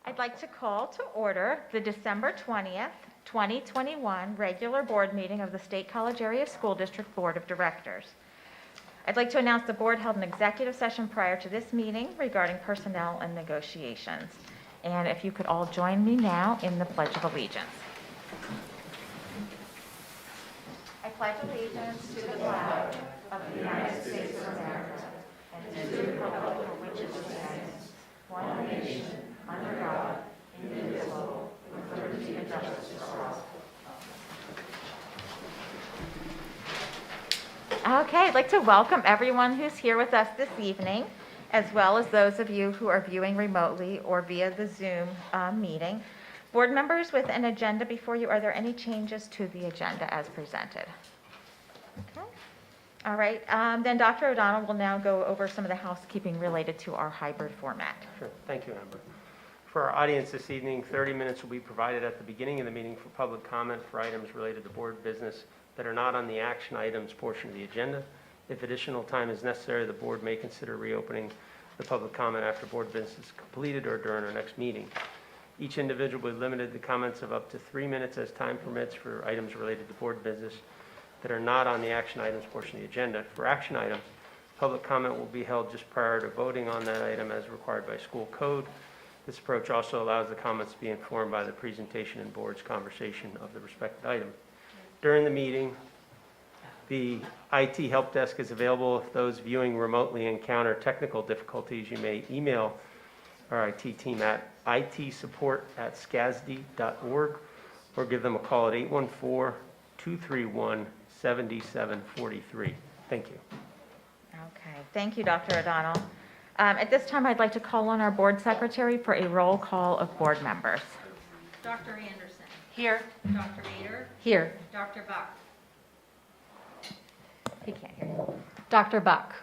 I'd like to call to order the December 20th, 2021 regular board meeting of the State College Area School District Board of Directors. I'd like to announce the board held an executive session prior to this meeting regarding personnel and negotiations. And if you could all join me now in the Pledge of Allegiance. I pledge allegiance to the flag of the United States of America and to the republic for which it stands, one nation, under God, indivisible, with liberty and justice for all. Okay, I'd like to welcome everyone who's here with us this evening, as well as those of you who are viewing remotely or via the Zoom meeting. Board members with an agenda before you, are there any changes to the agenda as presented? Okay. All right, then Dr. O'Donnell will now go over some of the housekeeping related to our hybrid format. Sure. Thank you, Amber. For our audience this evening, 30 minutes will be provided at the beginning of the meeting for public comment for items related to board business that are not on the action items portion of the agenda. If additional time is necessary, the board may consider reopening the public comment after board business is completed or during our next meeting. Each individual will be limited to comments of up to 3 minutes as time permits for items related to board business that are not on the action items portion of the agenda. For action items, public comment will be held just prior to voting on that item as required by school code. This approach also allows the comments to be informed by the presentation and board's conversation of the respective item. During the meeting, the IT help desk is available. If those viewing remotely encounter technical difficulties, you may email our IT team at itsupport@scasd.org or give them a call at 814-231-7743. Thank you. Okay, thank you, Dr. O'Donnell. At this time, I'd like to call on our board secretary for a roll call of board members. Dr. Anderson. Here. Dr. Bader. Here. Dr. Buck. He can't hear you. Dr. Buck.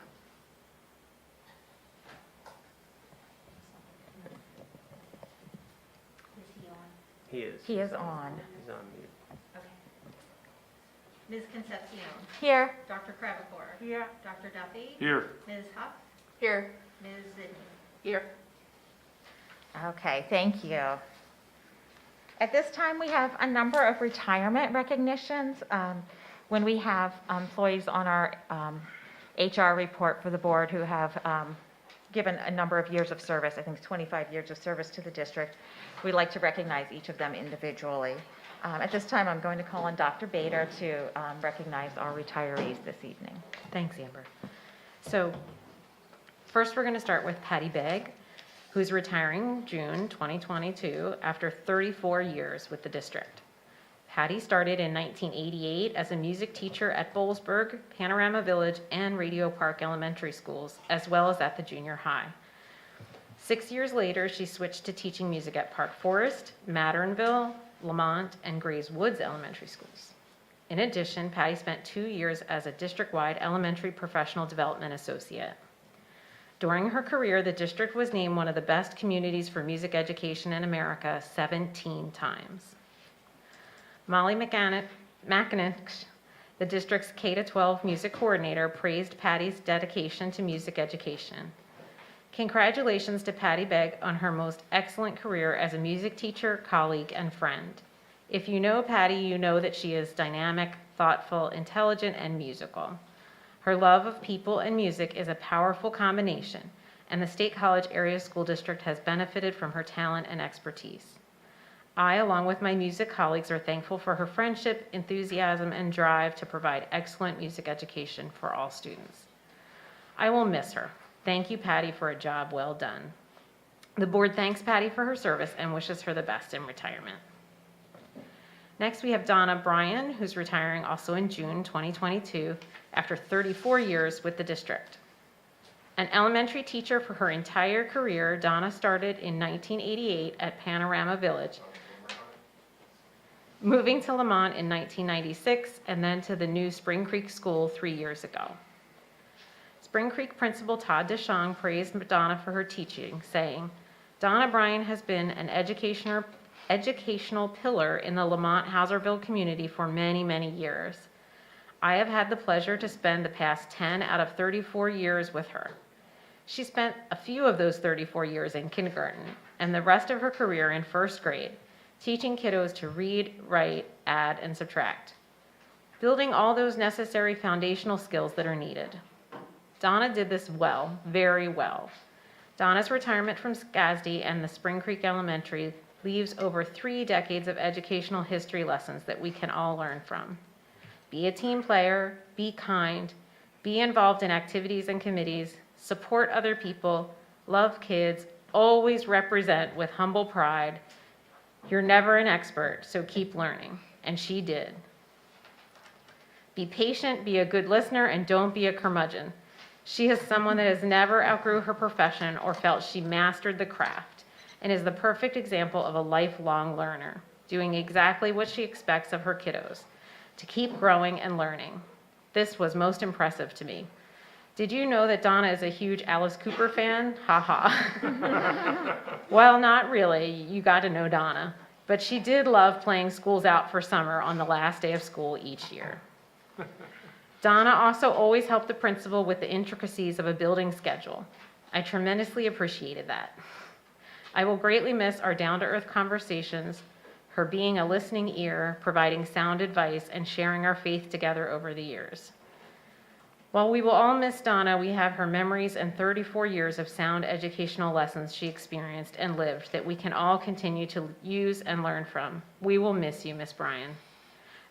Is he on? He is. He is on. He's on mute. Okay. Ms. Concepcion. Here. Dr. Crevecore. Here. Dr. Duffy. Here. Ms. Huff. Here. Ms. Zidney. Here. Okay, thank you. At this time, we have a number of retirement recognitions. When we have employees on our HR report for the board who have given a number of years of service, I think it's 25 years of service to the district, we'd like to recognize each of them individually. At this time, I'm going to call on Dr. Bader to recognize our retirees this evening. Thanks, Amber. So first, we're going to start with Patty Begg, who's retiring June 2022 after 34 years with the district. Patty started in 1988 as a music teacher at Boalsburg, Panorama Village, and Radio Park Elementary Schools, as well as at the junior high. 6 years later, she switched to teaching music at Park Forest, Matternville, Lamont, and Grays Woods Elementary Schools. In addition, Patty spent 2 years as a district-wide elementary professional development associate. During her career, the district was named one of the best communities for music education in America 17 times. Molly McAninch, the district's K-12 music coordinator, praised Patty's dedication to music education. Congratulations to Patty Begg on her most excellent career as a music teacher, colleague, and friend. If you know Patty, you know that she is dynamic, thoughtful, intelligent, and musical. Her love of people and music is a powerful combination, and the State College Area School District has benefited from her talent and expertise. I, along with my music colleagues, are thankful for her friendship, enthusiasm, and drive to provide excellent music education for all students. I will miss her. Thank you, Patty, for a job well done. The board thanks Patty for her service and wishes her the best in retirement. Next, we have Donna Bryan, who's retiring also in June 2022 after 34 years with the district. An elementary teacher for her entire career, Donna started in 1988 at Panorama Village, moving to Lamont in 1996 and then to the new Spring Creek School 3 years ago. Spring Creek Principal Todd DeShong praised Donna for her teaching, saying, "Donna Bryan has been an educational pillar in the Lamont-Hauserville community for many, many years. I have had the pleasure to spend the past 10 out of 34 years with her. She spent a few of those 34 years in kindergarten and the rest of her career in first grade, teaching kiddos to read, write, add, and subtract, building all those necessary foundational skills that are needed. Donna did this well, very well. Donna's retirement from SCASD and the Spring Creek Elementary leaves over 3 decades of educational history lessons that we can all learn from. Be a team player, be kind, be involved in activities and committees, support other people, love kids, always represent with humble pride. You're never an expert, so keep learning. And she did. Be patient, be a good listener, and don't be a curmudgeon. She is someone that has never outgrew her profession or felt she mastered the craft, and is the perfect example of a lifelong learner, doing exactly what she expects of her kiddos, to keep growing and learning. This was most impressive to me. Did you know that Donna is a huge Alice Cooper fan? Ha ha. Well, not really. You got to know Donna. But she did love playing Schools Out for summer on the last day of school each year. Donna also always helped the principal with the intricacies of a building schedule. I tremendously appreciated that. I will greatly miss our down-to-earth conversations, her being a listening ear, providing sound advice, and sharing our faith together over the years. While we will all miss Donna, we have her memories and 34 years of sound educational lessons she experienced and lived that we can all continue to use and learn from. We will miss you, Miss Bryan.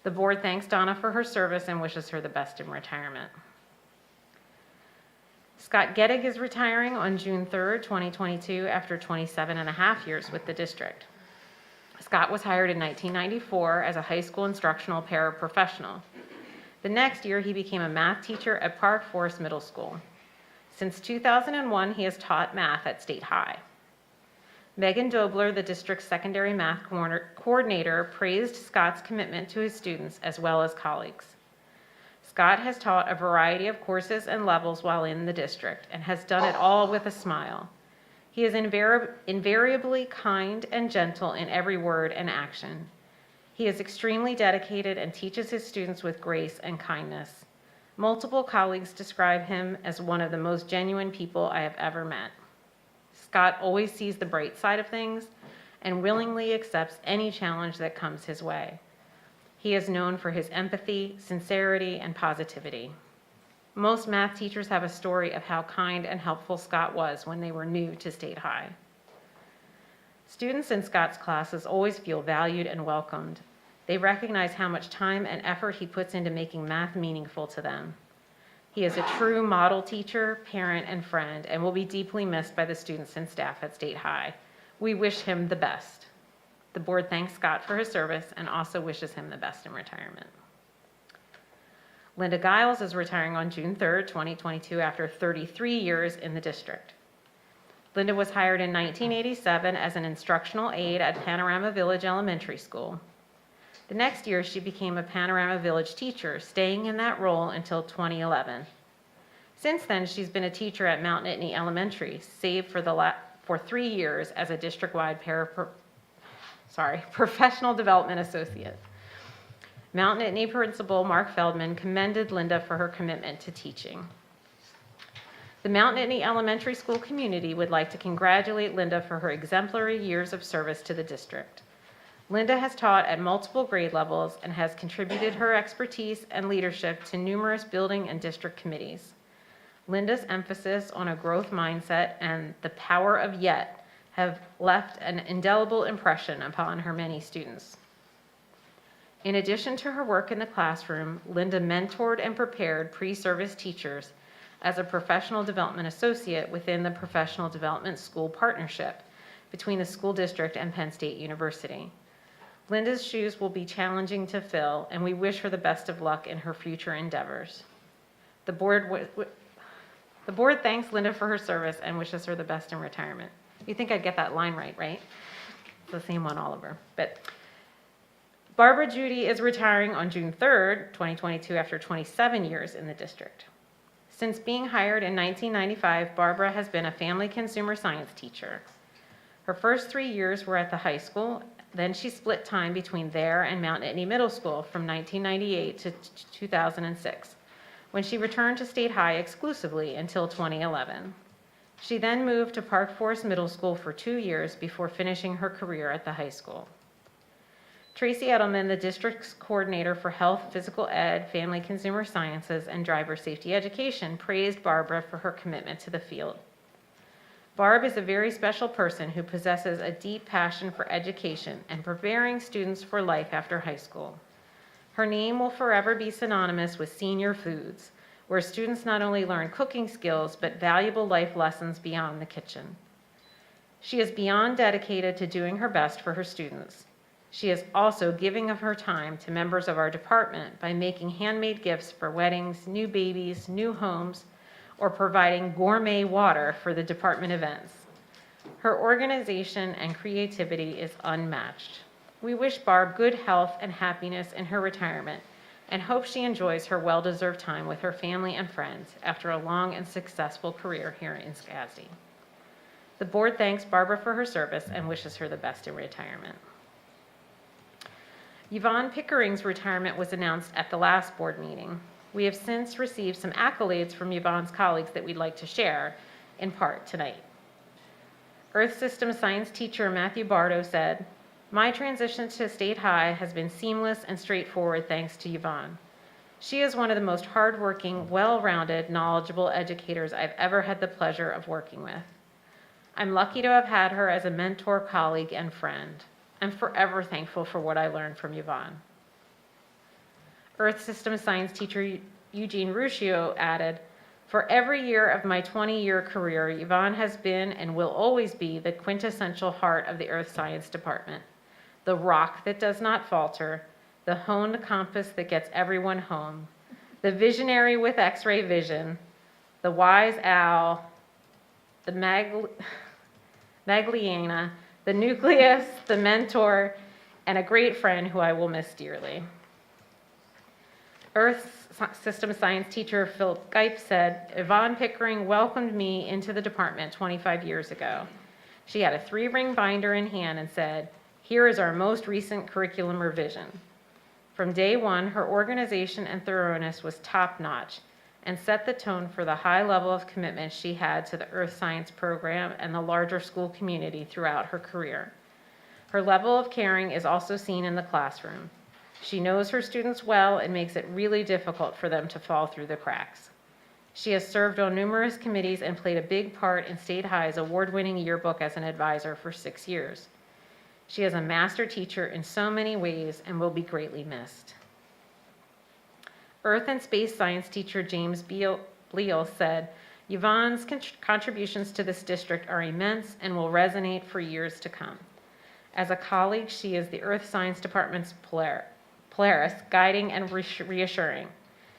The board thanks Donna for her service and wishes her the best in retirement. Scott Gettig is retiring on June 3rd, 2022, after 27.5 years with the district. Scott was hired in 1994 as a high school instructional paraprofessional. The next year, he became a math teacher at Park Forest Middle School. Since 2001, he has taught math at State High. Megan Dobler, the district's secondary math coordinator, praised Scott's commitment to his students as well as colleagues. Scott has taught a variety of courses and levels while in the district and has done it all with a smile. He is invariably kind and gentle in every word and action. He is extremely dedicated and teaches his students with grace and kindness. Multiple colleagues describe him as one of the most genuine people I have ever met. Scott always sees the bright side of things and willingly accepts any challenge that comes his way. He is known for his empathy, sincerity, and positivity. Most math teachers have a story of how kind and helpful Scott was when they were new to State High. Students in Scott's classes always feel valued and welcomed. They recognize how much time and effort he puts into making math meaningful to them. He is a true model teacher, parent, and friend, and will be deeply missed by the students and staff at State High. We wish him the best. The board thanks Scott for his service and also wishes him the best in retirement. Linda Giles is retiring on June 3rd, 2022, after 33 years in the district. Linda was hired in 1987 as an instructional aide at Panorama Village Elementary School. The next year, she became a Panorama Village teacher, staying in that role until 2011. Since then, she's been a teacher at Mount Nittany Elementary, save for 3 years as a district-wide professional development associate. Mount Nittany Principal Mark Feldman commended Linda for her commitment to teaching. The Mount Nittany Elementary School community would like to congratulate Linda for her exemplary years of service to the district. Linda has taught at multiple grade levels and has contributed her expertise and leadership to numerous building and district committees. Linda's emphasis on a growth mindset and the power of yet have left an indelible impression upon her many students. In addition to her work in the classroom, Linda mentored and prepared pre-service teachers as a professional development associate within the Professional Development School Partnership between the school district and Penn State University. Linda's shoes will be challenging to fill, and we wish her the best of luck in her future endeavors. The board thanks Linda for her service and wishes her the best in retirement. You think I'd get that line right, right? It's the same one, Oliver. But Barbara Judy is retiring on June 3rd, 2022, after 27 years in the district. Since being hired in 1995, Barbara has been a family consumer science teacher. Her first 3 years were at the high school, then she split time between there and Mount Nittany Middle School from 1998 to 2006, when she returned to State High exclusively until 2011. She then moved to Park Forest Middle School for 2 years before finishing her career at the high school. Tracy Edelman, the district's coordinator for health, physical ed, family consumer sciences, and driver safety education, praised Barbara for her commitment to the field. Barb is a very special person who possesses a deep passion for education and preparing students for life after high school. Her name will forever be synonymous with Senior Foods, where students not only learn cooking skills, but valuable life lessons beyond the kitchen. She is beyond dedicated to doing her best for her students. She is also giving of her time to members of our department by making handmade gifts for weddings, new babies, new homes, or providing gourmet water for the department events. Her organization and creativity is unmatched. We wish Barb good health and happiness in her retirement and hope she enjoys her well-deserved time with her family and friends after a long and successful career here in Skasdy. The board thanks Barbara for her service and wishes her the best in retirement. Yvonne Pickering's retirement was announced at the last board meeting. We have since received some accolades from Yvonne's colleagues that we'd like to share, in part tonight. Earth System Science teacher Matthew Bardo said, "My transition to State High has been seamless and straightforward thanks to Yvonne. She is one of the most hardworking, well-rounded, knowledgeable educators I've ever had the pleasure of working with. I'm lucky to have had her as a mentor, colleague, and friend. I'm forever thankful for what I learned from Yvonne." Earth System Science teacher Eugene Ruscio added, "For every year of my 20-year career, Yvonne has been and will always be the quintessential heart of the Earth Science Department, the rock that does not falter, the honed compass that gets everyone home, the visionary with X-ray vision, the wise owl, the Magliana, the nucleus, the mentor, and a great friend who I will miss dearly." Earth System Science teacher Philip Geip said, "Yvonne Pickering welcomed me into the department 25 years ago. She had a 3-ring binder in hand and said, 'Here is our most recent curriculum revision.' From day one, her organization and thoroughness was top-notch and set the tone for the high level of commitment she had to the Earth Science program and the larger school community throughout her career. Her level of caring is also seen in the classroom. She knows her students well and makes it really difficult for them to fall through the cracks. She has served on numerous committees and played a big part in State High's award-winning yearbook as an advisor for 6 years. She is a master teacher in so many ways and will be greatly missed." Earth and Space Science teacher James Bleal said, "Yvonne's contributions to this district are immense and will resonate for years to come. As a colleague, she is the Earth Science Department's Polaris, guiding and reassuring.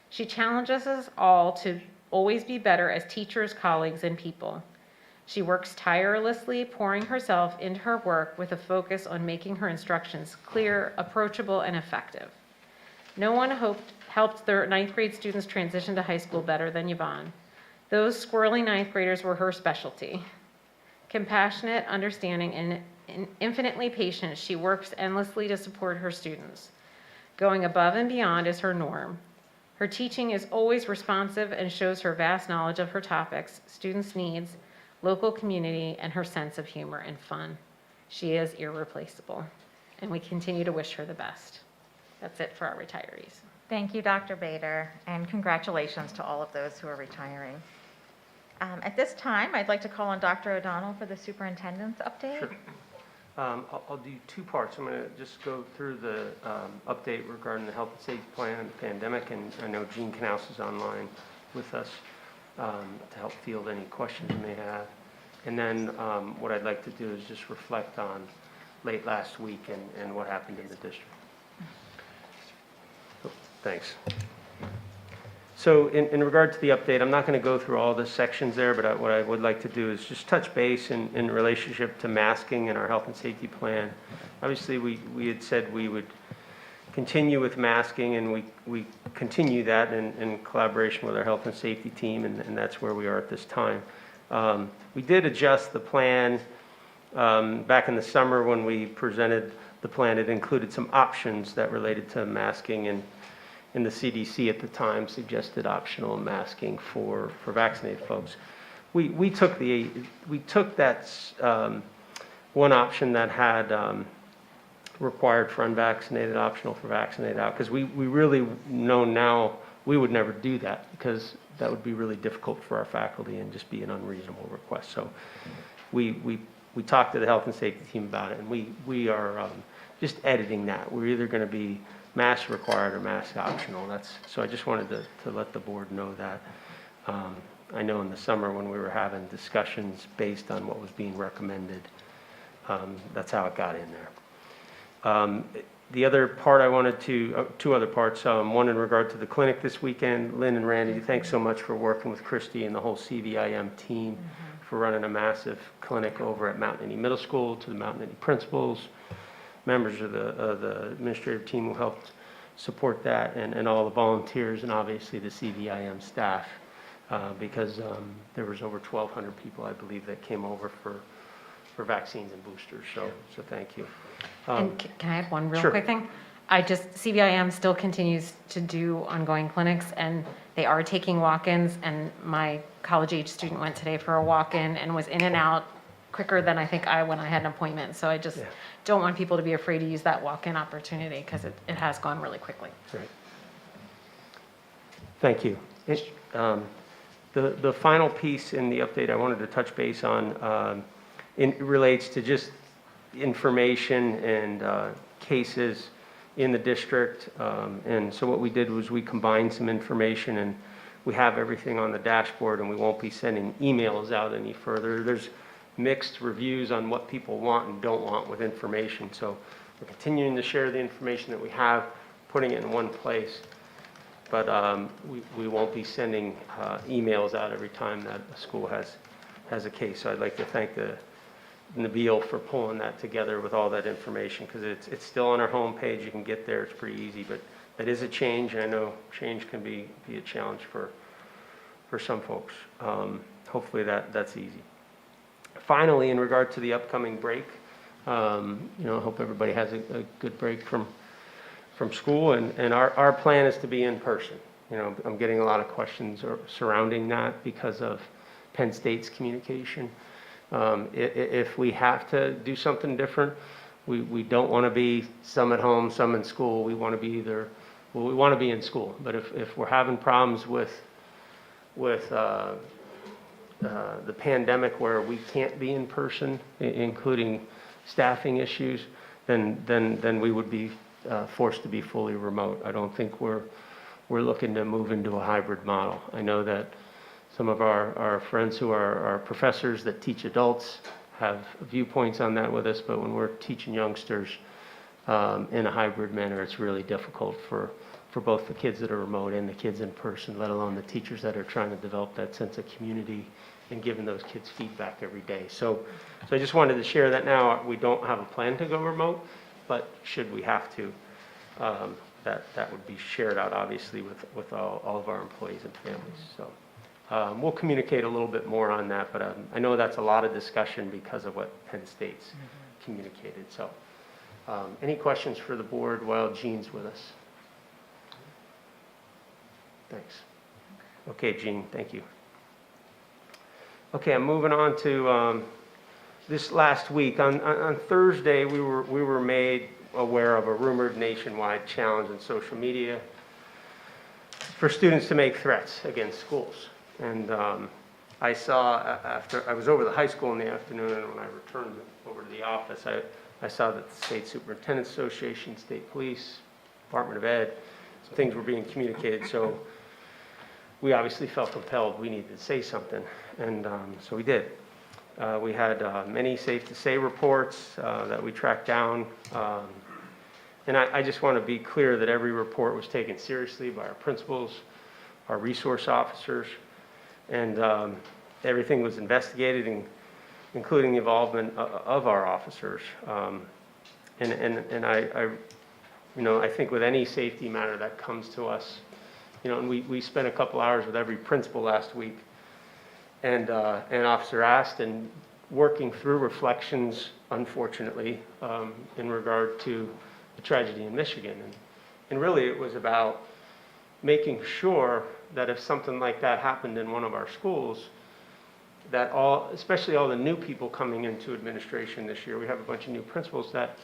She challenges us all to always be better as teachers, colleagues, and people. She works tirelessly, pouring herself into her work with a focus on making her instructions clear, approachable, and effective. No one helped their 9th grade students transition to high school better than Yvonne. Those squirrely 9th graders were her specialty. Compassionate, understanding, and infinitely patient, she works endlessly to support her students. Going above and beyond is her norm. Her teaching is always responsive and shows her vast knowledge of her topics, students' needs, local community, and her sense of humor and fun. She is irreplaceable, and we continue to wish her the best." That's it for our retirees. Thank you, Dr. Bader, and congratulations to all of those who are retiring. At this time, I'd like to call on Dr. O'Donnell for the superintendent's update. Sure. I'll do 2 parts. I'm going to just go through the update regarding the health and safety plan and the pandemic, and I know Gene Knaus is online with us to help field any questions you may have. And then what I'd like to do is just reflect on late last week and what happened in the district. So, thanks. So in regard to the update, I'm not going to go through all the sections there, but what I would like to do is just touch base in relationship to masking and our health and safety plan. Obviously, we had said we would continue with masking, and we continue that in collaboration with our health and safety team, and that's where we are at this time. We did adjust the plan back in the summer when we presented the plan. It included some options that related to masking, and the CDC at the time suggested optional masking for vaccinated folks. we took that one option that had required for unvaccinated, optional for vaccinated out, because we really know now we would never do that, because that would be really difficult for our faculty and just be an unreasonable request. So we talked to the health and safety team about it, and we are just editing that. We're either going to be mask required or mask optional. So I just wanted to let the board know that. I know in the summer when we were having discussions based on what was being recommended, that's how it got in there. The other part I wanted to, two other parts, one in regard to the clinic this weekend. Lynn and Randy, thanks so much for working with Christy and the whole CVIM team for running a massive clinic over at Mount Nittany Middle School, to the Mount Nittany principals, members of the administrative team who helped support that, and all the volunteers, and obviously the CVIM staff, because there was over 1,200 people, I believe, that came over for vaccines and boosters, so thank you. And can I add one real Sure. quick thing? CVIM still continues to do ongoing clinics, and they are taking walk-ins, and my college-age student went today for a walk-in and was in and out quicker than I think when I had an appointment. So I just Yeah. don't want people to be afraid to use that walk-in opportunity, because it has gone really quickly. Right. Thank you. The final piece in the update I wanted to touch base on relates to just information and cases in the district. And so what we did was we combined some information, and we have everything on the dashboard, and we won't be sending emails out any further. There's mixed reviews on what people want and don't want with information. So we're continuing to share the information that we have, putting it in one place. But we won't be sending emails out every time that a school has a case. So I'd like to thank Nabil for pulling that together with all that information, because it's still on our homepage. You can get there. It's pretty easy. But that is a change, and I know change can be a challenge for some folks. Hopefully that's easy. Finally, in regard to the upcoming break, I hope everybody has a good break from school, and our plan is to be in person. I'm getting a lot of questions surrounding that because of Penn State's communication. If we have to do something different, we don't want to be some at home, some in school. We want to be we want to be in school. But if we're having problems with the pandemic where we can't be in person, including staffing issues, then we would be forced to be fully remote. I don't think we're looking to move into a hybrid model. I know that some of our friends who are professors that teach adults have viewpoints on that with us, but when we're teaching youngsters in a hybrid manner, it's really difficult for both the kids that are remote and the kids in person, let alone the teachers that are trying to develop that sense of community and giving those kids feedback every day. So I just wanted to share that now. We don't have a plan to go remote, but should we have to, that would be shared out, obviously, with all of our employees and families. So we'll communicate a little bit more on that, but I know that's a lot of discussion because of what Penn State's communicated. So any questions for the board while Jean's with us? Thanks. Okay, Jean, thank you. Okay, I'm moving on to this last week. On Thursday, we were made aware of a rumored nationwide challenge in social media for students to make threats against schools. And I saw, after I was over the high school in the afternoon, and when I returned over to the office, I saw that the State Superintendent's Association, State Police, Department of Ed, some things were being communicated. So we obviously felt compelled we needed to say something, and so we did. We had many Safe to Say reports that we tracked down, and I just want to be clear that every report was taken seriously by our principals, our resource officers, and everything was investigated, including the involvement of our officers. And I think with any safety matter that comes to us, and we spent a couple hours with every principal last week, and an officer asked, and working through reflections, unfortunately, in regard to the tragedy in Michigan. And really it was about making sure that if something like that happened in one of our schools, that especially all the new people coming into administration this year, we have a bunch of new principals, that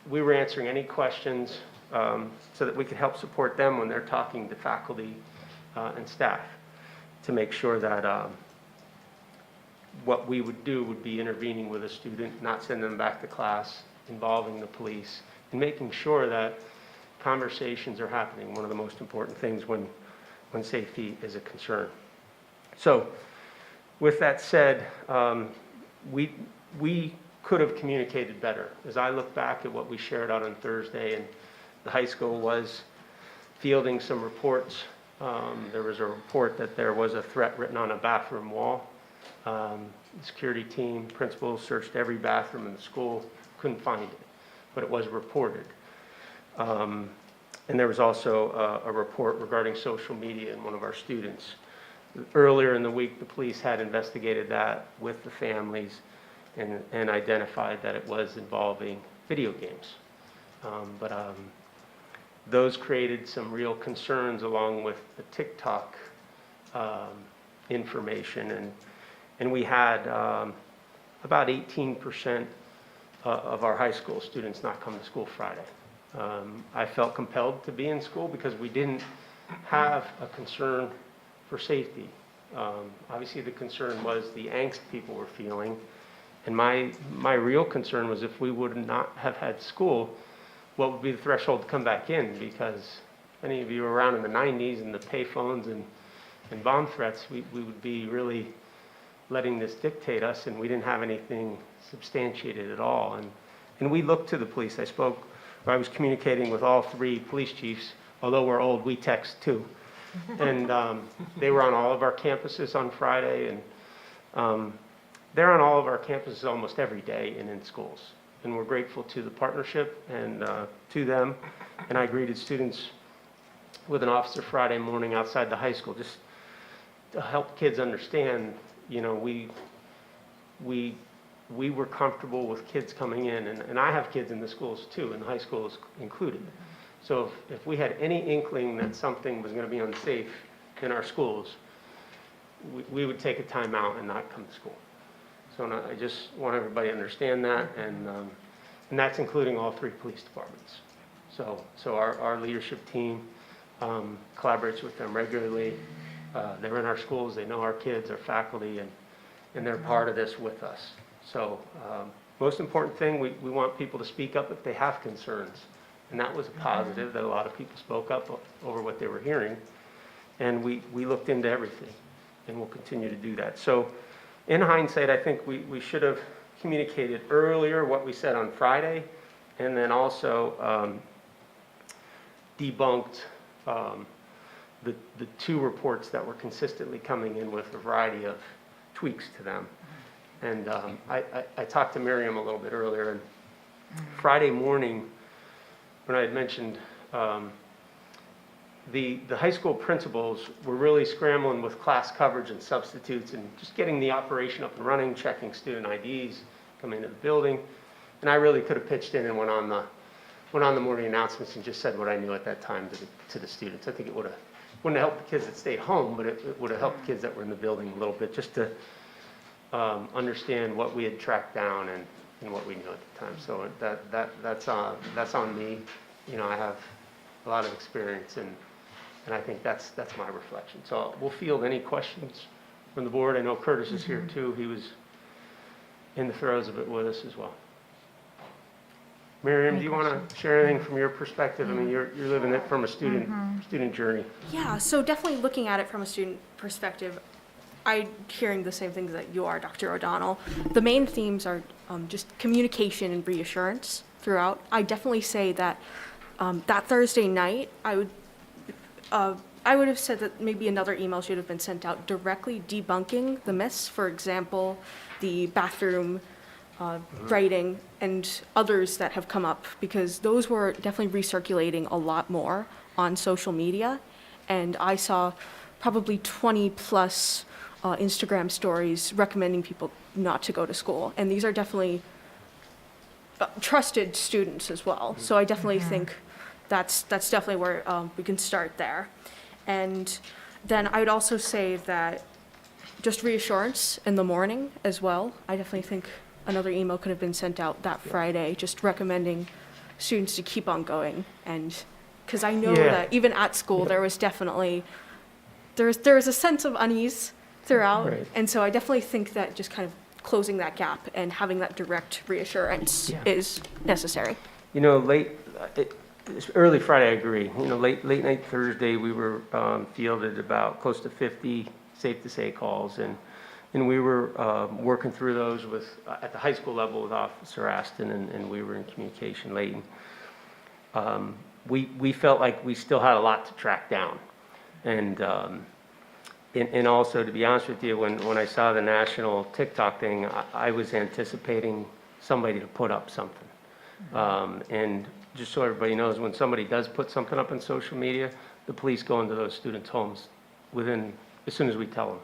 we were answering any questions so that we could help support them when they're talking to faculty and staff, to make sure that what we would do would be intervening with a student, not sending them back to class, involving the police, and making sure that conversations are happening, one of the most important things when safety is a concern. So with that said, we could have communicated better. As I look back at what we shared out on Thursday, and the high school was fielding some reports. There was a report that there was a threat written on a bathroom wall. The security team, principals searched every bathroom in the school, couldn't find it, but it was reported. And there was also a report regarding social media in one of our students. Earlier in the week, the police had investigated that with the families and identified that it was involving video games. Those created some real concerns, along with the TikTok information. And we had about 18% of our high school students not come to school Friday. I felt compelled to be in school because we didn't have a concern for safety. Obviously, the concern was the angst people were feeling. And my real concern was, if we would not have had school, what would be the threshold to come back in? Because if any of you were around in the 90s and the payphones and bomb threats, we would be really letting this dictate us, and we didn't have anything substantiated at all. And we looked to the police. I was communicating with all 3 police chiefs. Although we're old, we text too. And they were on all of our campuses on Friday, and they're on all of our campuses almost every day and in schools. And we're grateful to the partnership and to them. And I greeted students with an officer Friday morning outside the high school, just to help kids understand, you know, we were comfortable with kids coming in, and I have kids in the schools too, and the high school is included. So if we had any inkling that something was going to be unsafe in our schools, we would take a time out and not come to school. So I just want everybody to understand that, and that's including all 3 police departments. So our leadership team collaborates with them regularly. They're in our schools, they know our kids, our faculty, and they're part of this with us. So most important thing, we want people to speak up if they have concerns. And that was a positive, that a lot of people spoke up over what they were hearing. And we looked into everything, and we'll continue to do that. So in hindsight, I think we should have communicated earlier what we said on Friday, and then also debunked the 2 reports that were consistently coming in with a variety of tweaks to them. And I talked to Miriam a little bit earlier, and Friday morning, when I had mentioned the high school principals were really scrambling with class coverage and substitutes and just getting the operation up and running, checking student IDs, coming into the building. And I really could have pitched in and went on the morning announcements and just said what I knew at that time to the students. I think it wouldn't have helped the kids that stayed home, but it would have helped the kids that were in the building a little bit, just to understand what we had tracked down and what we knew at the time. So that's on me. You know, I have a lot of experience, and I think that's my reflection. So we'll field any questions from the board. I know Curtis is here too. He was in the throes of it with us as well. Miriam, do you want to share anything from your perspective? I mean, you're living it from a student journey. Yeah, so definitely looking at it from a student perspective, I'm hearing the same things that you are, Dr. O'Donnell. The main themes are just communication and reassurance throughout. I definitely say that that Thursday night, I would have said that maybe another email should have been sent out directly debunking the myths. For example, the bathroom writing and others that have come up, because those were definitely recirculating a lot more on social media. And I saw probably 20 plus Instagram stories recommending people not to go to school. And these are definitely trusted students as well. So I definitely think that's definitely where we can start there. And then I would also say that just reassurance in the morning as well. I definitely think another email could have been sent out that Friday, just recommending students to keep on going. And, because I know Yeah. that even at school, there was definitely, there was a sense of unease throughout. Right. And so I definitely think that just kind of closing that gap and having that direct reassurance Yeah. is necessary. You know, it's early Friday, I agree. You know, late night Thursday, we were fielded about close to 50, safe to say, calls. And we were working through those with, at the high school level with Officer Aston, and we were in communication late. We felt like we still had a lot to track down. And also, to be honest with you, when I saw the national TikTok thing, I was anticipating somebody to put up something. And just so everybody knows, when somebody does put something up on social media, the police go into those students' homes as soon as we tell them.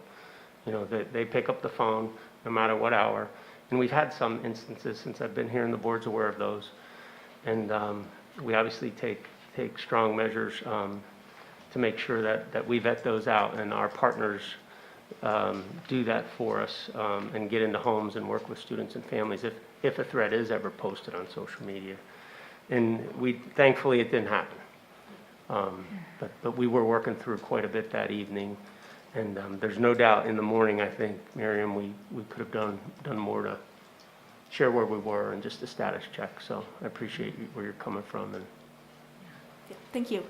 You know, they pick up the phone, no matter what hour. And we've had some instances since I've been here, and the board's aware of those. And we obviously take strong measures to make sure that we vet those out, and our partners do that for us, and get into homes and work with students and families if a threat is ever posted on social media. And thankfully, it didn't happen. But we were working through quite a bit that evening. And there's no doubt in the morning, I think, Miriam, we could have done more to share where we were and just a status check. So I appreciate where you're coming from. And Thank you.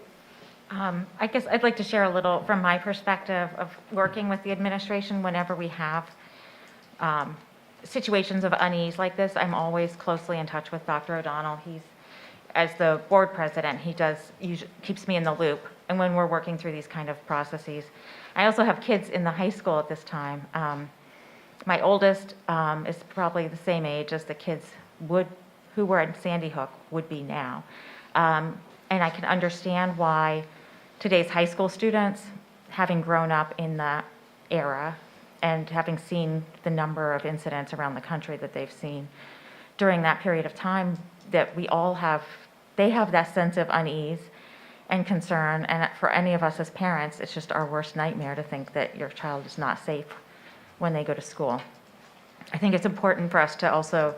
I guess I'd like to share a little from my perspective of working with the administration whenever we have situations of unease like this. I'm always closely in touch with Dr. O'Donnell. As the board president, he keeps me in the loop. And when we're working through these kind of processes, I also have kids in the high school at this time. My oldest is probably the same age as the kids who were in Sandy Hook would be now. And I can understand why today's high school students, having grown up in that era and having seen the number of incidents around the country that they've seen during that period of time, that they have that sense of unease and concern. And for any of us as parents, it's just our worst nightmare to think that your child is not safe when they go to school. I think it's important for us to also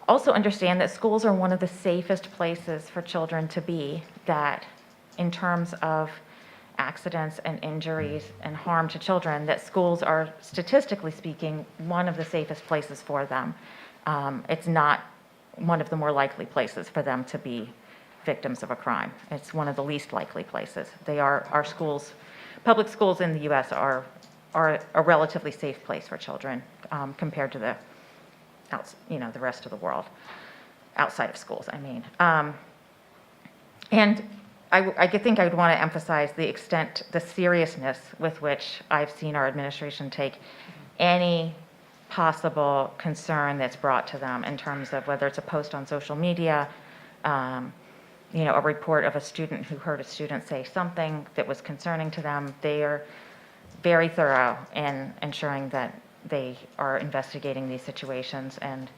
understand that schools are one of the safest places for children to be, that in terms of accidents and injuries and harm to children, that schools are, statistically speaking, one of the safest places for them. It's not one of the more likely places for them to be victims of a crime. It's one of the least likely places. Our schools, public schools in the U.S. are a relatively safe place for children compared to the rest of the world, outside of schools, I mean. And I think I would want to emphasize the seriousness with which I've seen our administration take any possible concern that's brought to them in terms of whether it's a post on social media, a report of a student who heard a student say something that was concerning to them. They are very thorough in ensuring that they are investigating these situations, and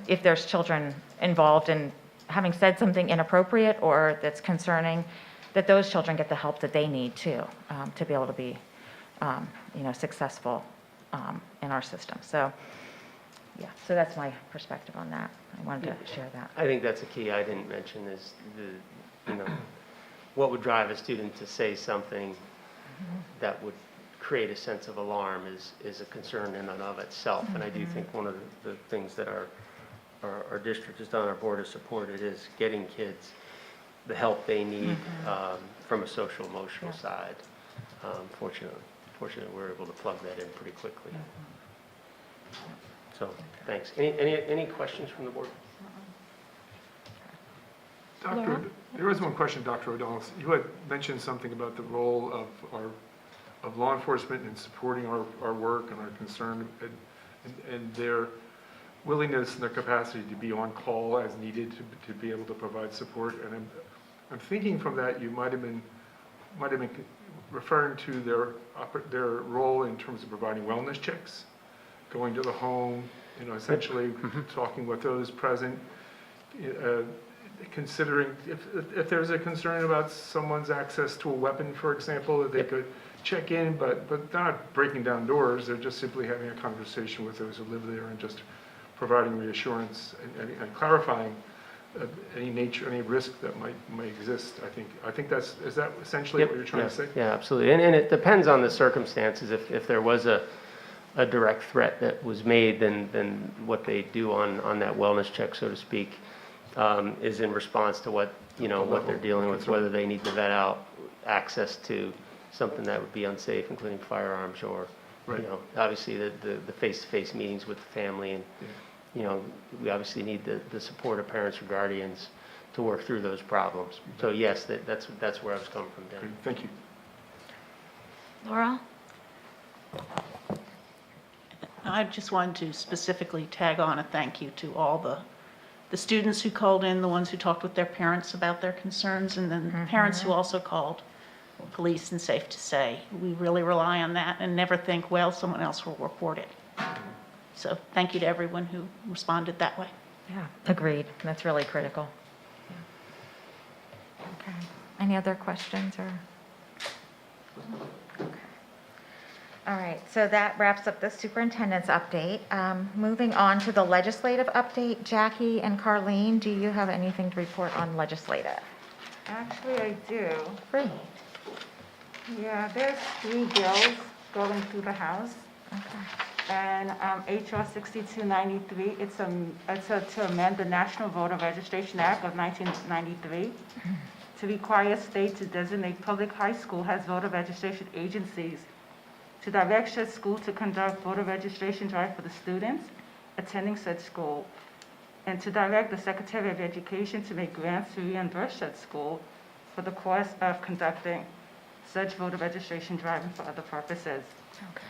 if there's children involved in having said something inappropriate or that's concerning, that those children get the help that they need too, to be able to be, successful in our system. So, so that's my perspective on that. I wanted to share that. I think that's a key I didn't mention is what would drive a student to say something that would create a sense of alarm is a concern in and of itself. And I do think one of the things that our district has done, our board has supported, is getting kids the help they need from a social emotional side. Fortunately, we're able to plug that in pretty quickly. So, thanks. Any questions from the board? Doctor, there was one question, Dr. O'Donnell. You had mentioned something about the role of law enforcement in supporting our work and our concern and their willingness and their capacity to be on call as needed to be able to provide support. And I'm thinking from that you might have been referring to their role in terms of providing wellness checks, going to the home, essentially talking with those present, considering if there's a concern about someone's access to a weapon, for example, that they could check in, but they're not breaking down doors. They're just simply having a conversation with those who live there and just providing reassurance and clarifying any risk that might exist. I think is that essentially what you're trying to say? Yeah, absolutely. And it depends on the circumstances. If there was a direct threat that was made, then what they do on that wellness check, so to speak, is in response to what they're dealing with, whether they need to vet out access to something that would be unsafe, including firearms or, Right. obviously the face-to-face meetings with the family. And, we obviously need the support of parents or guardians to work through those problems. So yes, that's where I was coming from, Dan. Great, thank you. Laurel? I just wanted to specifically tag on a thank you to all the students who called in, the ones who talked with their parents about their concerns, and then parents who also called police. And safe to say, we really rely on that and never think, well, someone else will report it. So thank you to everyone who responded that way. Yeah, agreed. That's really critical. Okay. Any other questions or? Okay. All right, so that wraps up the superintendent's update. Moving on to the legislative update, Jackie and Carleen, do you have anything to report on legislative? Actually, I do. Great. Yeah, there's 3 bills going through the House. Okay. And HR 6293, it's to amend the National Voter Registration Act of 1993 to require states to designate public high school as voter registration agencies, to direct said school to conduct voter registration drive for the students attending said school, and to direct the Secretary of Education to make grants to reimburse said school for the cost of conducting such voter registration drive and for other purposes. Okay.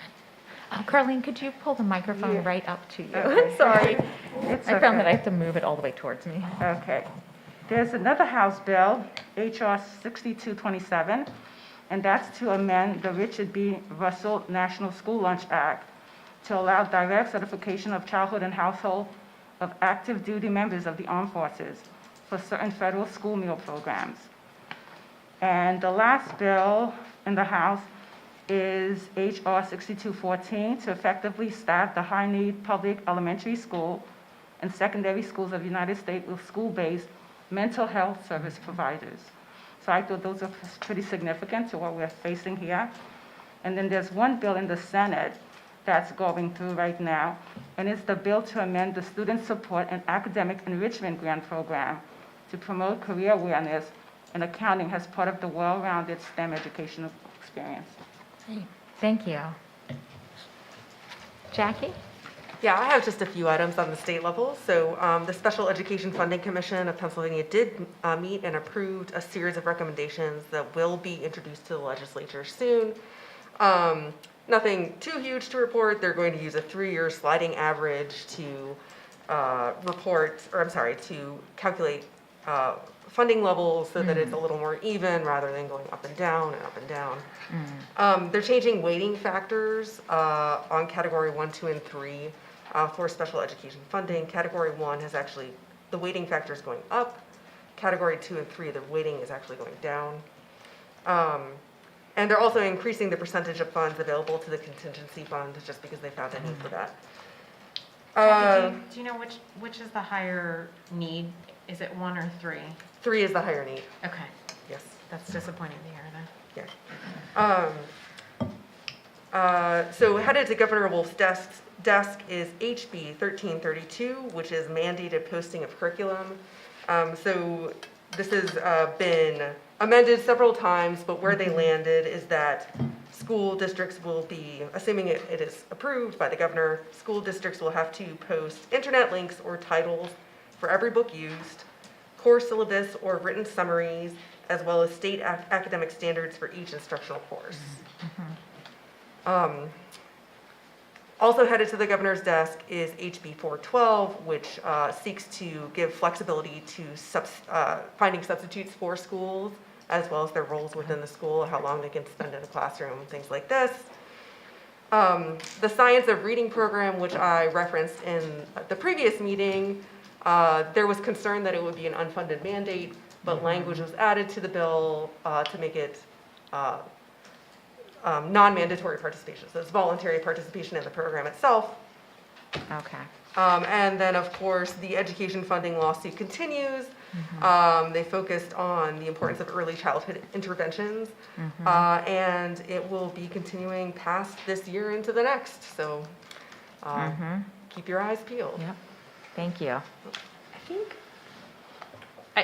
Carleen, could you pull the microphone Yeah. right up to you? Okay. Sorry. It's I found that I okay. have to move it all the way towards me. Okay. There's another House bill, HR 6227, and that's to amend the Richard B. Russell National School Lunch Act to allow direct certification of childhood and household of active duty members of the armed forces for certain federal school meal programs. And the last bill in the House is HR 6214 to effectively staff the high-need public elementary school and secondary schools of the United States with school-based mental health service providers. So I thought those are pretty significant to what we're facing here. And then there's one bill in the Senate that's going through right now, and it's the bill to amend the Student Support and Academic Enrichment Grant Program to promote career awareness and accounting as part of the well-rounded STEM educational experience. Great. Thank you. Jackie? Yeah, I have just a few items on the state level. So the Special Education Funding Commission of Pennsylvania did meet and approved a series of recommendations that will be introduced to the legislature soon. Nothing too huge to report. They're going to use a 3-year sliding average to to calculate funding levels so that it's a little more even rather than going up and down and up and down. They're changing weighting factors on category 1, 2, and 3 for special education funding. Category 1 has actually, the weighting factor is going up. Category 2 and 3, the weighting is actually going down. And they're also increasing the percentage of funds available to the contingency fund just because they found a need for that. Do you know which is the higher need? Is it 1 or 3? 3 is the higher need, Okay, yes. that's disappointing to hear then. Yeah. So headed to Governor Wolf's desk is HB 1332, which is mandated posting of curriculum. So this has been amended several times, but where they landed is that school districts will be, assuming it is approved by the governor, school districts will have to post internet links or titles for every book used, course syllabus or written summaries, as well as state academic standards for each instructional course. Also headed to the governor's desk is HB 412, which seeks to give flexibility to finding substitutes for schools, as well as their roles within the school, how long they can spend in a classroom, things like this. The Science of Reading program, which I referenced in the previous meeting, there was concern that it would be an unfunded mandate, but language was added to the bill to make it non-mandatory participation. So it's voluntary participation in the program itself. Okay. And then, of course, the education funding lawsuit continues. They focused on the importance of early childhood interventions, and it will be continuing past this year into the next. So keep your eyes peeled. Yep. Thank you. I think,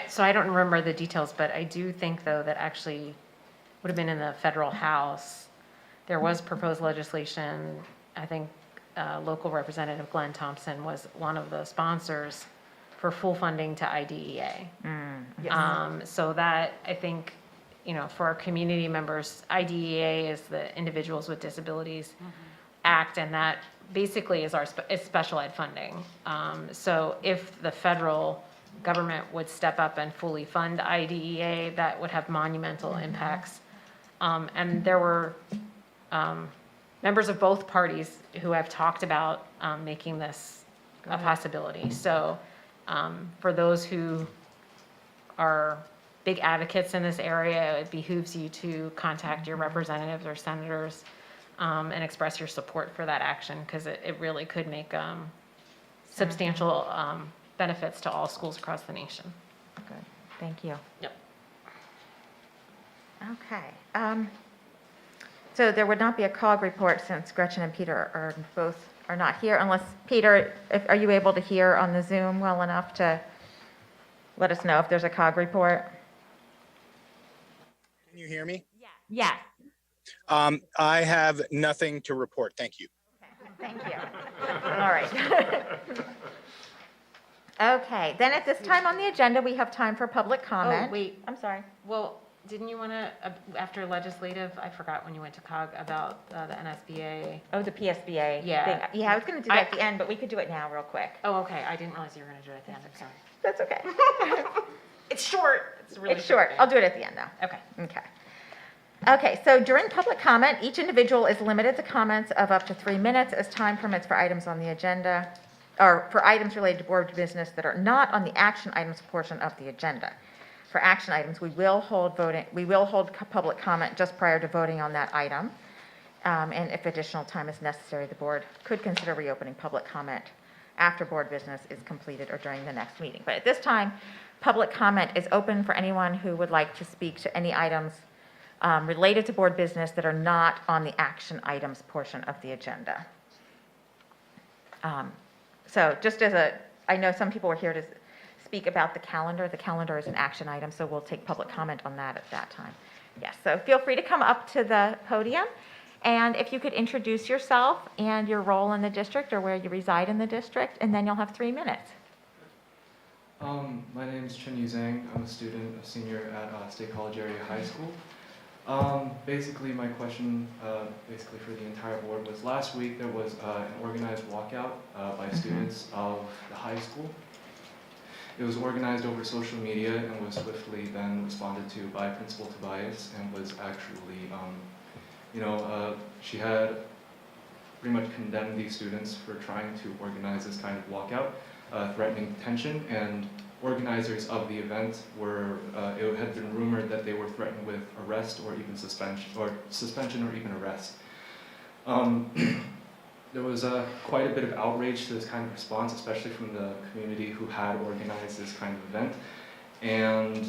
so I don't remember the details, but I do think, though, that actually would have been in the federal House. There was proposed legislation, I think local representative Glenn Thompson was one of the sponsors for full funding to IDEA. Yes. So that, I think, for our community members, IDEA is the Individuals with Disabilities Act, and that basically is is special ed funding. So if the federal government would step up and fully fund IDEA, that would have monumental impacts. And there were members of both parties who have talked about making this a possibility. So for those who are big advocates in this area, it behooves you to contact your representatives or senators and express your support for that action, because it really could make substantial benefits to all schools across the nation. Good. Thank you. Yep. Okay. So there would not be a COG report since Gretchen and Peter are not here, unless, Peter, are you able to hear on the Zoom well enough to let us know if there's a COG report? Can you hear me? Yes. I have nothing to report. Thank you. Thank you. All right. Okay, then at this time on the agenda, we have time for public comment. Oh, wait. I'm sorry. Well, didn't you want to, after legislative, I forgot when you went to COG about the NSBA. Oh, the PSBA Yeah. thing. Yeah, I was going to do that at the end, but we could do it now real quick. Oh, okay, I didn't realize you were going to do it at the end, I'm sorry. That's okay. It's short. It's really It's short. I'll do it at the end, though. Okay. Okay. Okay, so during public comment, each individual is limited to comments of up to 3 minutes as time permits for items on the agenda, or for items related to board business that are not on the action items portion of the agenda. For action items, we will hold public comment just prior to voting on that item. And if additional time is necessary, the board could consider reopening public comment after board business is completed or during the next meeting. But at this time, public comment is open for anyone who would like to speak to any items related to board business that are not on the action items portion of the agenda. So just I know some people were here to speak about the calendar. The calendar is an action item, so we'll take public comment on that at that time. Yes, so feel free to come up to the podium, and if you could introduce yourself and your role in the district or where you reside in the district, and then you'll have 3 minutes. My name is Chen Yu Zhang. I'm a student, a senior at State College Area High School. Basically, my question, basically for the entire board, was last week there was an organized walkout by students of the high school. It was organized over social media and was swiftly then responded to by Principal Tobias, and was actually, she had pretty much condemned these students for trying to organize this kind of walkout, threatening detention, and organizers of the event were, it had been rumored that they were threatened with arrest or even suspension or even arrest. There was quite a bit of outrage to this kind of response, especially from the community who had organized this kind of event. And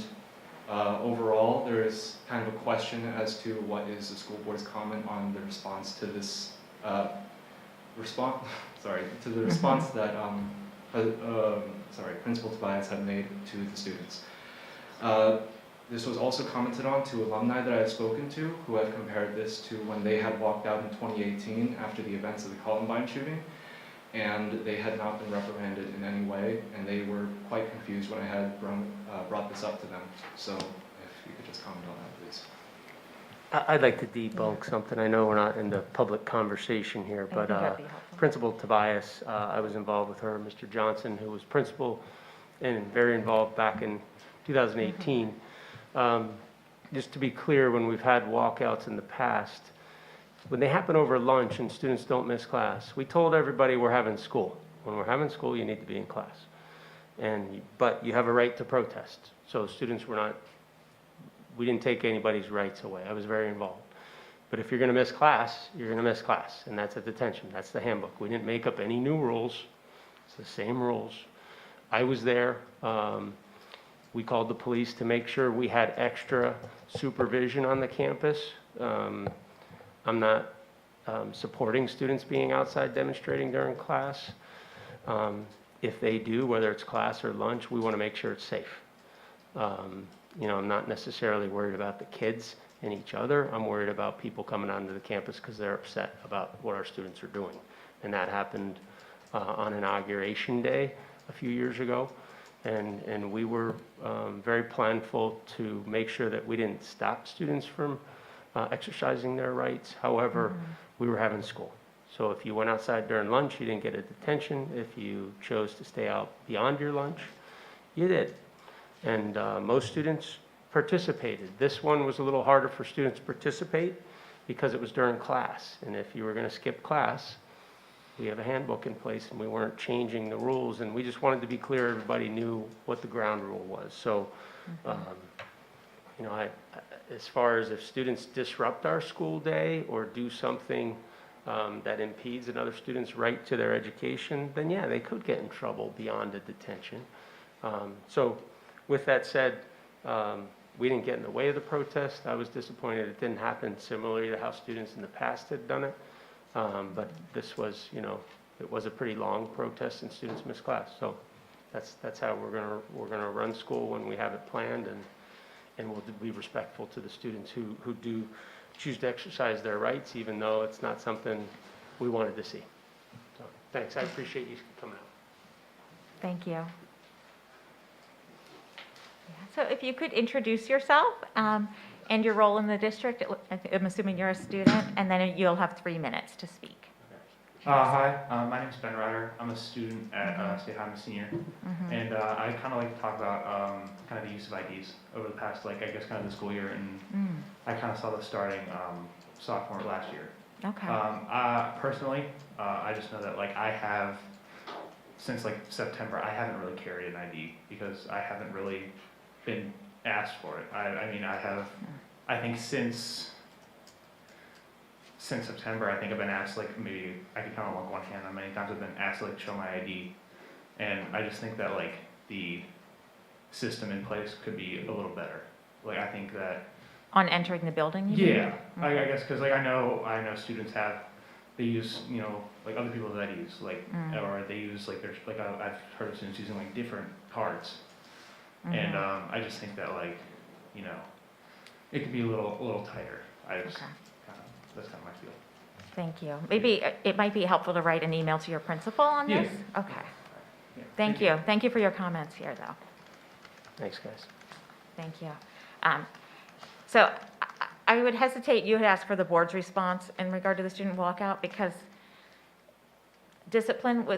overall, there is kind of a question as to what is the school board's comment on the response to this response that Principal Tobias had made to the students. This was also commented on to alumni that I have spoken to, who have compared this to when they had walked out in 2018 after the events of the Columbine shooting, and they had not been reprimanded in any way, and they were quite confused when I had brought this up to them. So if you could just comment on that, please. I'd like to debunk something. I know we're not in the public conversation here, but that'd be helpful. Principal Tobias, I was involved with her, Mr. Johnson, who was principal and very involved back in 2018. Just to be clear, when we've had walkouts in the past, when they happen over lunch and students don't miss class, we told everybody we're having school. When we're having school, you need to be in class. But you have a right to protest. So students we didn't take anybody's rights away. I was very involved. But if you're going to miss class, you're going to miss class, and that's a detention. That's the handbook. We didn't make up any new rules. It's the same rules. I was there. We called the police to make sure we had extra supervision on the campus. I'm not supporting students being outside demonstrating during class. If they do, whether it's class or lunch, we want to make sure it's safe. You know, I'm not necessarily worried about the kids and each other. I'm worried about people coming onto the campus because they're upset about what our students are doing. And that happened on Inauguration Day a few years ago. And we were very planful to make sure that we didn't stop students from exercising their rights. However, we were having school. So if you went outside during lunch, you didn't get a detention. If you chose to stay out beyond your lunch, you did. And most students participated. This one was a little harder for students to participate because it was during class. And if you were going to skip class, we have a handbook in place and we weren't changing the rules. And we just wanted to be clear everybody knew what the ground rule was. So, you know, as far as if students disrupt our school day or do something that impedes another student's right to their education, then yeah, they could get in trouble beyond a detention. So with that said, we didn't get in the way of the protest. I was disappointed it didn't happen similarly to how students in the past had done it. But this was, you know, it was a pretty long protest and students missed class. So that's how we're gonna run school when we have it planned, and we'll be respectful to the students who do choose to exercise their rights, even though it's not something we wanted to see. So thanks, I appreciate you coming out. Thank you. So if you could introduce yourself and your role in the district, I'm assuming you're a student, and then you'll have 3 minutes to speak. Hi, my name's Ben Ryder. I'm a student at State High. I'm a senior, and I kind of like to talk about kind of the use of IDs over the past, like, I guess, kind of the school year, and I kind of saw this starting sophomore last year. Okay. Personally, I just know that, like, I have, since like September, I haven't really carried an ID because I haven't really been asked for it. I mean, I think since September, I think I've been asked, like, maybe I could count on like one hand how many times I've been asked to, like, show my ID. And I just think that, like, the system in place could be a little better. Like, I think that. On entering the building, you mean? Yeah, I guess, because, like, I know students they use, you know, like, other people's IDs, like, or they use, like, there's, like, I've heard of students using, like, different cards. And I just think that, like, you know, it could be a little tighter. That's kind of my feel. Thank you. Maybe it might be helpful to write an email to your principal on this? Yeah. Okay. Yeah. Thank you. Thank you for your comments here, though. Thanks, guys. Thank you. So I would hesitate, you had asked for the board's response in regard to the student walkout, because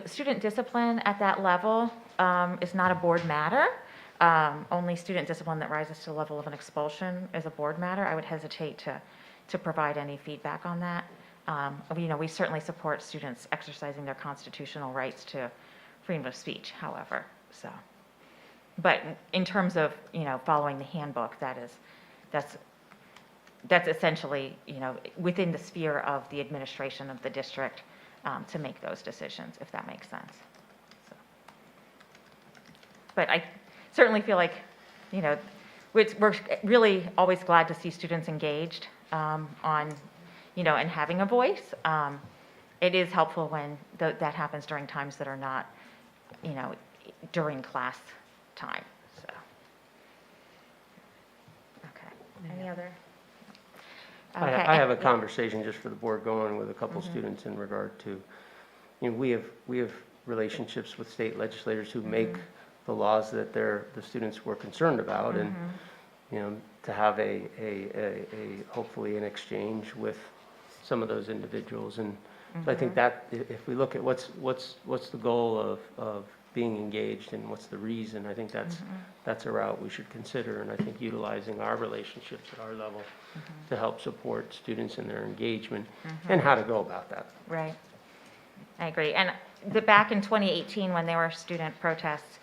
student discipline at that level is not a board matter. Only student discipline that rises to the level of an expulsion is a board matter. I would hesitate to provide any feedback on that. You know, we certainly support students exercising their constitutional rights to freedom of speech, however, so. But in terms of, you know, following the handbook, that's essentially, you know, within the sphere of the administration of the district to make those decisions, if that makes sense. So. But I certainly feel like, you know, we're really always glad to see students engaged on, you know, and having a voice. It is helpful when that happens during times that are not, you know, during class time, so. Okay, any other? I have a conversation just for the board going with a couple students in regard to, you know, we have relationships with state legislators who make the laws that the students were concerned about, and, you know, to have a hopefully an exchange with some of those individuals. And so I think that if we look at what's the goal of being engaged and what's the reason, I think that's a route we should consider. And I think utilizing our relationships at our level to help support students in their engagement and how to go about that. Right, I agree. And back in 2018, when there were student protests,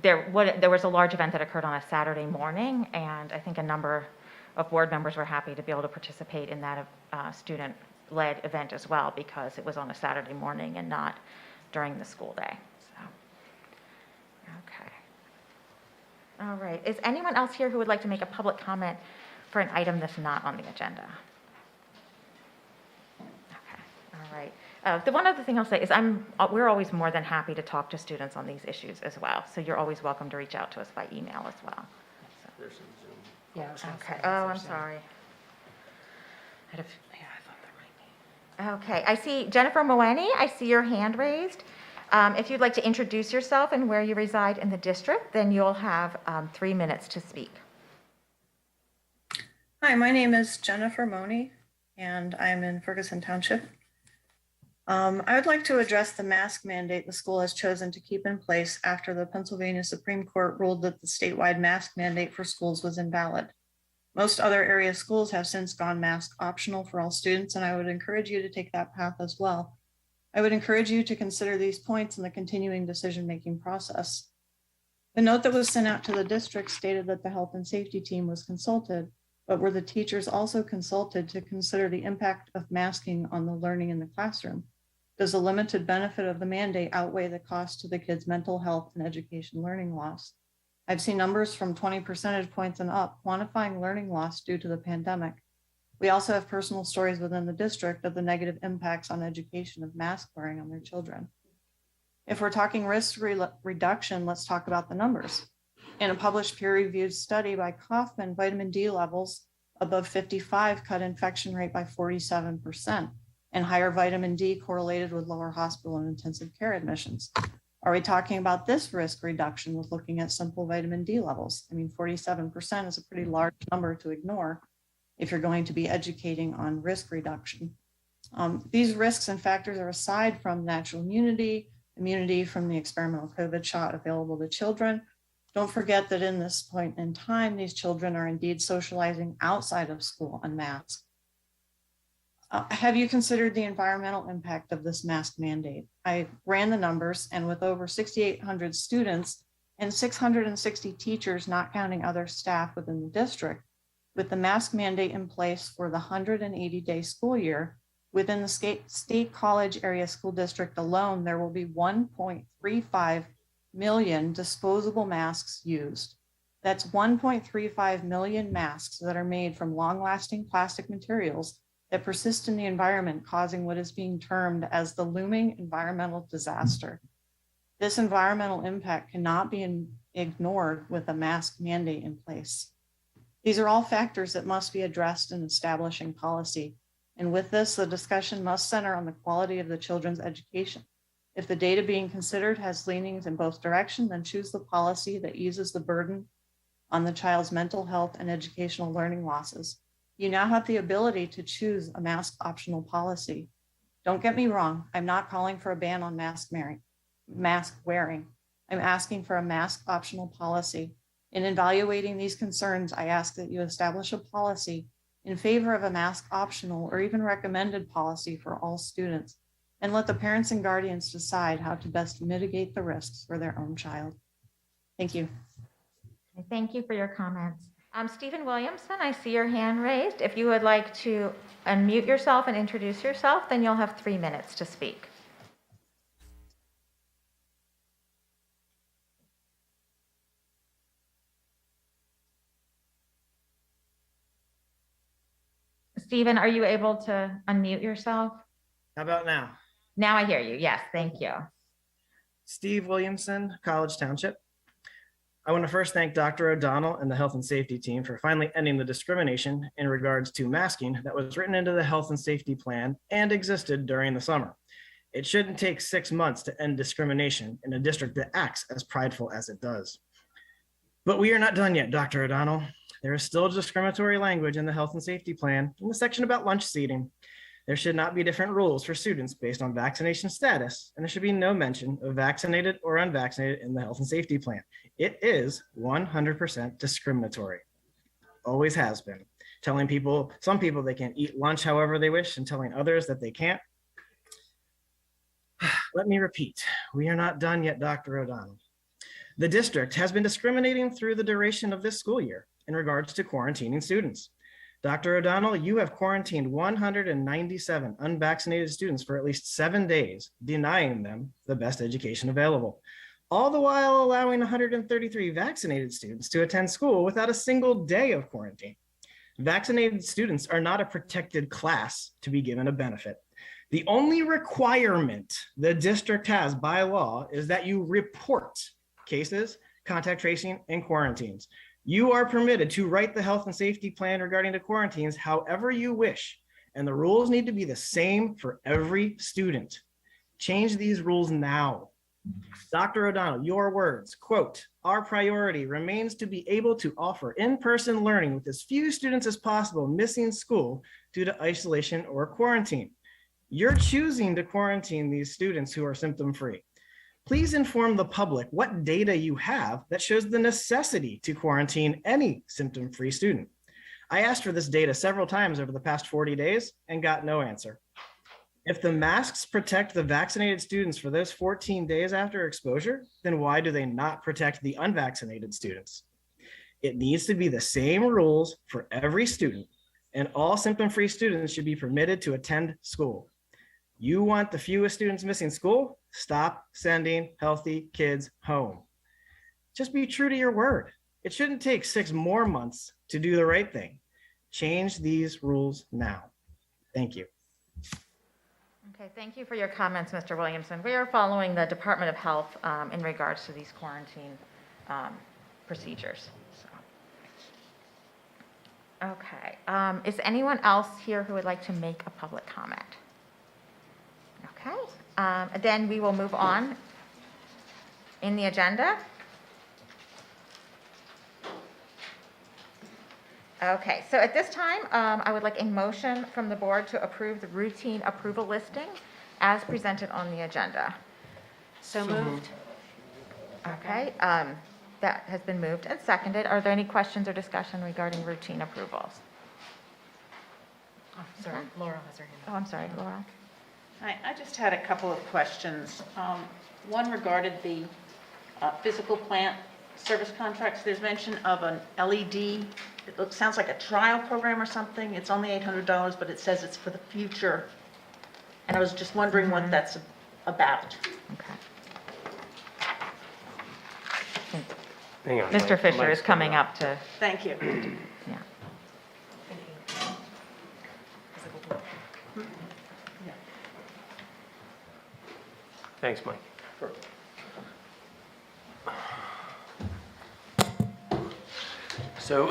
there was a large event that occurred on a Saturday morning, and I think a number of board members were happy to be able to participate in that student-led event as well, because it was on a Saturday morning and not during the school day. So, okay. All right. Is anyone else here who would like to make a public comment for an item that's not on the agenda? Okay. All right. The one other thing I'll say is we're always more than happy to talk to students on these issues as well. So you're always welcome to reach out to us by email as well. There's some Zoom. Yeah, I was gonna Okay. say, Oh, I'm there's, sorry. I thought there might be. Okay. I see Jennifer Moeni. I see your hand raised. If you'd like to introduce yourself and where you reside in the district, then you'll have 3 minutes to speak. Hi, my name is Jennifer Money, and I'm in Ferguson Township. I would like to address the mask mandate the school has chosen to keep in place after the Pennsylvania Supreme Court ruled that the statewide mask mandate for schools was invalid. Most other area schools have since gone mask optional for all students, and I would encourage you to take that path as well. I would encourage you to consider these points in the continuing decision-making process. The note that was sent out to the district stated that the health and safety team was consulted, but were the teachers also consulted to consider the impact of masking on the learning in the classroom? Does the limited benefit of the mandate outweigh the cost to the kids' mental health and education learning loss? I've seen numbers from 20 percentage points and up quantifying learning loss due to the pandemic. We also have personal stories within the district of the negative impacts on education of mask wearing on their children. If we're talking risk reduction, let's talk about the numbers. In a published peer-reviewed study by Kaufman, vitamin D levels above 55 cut infection rate by 47%, and higher vitamin D correlated with lower hospital and intensive care admissions. Are we talking about this risk reduction with looking at simple vitamin D levels? I mean, 47% is a pretty large number to ignore if you're going to be educating on risk reduction. These risks and factors are aside from natural immunity from the experimental COVID shot available to children. Don't forget that in this point in time, these children are indeed socializing outside of school unmasked. Have you considered the environmental impact of this mask mandate? I ran the numbers, and with over 6,800 students and 660 teachers, not counting other staff within the district, with the mask mandate in place for the 180-day school year, within the state college area school district alone, there will be 1.35 million disposable masks used. That's 1.35 million masks that are made from long-lasting plastic materials that persist in the environment, causing what is being termed as the looming environmental disaster. This environmental impact cannot be ignored with a mask mandate in place. These are all factors that must be addressed in establishing policy. And with this, the discussion must center on the quality of the children's education. If the data being considered has leanings in both directions, then choose the policy that eases the burden on the child's mental health and educational learning losses. You now have the ability to choose a mask optional policy. Don't get me wrong, I'm not calling for a ban on mask wearing. I'm asking for a mask optional policy. In evaluating these concerns, I ask that you establish a policy in favor of a mask optional or even recommended policy for all students, and let the parents and guardians decide how to best mitigate the risks for their own child. Thank you. Thank you for your comments. Stephen Williamson, I see your hand raised. If you would like to unmute yourself and introduce yourself, then you'll have 3 minutes to speak. Stephen, are you able to unmute yourself? How about now? Now I hear you. Yes, thank you. Steve Williamson, College Township. I want to first thank Dr. O'Donnell and the health and safety team for finally ending the discrimination in regards to masking that was written into the health and safety plan and existed during the summer. It shouldn't take 6 months to end discrimination in a district that acts as prideful as it does. But we are not done yet, Dr. O'Donnell. There is still discriminatory language in the health and safety plan in the section about lunch seating. There should not be different rules for students based on vaccination status, and there should be no mention of vaccinated or unvaccinated in the health and safety plan. It is 100% discriminatory. Always has been. Telling people, some people they can eat lunch however they wish and telling others that they can't. Let me repeat, we are not done yet, Dr. O'Donnell. The district has been discriminating through the duration of this school year in regards to quarantining students. Dr. O'Donnell, you have quarantined 197 unvaccinated students for at least 7 days, denying them the best education available, all the while allowing 133 vaccinated students to attend school without a single day of quarantine. Vaccinated students are not a protected class to be given a benefit. The only requirement the district has by law is that you report cases, contact tracing, and quarantines. You are permitted to write the health and safety plan regarding the quarantines however you wish, and the rules need to be the same for every student. Change these rules now. Dr. O'Donnell, your words, quote, "Our priority remains to be able to offer in-person learning with as few students as possible missing school due to isolation or quarantine." You're choosing to quarantine these students who are symptom-free. Please inform the public what data you have that shows the necessity to quarantine any symptom-free student. I asked for this data several times over the past 40 days and got no answer. If the masks protect the vaccinated students for those 14 days after exposure, then why do they not protect the unvaccinated students? It needs to be the same rules for every student, and all symptom-free students should be permitted to attend school. You want the fewest students missing school? Stop sending healthy kids home. Just be true to your word. It shouldn't take 6 more months to do the right thing. Change these rules now. Thank you. Okay, thank you for your comments, Mr. Williamson. We are following the Department of Health in regards to these quarantine procedures. So. Okay, is anyone else here who would like to make a public comment? Okay, then we will move on in the agenda. Okay, so at this time, I would like a motion from the board to approve the routine approval listing as presented on the agenda. So moved. Okay, that has been moved and seconded. Are there any questions or discussion regarding routine approvals? Oh, sorry, Laurel has her hand up. Oh, I'm sorry, Laura. I just had a couple of questions. One regarded the physical plant service contracts. There's mention of an LED. It sounds like a trial program or something. It's only $800, but it says it's for the future. And I was just wondering what that's about. Okay. Hang on. Mr. Fisher is coming up to, Thank you. yeah. Thanks, Mike. So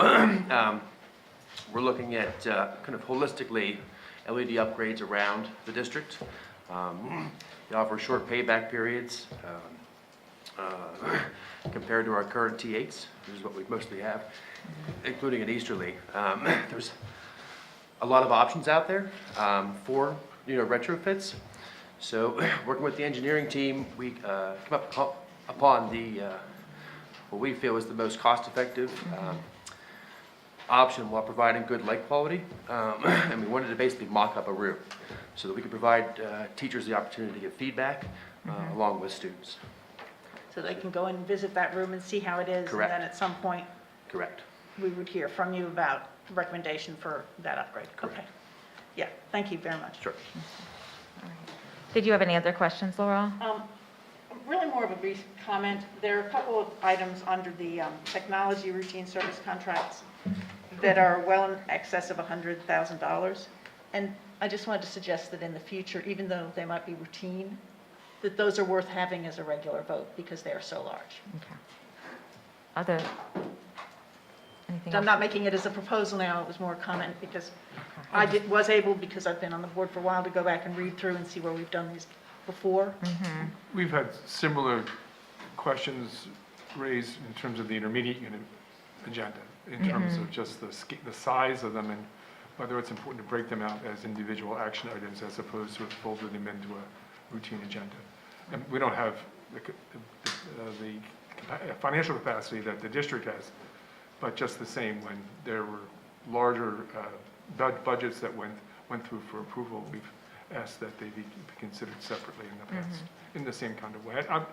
we're looking at kind of holistically LED upgrades around the district. They offer short payback periods compared to our current T8s, which is what we mostly have, including at Easterly. There's a lot of options out there for retrofits. So working with the engineering team, we come up upon the what we feel is the most cost-effective option while providing good light quality. And we wanted to basically mock up a room so that we could provide teachers the opportunity to give feedback along with students. So they can go and visit that room and see how it is. Correct. And then at some point, Correct. we would hear from you about recommendation for that upgrade. Correct. Okay. Yeah, thank you very much. Sure. Did you have any other questions, Laurel? Really more of a brief comment. There are a couple of items under the technology routine service contracts that are well in excess of $100,000. And I just wanted to suggest that in the future, even though they might be routine, that those are worth having as a regular vote because they are so large. Okay. Other, anything I'm else? not making it as a proposal now, it was more a comment because I was able, because I've been on the board for a while, to go back and read through and see where we've done these before. We've had similar questions raised in terms of the intermediate unit agenda, in terms of just the size of them and whether it's important to break them out as individual action items as opposed to folding them into a routine agenda. And we don't have the financial capacity that the district has, but just the same, when there were larger budgets that went through for approval, we've asked that they be considered separately in the past, in the same kind of way. I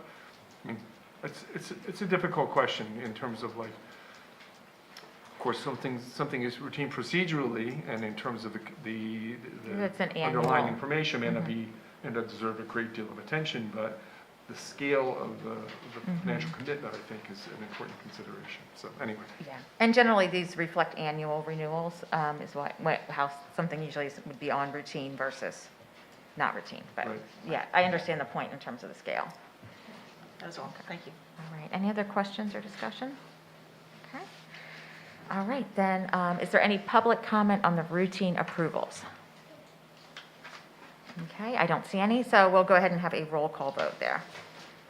mean, it's a difficult question in terms of like, of course, something is routine procedurally, and in terms of the It's an underlying annual. information may not be, and not deserve a great deal of attention, but the scale of the financial commitment, I think, is an important consideration. So anyway. Yeah, and generally, these reflect annual renewals, is how something usually would be on routine versus not routine. But, Right. yeah, I understand the point in terms of the scale. That is all. Thank you. All right, any other questions or discussion? Okay. All right, then, is there any public comment on the routine approvals? Okay, I don't see any, so we'll go ahead and have a roll call vote there.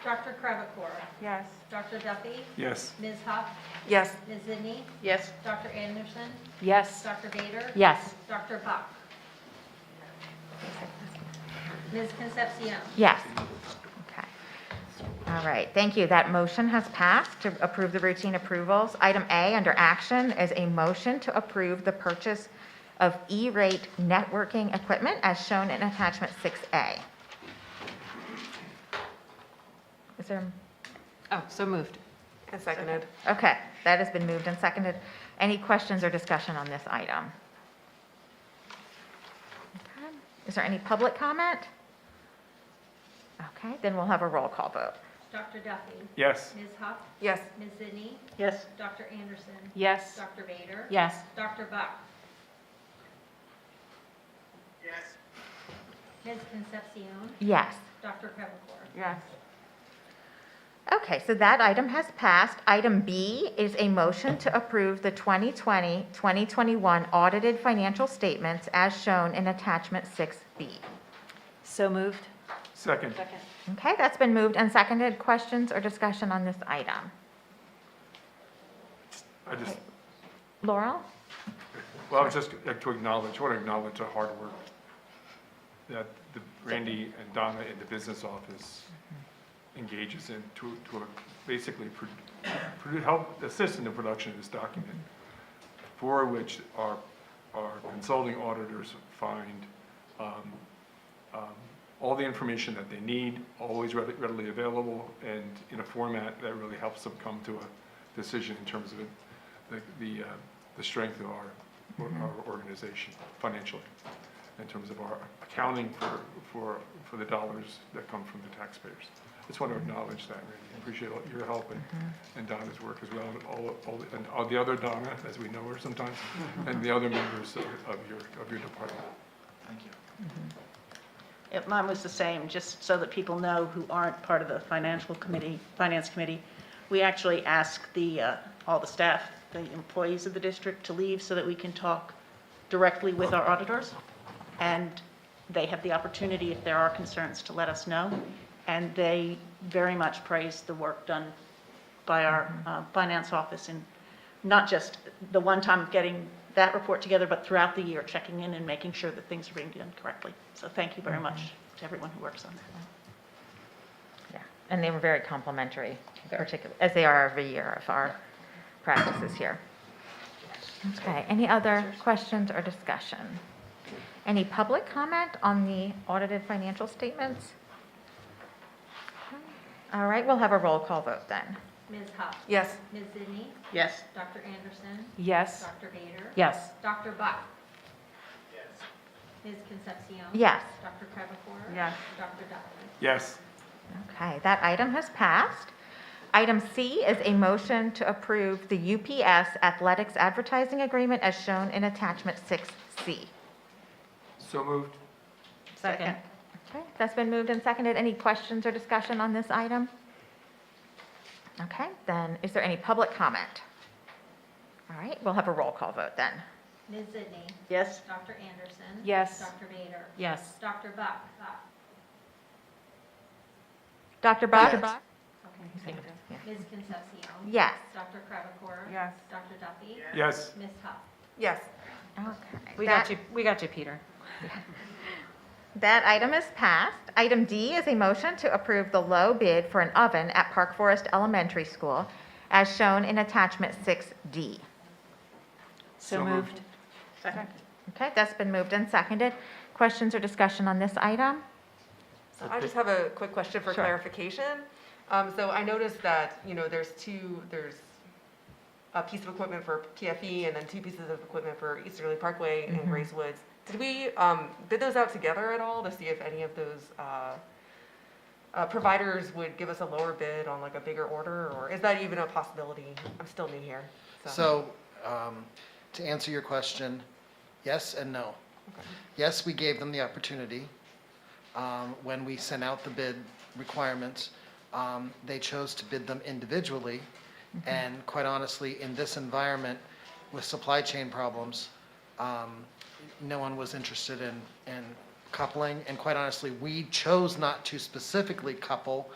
Dr. Crevecore. Yes. Dr. Duffy. Yes. Ms. Huff. Yes. Ms. Zinni. Yes. Dr. Anderson. Yes. Dr. Bader. Yes. Dr. Buck. Ms. Concepcion. Yes. Okay. All right, thank you. That motion has passed to approve the routine approvals. Item A, under action, is a motion to approve the purchase of E-rate networking equipment as shown in attachment 6A. Is there, Oh, so moved. And seconded. okay, that has been moved and seconded. Any questions or discussion on this item? Okay. Is there any public comment? Okay, then we'll have a roll call vote. Dr. Duffy. Yes. Ms. Huff. Yes. Ms. Zinni. Yes. Dr. Anderson. Yes. Dr. Bader. Yes. Dr. Buck. Ms. Concepcion. Yes. Dr. Crevecore. Yes. Okay, so that item has passed. Item B is a motion to approve the 2020-2021 audited financial statements as shown in attachment 6B. So moved. Second. Okay, that's been moved and seconded. Questions or discussion on this item? I just, Laurel? well, I was just like to acknowledge, I want to acknowledge the hard work that Randy and Donna in the business office engages in to basically help assist in the production of this document, for which our consulting auditors find all the information that they need, always readily available, and in a format that really helps them come to a decision in terms of the strength of our organization financially, in terms of our accounting for the dollars that come from the taxpayers. I just want to acknowledge that, Randy. I appreciate your help and Donna's work as well, and all the other Donna, as we know her sometimes, and the other members of your department. Thank you. Mine was the same, just so that people know who aren't part of the finance committee. We actually ask all the staff, the employees of the district to leave so that we can talk directly with our auditors. And they have the opportunity, if there are concerns, to let us know. And they very much praise the work done by our finance office, and not just the one time of getting that report together, but throughout the year, checking in and making sure that things are being done correctly. So thank you very much to everyone who works on that. Yeah, and they were very complimentary, particularly, as they are every year of our practices here. Okay, any other questions or discussion? Any public comment on the audited financial statements? Okay. All right, we'll have a roll call vote then. Ms. Huff. Yes. Ms. Zinni. Yes. Dr. Anderson. Yes. Dr. Bader. Yes. Dr. Buck. Ms. Concepcion. Yes. Dr. Crevecore. Yes. Dr. Duffy. Yes. Okay, that item has passed. Item C is a motion to approve the UPS athletics advertising agreement as shown in attachment 6C. So moved. Second. Okay, that's been moved and seconded. Any questions or discussion on this item? Okay, then is there any public comment? All right, we'll have a roll call vote then. Ms. Zinni. Yes. Dr. Anderson. Yes. Dr. Bader. Yes. Dr. Buck. Dr. Buck? Okay. Ms. Concepcion. Yes. Dr. Crevecore. Yes. Dr. Duffy. Yes. Ms. Huff. Yes. Okay. We got you, Peter. That item is passed. Item D is a motion to approve the low bid for an oven at Park Forest Elementary School as shown in attachment 6D. So moved. Second. Okay, that's been moved and seconded. Questions or discussion on this item? So I just have a quick question for Sure. clarification. So I noticed that, there's a piece of equipment for PFE and then 2 pieces of equipment for Easterly Parkway and Grace Woods. Did we bid those out together at all to see if any of those providers would give us a lower bid on like a bigger order, or is that even a possibility? I'm still new here. So, to answer your question, yes and no. Yes, we gave them the opportunity. When we sent out the bid requirements, they chose to bid them individually. And quite honestly, in this environment with supply chain problems, no one was interested in coupling. And quite honestly, we chose not to specifically couple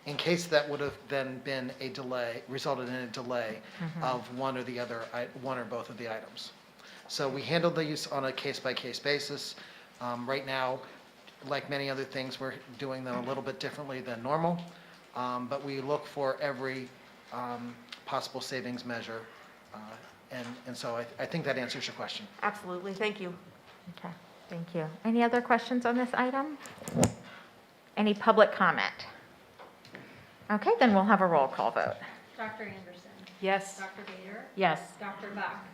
in case that would have then been a delay, resulted in a delay of one or both of the items. So we handled these on a case-by-case basis. Right now, like many other things, we're doing them a little bit differently than normal, but we look for every possible savings measure. And so I think that answers your question. Absolutely, thank you. Okay, thank you. Any other questions on this item? Any public comment? Okay, then we'll have a roll call vote. Dr. Anderson. Yes. Dr. Bader. Yes. Dr. Bach.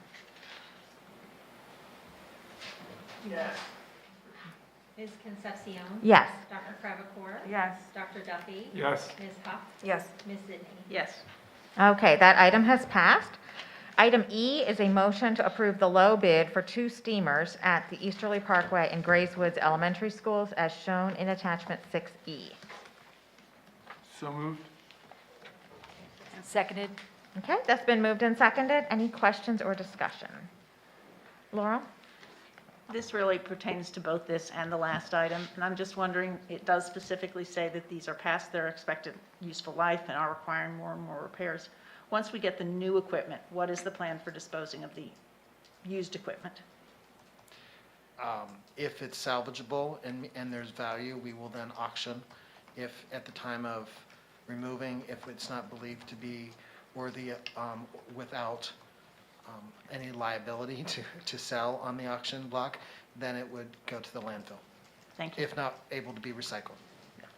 Yes. Ms. Concepcion. Yes. Dr. Crevecore. Yes. Dr. Duffy. Yes. Ms. Huff. Yes. Ms. Sidney. Yes. Okay, that item has passed. Item E is a motion to approve the low bid for 2 steamers at the Easterly Parkway and Grace Woods Elementary Schools as shown in attachment 6E. So moved. Seconded. Okay, that's been moved and seconded. Any questions or discussion? Laurel? This really pertains to both this and the last item, and I'm just wondering, it does specifically say that these are past their expected useful life and are requiring more and more repairs. Once we get the new equipment, what is the plan for disposing of the used equipment? If it's salvageable and there's value, we will then auction. If at the time of removing, if it's not believed to be worthy without any liability to sell on the auction block, then it would go to the landfill. Thank you. If not able to be recycled.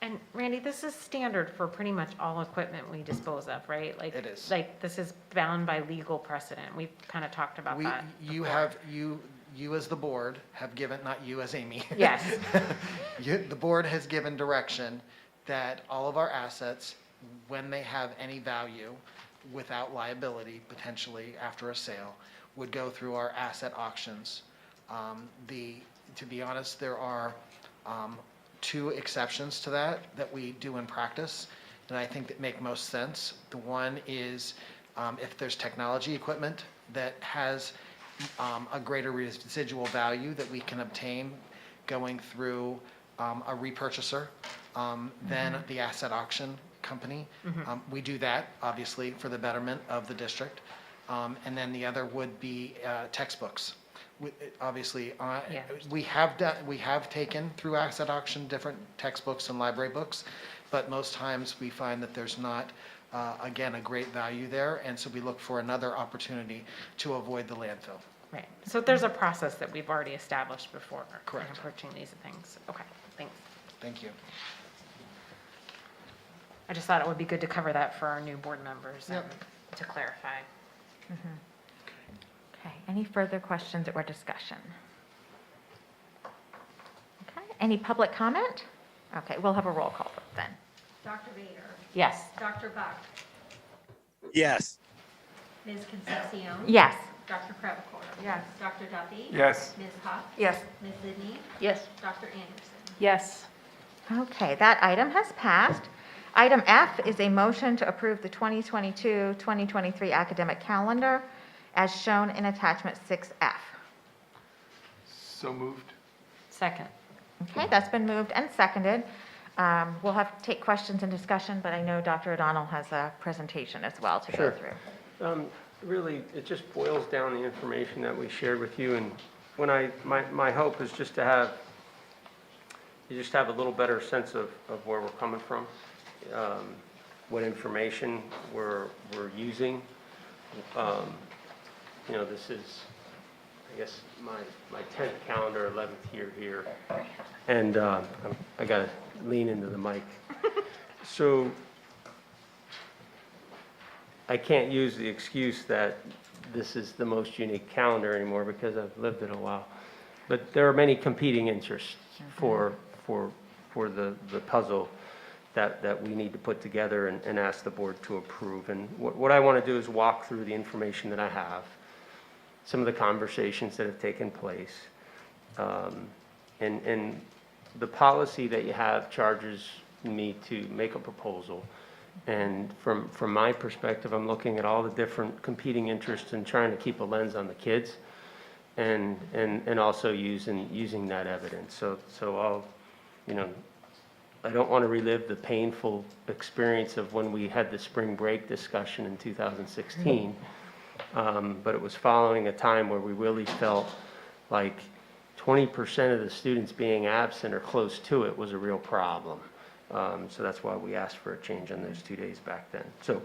And Randy, this is standard for pretty much all equipment we dispose of, right? Like, It is. Like, this is bound by legal precedent. We've kind of talked about that. You as the board have given, not you as Amy. Yes. The board has given direction that all of our assets, when they have any value without liability, potentially after a sale, would go through our asset auctions. To be honest, there are 2 exceptions to that we do in practice that I think that make most sense. The one is if there's technology equipment that has a greater residual value that we can obtain going through a repurchaser than the asset auction company. We do that, obviously, for the betterment of the district. And then the other would be textbooks. Obviously, Yeah. we have taken through asset auction different textbooks and library books, but most times we find that there's not, again, a great value there, and so we look for another opportunity to avoid the landfill. Right. So there's a process that we've already established before. Correct. in approaching these things. Okay, thanks. Thank you. I just thought it would be good to cover that for our new board members and to clarify. Okay, any further questions or discussion? Okay, any public comment? Okay, we'll have a roll call vote then. Dr. Bader. Yes. Dr. Bach. Yes. Ms. Concepcion. Yes. Dr. Crevecore. Yes. Dr. Duffy. Yes. Ms. Huff. Yes. Ms. Sidney. Yes. Dr. Anderson. Yes. Okay, that item has passed. Item F is a motion to approve the 2022-2023 academic calendar as shown in attachment 6F. So moved. Second. Okay, that's been moved and seconded. We'll have to take questions and discussion, but I know Dr. O'Donnell has a presentation as well to go Sure. through. Really, it just boils down the information that we shared with you, and when my hope is just to have, you just have a little better sense of where we're coming from, what information we're using. This is, I guess, my 10th calendar, 11th year here, and I got to lean into the mic. So I can't use the excuse that this is the most unique calendar anymore because I've lived it a while. But there are many competing interests for the puzzle that we need to put together and ask the board to approve. And what I want to do is walk through the information that I have, some of the conversations that have taken place. And the policy that you have charges me to make a proposal. And from my perspective, I'm looking at all the different competing interests and trying to keep a lens on the kids and also using that evidence. So I'll, I don't want to relive the painful experience of when we had the spring break discussion in 2016. But it was following a time where we really felt like 20% of the students being absent or close to it was a real problem. So that's why we asked for a change on those 2 days back then. So,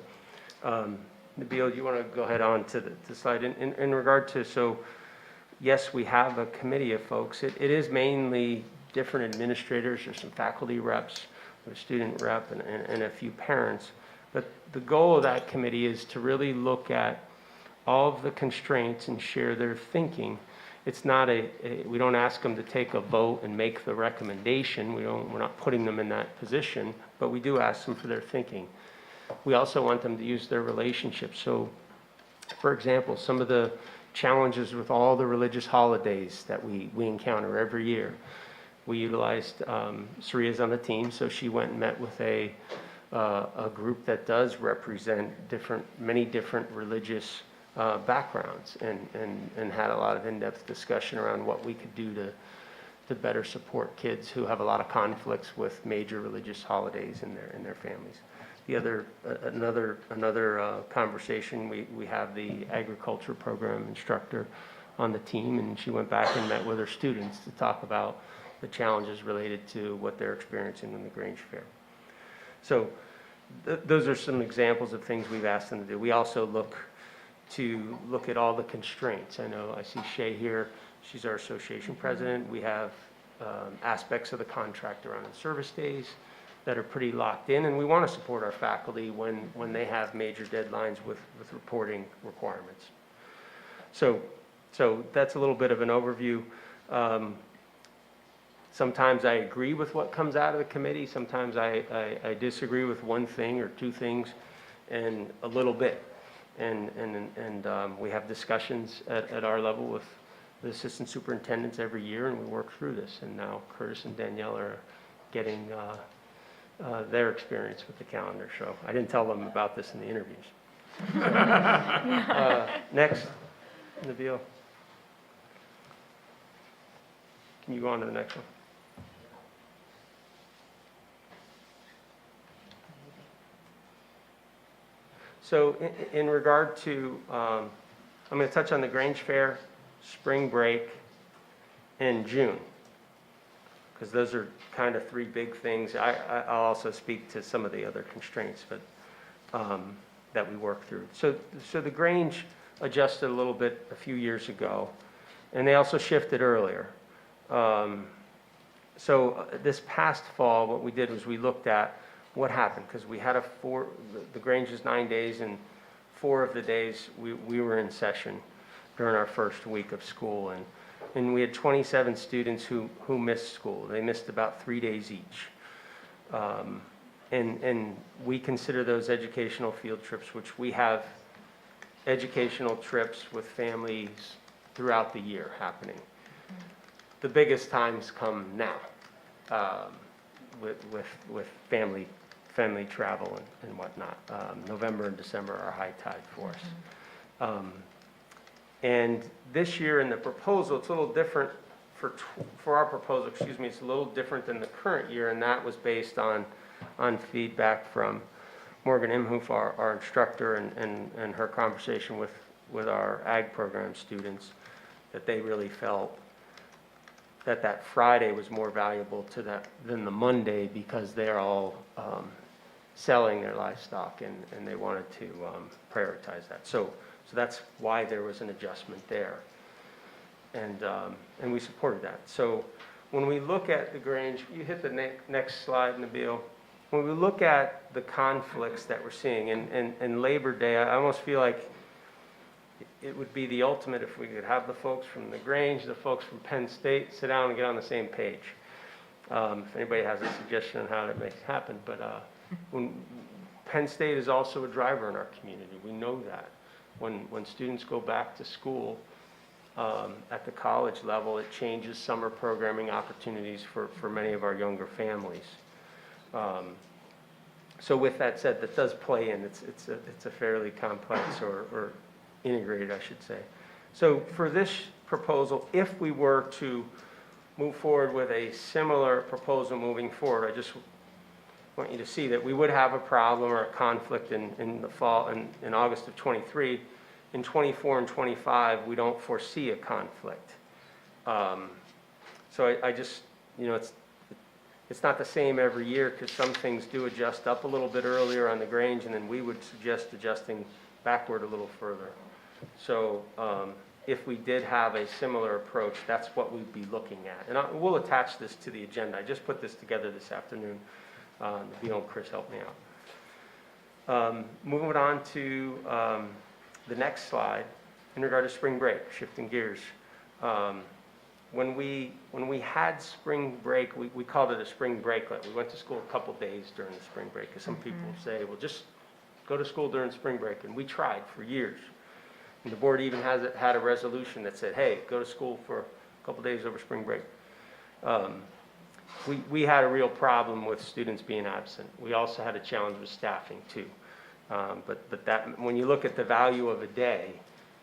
Nabil, you want to go ahead on to the slide? In regard to, so yes, we have a committee of folks. It is mainly different administrators. There's some faculty reps, there's a student rep, and a few parents. But the goal of that committee is to really look at all of the constraints and share their thinking. It's not we don't ask them to take a vote and make the recommendation. We're not putting them in that position, but we do ask them for their thinking. We also want them to use their relationships. So, for example, some of the challenges with all the religious holidays that we encounter every year. We utilized, Saria's on the team, so she went and met with a group that does represent many different religious backgrounds and had a lot of in-depth discussion around what we could do to better support kids who have a lot of conflicts with major religious holidays in their families. Another conversation, we have the agriculture program instructor on the team, and she went back and met with her students to talk about the challenges related to what they're experiencing in the Grange Fair. So those are some examples of things we've asked them to do. We also look at all the constraints. I know I see Shay here. She's our association president. We have aspects of the contract around the service days that are pretty locked in, and we want to support our faculty when they have major deadlines with reporting requirements. So that's a little bit of an overview. Sometimes I agree with what comes out of the committee. Sometimes I disagree with one thing or two things and a little bit. And we have discussions at our level with the assistant superintendents every year, and we work through this. And now Curtis and Danielle are getting their experience with the calendar. So I didn't tell them about this in the interviews. Next, Nabil. Can you go on to the next one? So in regard to, I'm going to touch on the Grange Fair, spring break, and June, because those are kind of three big things. I'll also speak to some of the other constraints that we work through. So the Grange adjusted a little bit a few years ago, and they also shifted earlier. So this past fall, what we did was we looked at what happened, because we had the Grange is 9 days, and 4 of the days we were in session during our first week of school, and we had 27 students who missed school. They missed about 3 days each. And we consider those educational field trips, which we have educational trips with families throughout the year happening. The biggest times come now with family travel and whatnot. November and December are high tide for us. And this year in the proposal, it's a little different for our proposal, it's a little different than the current year, and that was based on feedback from Morgan Imhoff, our instructor, and her conversation with our ag program students, that they really felt that Friday was more valuable to that than the Monday, because they're all selling their livestock, and they wanted to prioritize that. So that's why there was an adjustment there, and we supported that. So when we look at the Grange, you hit the next slide, Nabil. when we look at the conflicts that we're seeing, and Labor Day, I almost feel like it would be the ultimate if we could have the folks from the Grange, the folks from Penn State, sit down and get on the same page. If anybody has a suggestion on how that may happen, but when Penn State is also a driver in our community, we know that. When students go back to school at the college level, it changes summer programming opportunities for many of our younger families. So with that said, that does play in. It's a fairly complex or integrated, I should say. So for this proposal, if we were to move forward with a similar proposal moving forward, I just want you to see that we would have a problem or a conflict in the fall, in August of 23. In 24 and 25, we don't foresee a conflict. So I just, it's not the same every year because some things do adjust up a little bit earlier on the Grange, and then we would suggest adjusting backward a little further. So if we did have a similar approach, that's what we'd be looking at. And we'll attach this to the agenda. I just put this together this afternoon. Nabil and Chris helped me out. Moving on to the next slide, in regard to spring break, shifting gears. When we had spring break, we called it a spring breaklet. We went to school a couple days during the spring break, because some people say, well, just go to school during spring break. And we tried for years. And the board even had a resolution that said, hey, go to school for a couple days over spring break. We had a real problem with students being absent. We also had a challenge with staffing too. But that, when you look at the value of a day,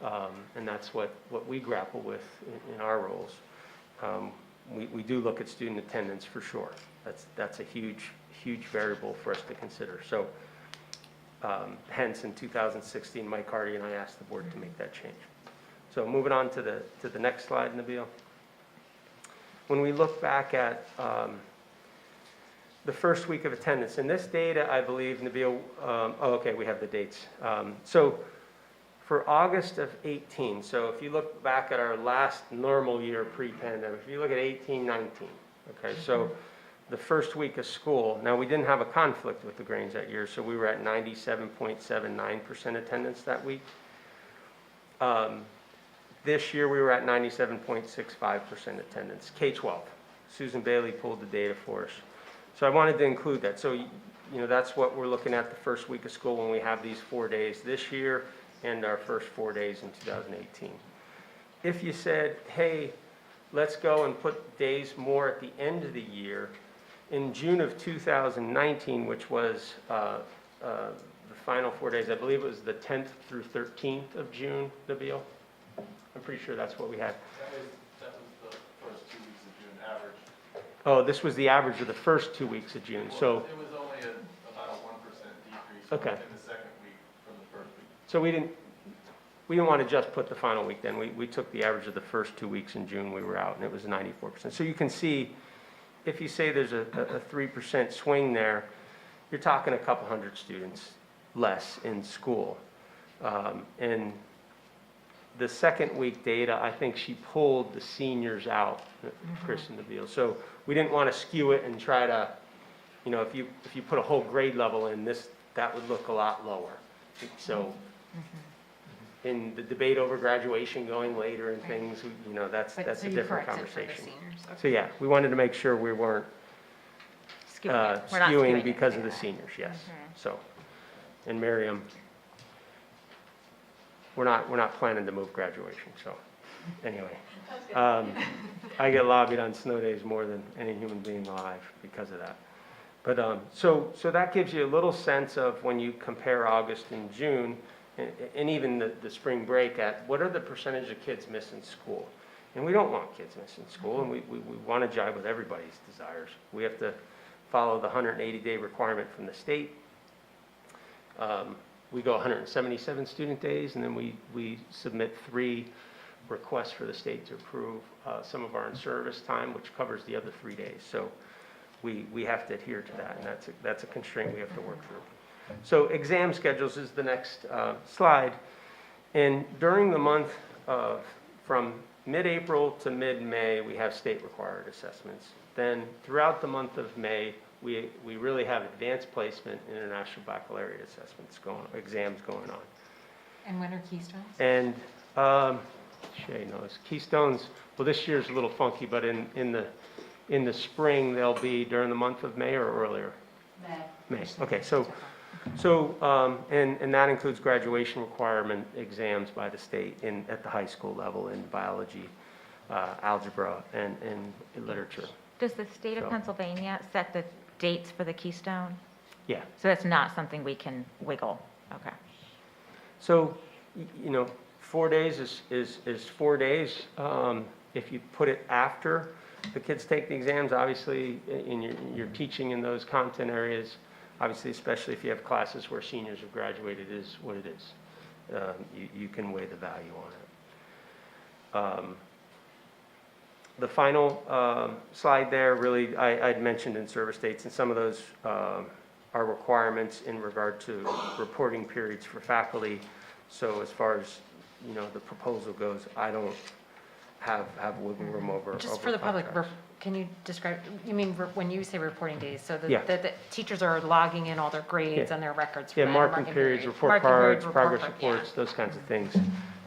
and that's what we grapple with in our roles, we do look at student attendance for sure. That's a huge variable for us to consider. So hence in 2016, Mike Hardy and I asked the board to make that change. So moving on to the next slide, Nabil. When we look back at the first week of attendance, and this data, I believe, Nabil, okay, we have the dates. So for August of 18, so if you look back at our last normal year pre-pandemic, if you look at 18, 19, okay, so the first week of school, now we didn't have a conflict with the Grange that year, so we were at 97.79% attendance that week. This year we were at 97.65% attendance, K-12. Susan Bailey pulled the data for us. So I wanted to include that. So, that's what we're looking at the first week of school when we have these 4 days this year and our first 4 days in 2018. If you said, hey, let's go and put days more at the end of the year, in June of 2019, which was the final 4 days, I believe it was the 10th through 13th of June, Nabil? I'm pretty sure that's what we had. That was the first 2 weeks of June average. Oh, this was the average of the first 2 weeks of June, so. It was only about a 1% decrease Okay. in the second week from the first week. So we didn't want to just put the final week then. We took the average of the first 2 weeks in June we were out, and it was 94%. So you can see, if you say there's a 3% swing there, you're talking a couple hundred students less in school. And the second week data, I think she pulled the seniors out, Chris and Nabil. So we didn't want to skew it and try to, if you put a whole grade level in this, that would look a lot lower. So in the debate over graduation going later and things, that's a different conversation. So yeah, we wanted to make sure we weren't skewing because of the seniors, yes. So, and Miriam, we're not planning to move graduation, so anyway. I get lobbied on snow days more than any human being alive because of that. But so that gives you a little sense of when you compare August and June, and even the spring break, at what are the percentage of kids missing school. And we don't want kids missing school, and we want to jive with everybody's desires. We have to follow the 180-day requirement from the state. We go 177 student days, and then we submit 3 requests for the state to approve some of our in-service time, which covers the other 3 days. So we have to adhere to that, and that's a constraint we have to work through. So exam schedules is the next slide. And during the month of, from mid-April to mid-May, we have state-required assessments. Then throughout the month of May, we really have advanced placement, international baccalaureate exams going on. And when are Keystones? And Shay knows, Keystones, well, this year's a little funky, but in the spring, they'll be during the month of May or earlier? May, okay, and that includes graduation requirement exams by the state at the high school level in biology, algebra, and literature. Does the state of So- Pennsylvania set the dates for the Keystone? Yeah. So that's not something we can wiggle? Okay. So, 4 days is 4 days. If you put it after the kids take the exams, obviously, you're teaching in those content areas, obviously, especially if you have classes where seniors have graduated, is what it is. You can weigh the value on it. The final slide there, really, I'd mentioned in service dates, and some of those are requirements in regard to reporting periods for faculty. So as far as, the proposal goes, I don't have wiggle room over. Just over for the public, contracts. can you describe, you mean when you say reporting days, so Yeah. the teachers are logging in all their grades Yeah. and their records? for Yeah, that, marking periods, report Marking periods, cards, report progress card, yeah. reports, those kinds of things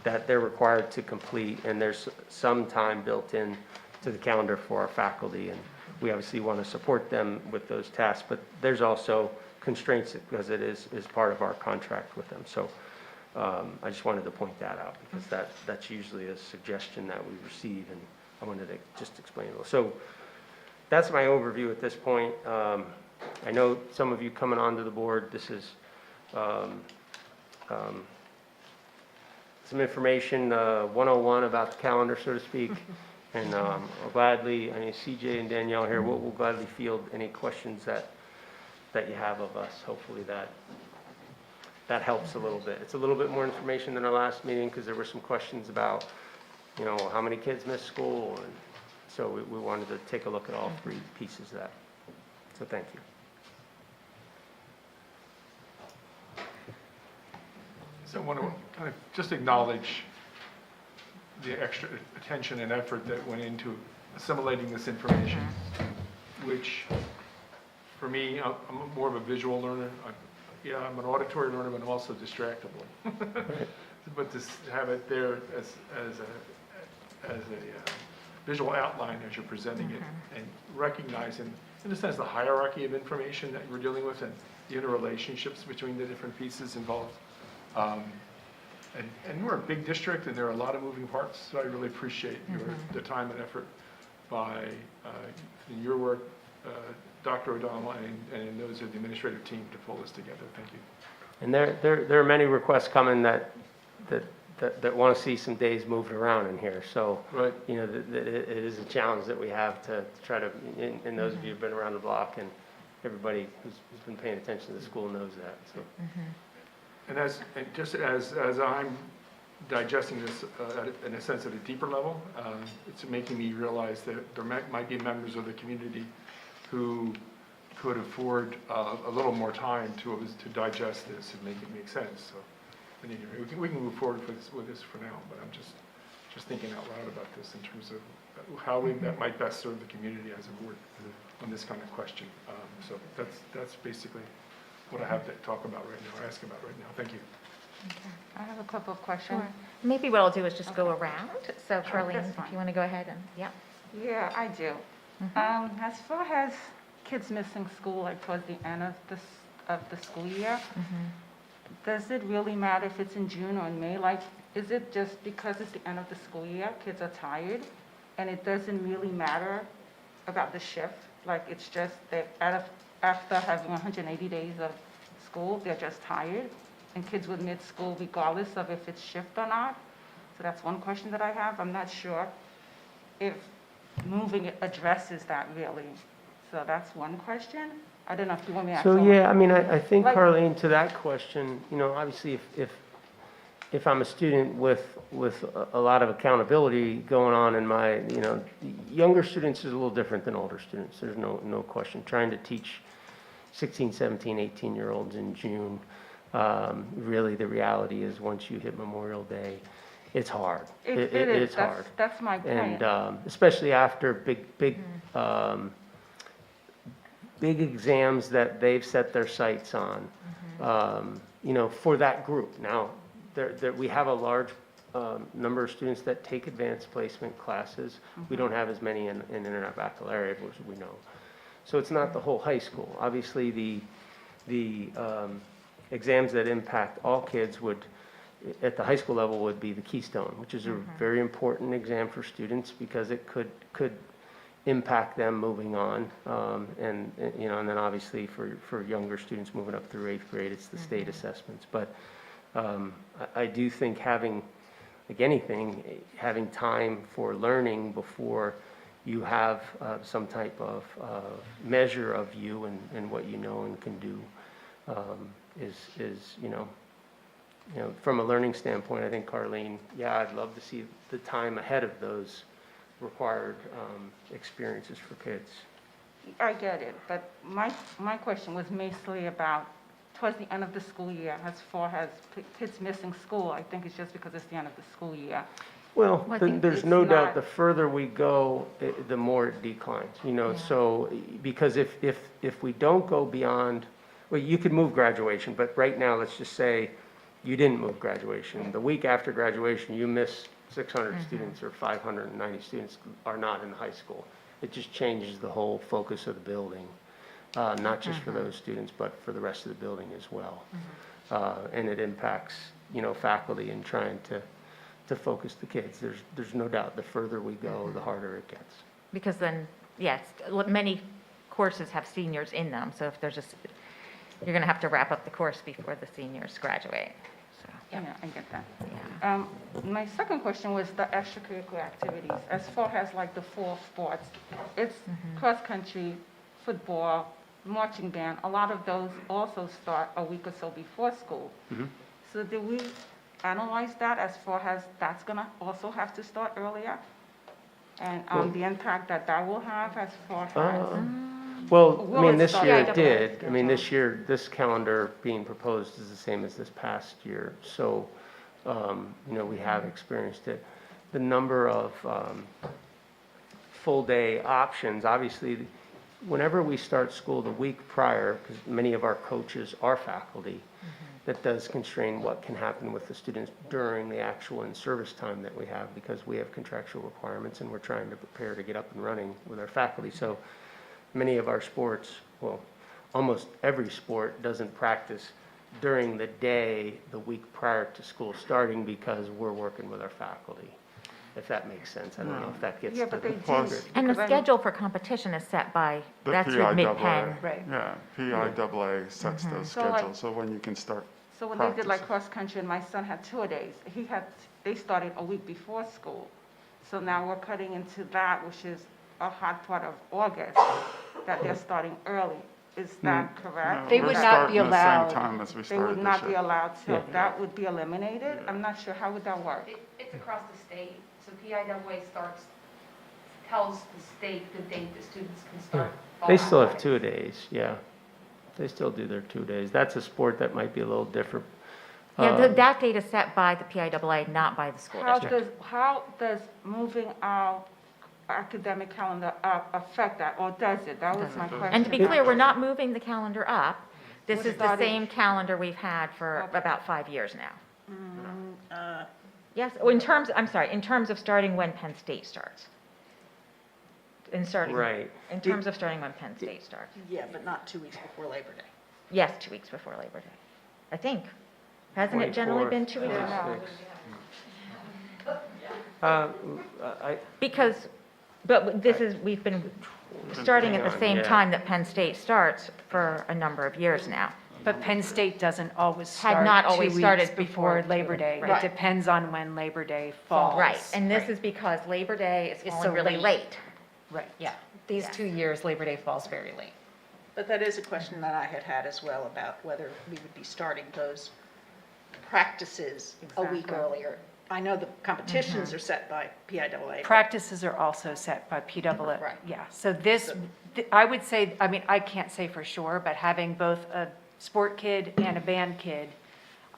that they're required to complete, and there's some time built in to the calendar for our faculty, and we obviously want to support them with those tasks, but there's also constraints because it is part of our contract with them. So I just wanted to point that out because that's usually a suggestion that we receive, and I wanted to just explain a little. So that's my overview at this point. I know some of you coming onto the board, this is some information, 101 about the calendar, so to speak. And I'll gladly, I mean, CJ and Danielle here, we'll gladly field any questions that you have of us. Hopefully that helps a little bit. It's a little bit more information than our last meeting because there were some questions about, how many kids miss school. And so we wanted to take a look at all three pieces of that. So thank you. So I want to kind of just acknowledge the extra attention and effort that went into assimilating this information, which, for me, I'm more of a visual learner. I'm an auditory learner, but I'm also distractible. But to have it there as a visual outline as you're presenting it, and recognizing, in a sense, the hierarchy of information that we're dealing with and the interrelationships between the different pieces involved. And we're a big district, and there are a lot of moving parts, so I really appreciate the time and effort by, in your work, Dr. O'Donnell, and in those of the administrative team to pull this together. Thank you. And there are many requests coming that want to see some days moved around in here. So, right. It is a challenge that we have to try to, and those of you who've been around the block and everybody who's been paying attention to the school knows that. So. And just as I'm digesting this in a sense at a deeper level, it's making me realize that there might be members of the community who could afford a little more time to digest this and make it make sense. So anyway, we can move forward with this for now, but I'm just thinking out loud about this in terms of how that might best serve the community as a board on this kind of question. So that's basically what I have to talk about right now, or ask about right now. Thank you. I have a couple of questions. Maybe what I'll do is just go around. So Carlene, that's if fine. you want to go ahead and, yeah. Yeah, I do. As far as kids missing school, like towards the end of the school year, does it really matter if it's in June or in May? Like, is it just because it's the end of the school year, kids are tired, and it doesn't really matter about the shift? Like, it's just that after having 180 days of school, they're just tired, and kids would miss school regardless of if it's shift or not? So that's one question that I have. I'm not sure if moving it addresses that really. So that's one question. I don't know if you want me to ask. So someone. yeah, I mean, I think, Like- Carlene, to that question, obviously if I'm a student with a lot of accountability going on in my, younger students is a little different than older students. There's no question. Trying to teach 16, 17, 18-year-olds in June, really the reality is once you hit Memorial Day, it's hard. It is. It's hard. That's my point. And especially after big big exams that they've set their sights on, for that group. Now, we have a large number of students that take advanced placement classes. We don't have as many in Internet Baccalaureate, as we know. So it's not the whole high school. Obviously, the exams that impact all kids at the high school level would be the Keystone, which is a very important exam for students because it could impact them moving on. And then obviously for younger students moving up through 8th grade, it's the state assessments. But I do think having time for learning before you have some type of measure of you and what you know and can do is from a learning standpoint, I think, Carlene, I'd love to see the time ahead of those required experiences for kids. I get it, but my question was mostly about towards the end of the school year, as far as kids missing school. I think it's just because it's the end of the school year. Well, I think there's it's no doubt not- the further we go, the more it declines, so, because if we don't go beyond, well, you could move graduation, but right now, let's just say you didn't move graduation. The week after graduation, you miss 600 students or 590 students are not in high school. It just changes the whole focus of the building, not just for those students, but for the rest of the building as well. And it impacts, faculty in trying to focus the kids. There's no doubt the further we go, the harder it gets. Because then, yes, many courses have seniors in them, so if you're going to have to wrap up the course before the seniors graduate. So, Yeah, I get that. yeah. My second question was the extracurricular activities, as far as like the fall sports. It's cross-country, football, marching band. A lot of those also start a week or so before school. So do we analyze that as far as that's going to also have to start earlier? And the impact that will have as far as... Well, I Will mean, it this start year right it up did. there? I mean, this year, this calendar being proposed is the same as this past year. So, we have experienced it. The number of full-day options, obviously, whenever we start school the week prior, because many of our coaches are faculty, that does constrain what can happen with the students during the actual in-service time that we have, because we have contractual requirements and we're trying to prepare to get up and running with our faculty. So many of our sports, well, almost every sport doesn't practice during the day, the week prior to school starting, because we're working with our faculty, if that makes sense. I don't know if that gets Yeah, to but the they do. point. And the Because I'm- schedule for competition is set by, The that's with Mid-Penn. Right. Yeah, PIAA sets those So, like- schedules, so when you can start. So when they did like practicing. cross-country, and my son had 2 days, they started a week before school. So now we're cutting into that, which is a hot part of August, that they're starting early. Is that correct? No, They we're would not starting be the same allowed. time as we They would started not this be year. allowed to, Yeah. that would be eliminated? I'm not sure, how would that work? It's across the state, so PIAA tells the state the date the students can start. They still have 2 days, yeah. They still do their 2 days. That's a sport that might be a little different. Yeah, that date is set by the PIAA, not by the school district. How does moving our academic calendar up affect that, or does it? That was my question. And to be clear, we're not moving the calendar up. This We're is the starting- same calendar we've had for about 5 years now. Mm, Yes, I'm sorry, in terms of starting when Penn State starts. In Right. terms of starting when Penn State starts. Yeah, but not 2 weeks before Labor Day. Yes, 2 weeks before Labor Day, I think. Hasn't it generally been 2 weeks? 26. Because, but we've been starting at the same Yeah. time that Penn State starts for a number of years now. But Penn State doesn't always Had start not 2 always weeks started before before Labor Day. Right. It depends on when Labor Day falls. Right, and this is because Labor Day is It's falling so really late. late. Right, yeah. These Yeah. 2 years, Labor Day falls very late. But that is a question that I had as well, about whether we would be starting those practices a week Exactly. earlier. I know the competitions are set by PIAA. but- Practices are also set by PIAA. Right. Yeah, so I would say, I mean, I can't say for sure, but having both a sport kid and a band kid,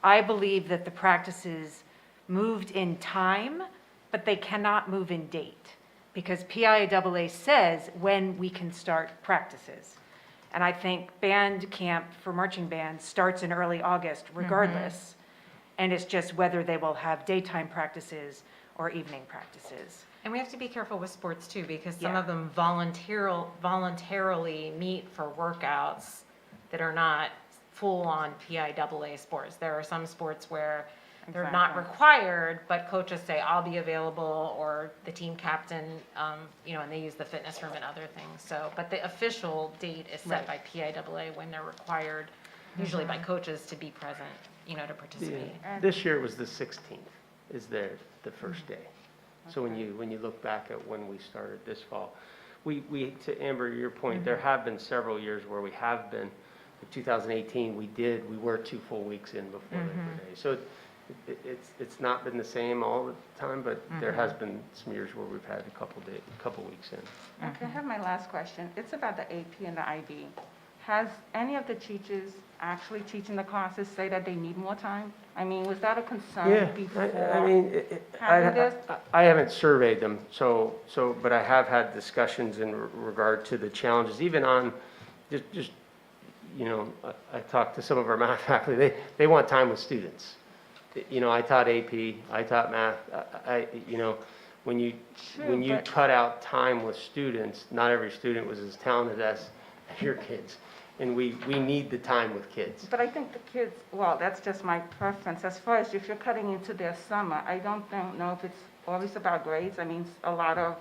I believe that the practices moved in time, but they cannot move in date, because PIAA says when we can start practices. And I think band camp for marching band starts in early August regardless. And it's just whether they will have daytime practices or evening practices. And we have to be careful with sports too, because some Yeah. of them voluntarily meet for workouts that are not full-on PIAA sports. There are some sports where they're not Exactly. required, but coaches say, I'll be available, or the team captain, and they use the fitness room and other things. So, but the official date is set by PIAA when they're required, usually by coaches, to be present, to participate. This year was the 16th, is the first day. So when you look back at when we started this fall, we to Amber, your point, there have been several years where we have been, in 2018, we were 2 full weeks in before Labor Day. So it's not been the same all the time, but there has been some years where we've had a couple weeks in. Okay, I have my last question. It's about the AP and the IB. Has any of the teachers actually teaching the classes say that they need more time? I mean, was that a concern before? I mean, having this? I haven't surveyed them, but I have had discussions in regard to the challenges, even on just I talked to some of our math faculty, they want time with students. I taught AP, I taught math, when you cut out time with students, not every student was as talented as your kids. And we need the time with kids. But I think the kids, well, that's just my preference. As far as if you're cutting into their summer, I don't know if it's always about grades. I mean, a lot of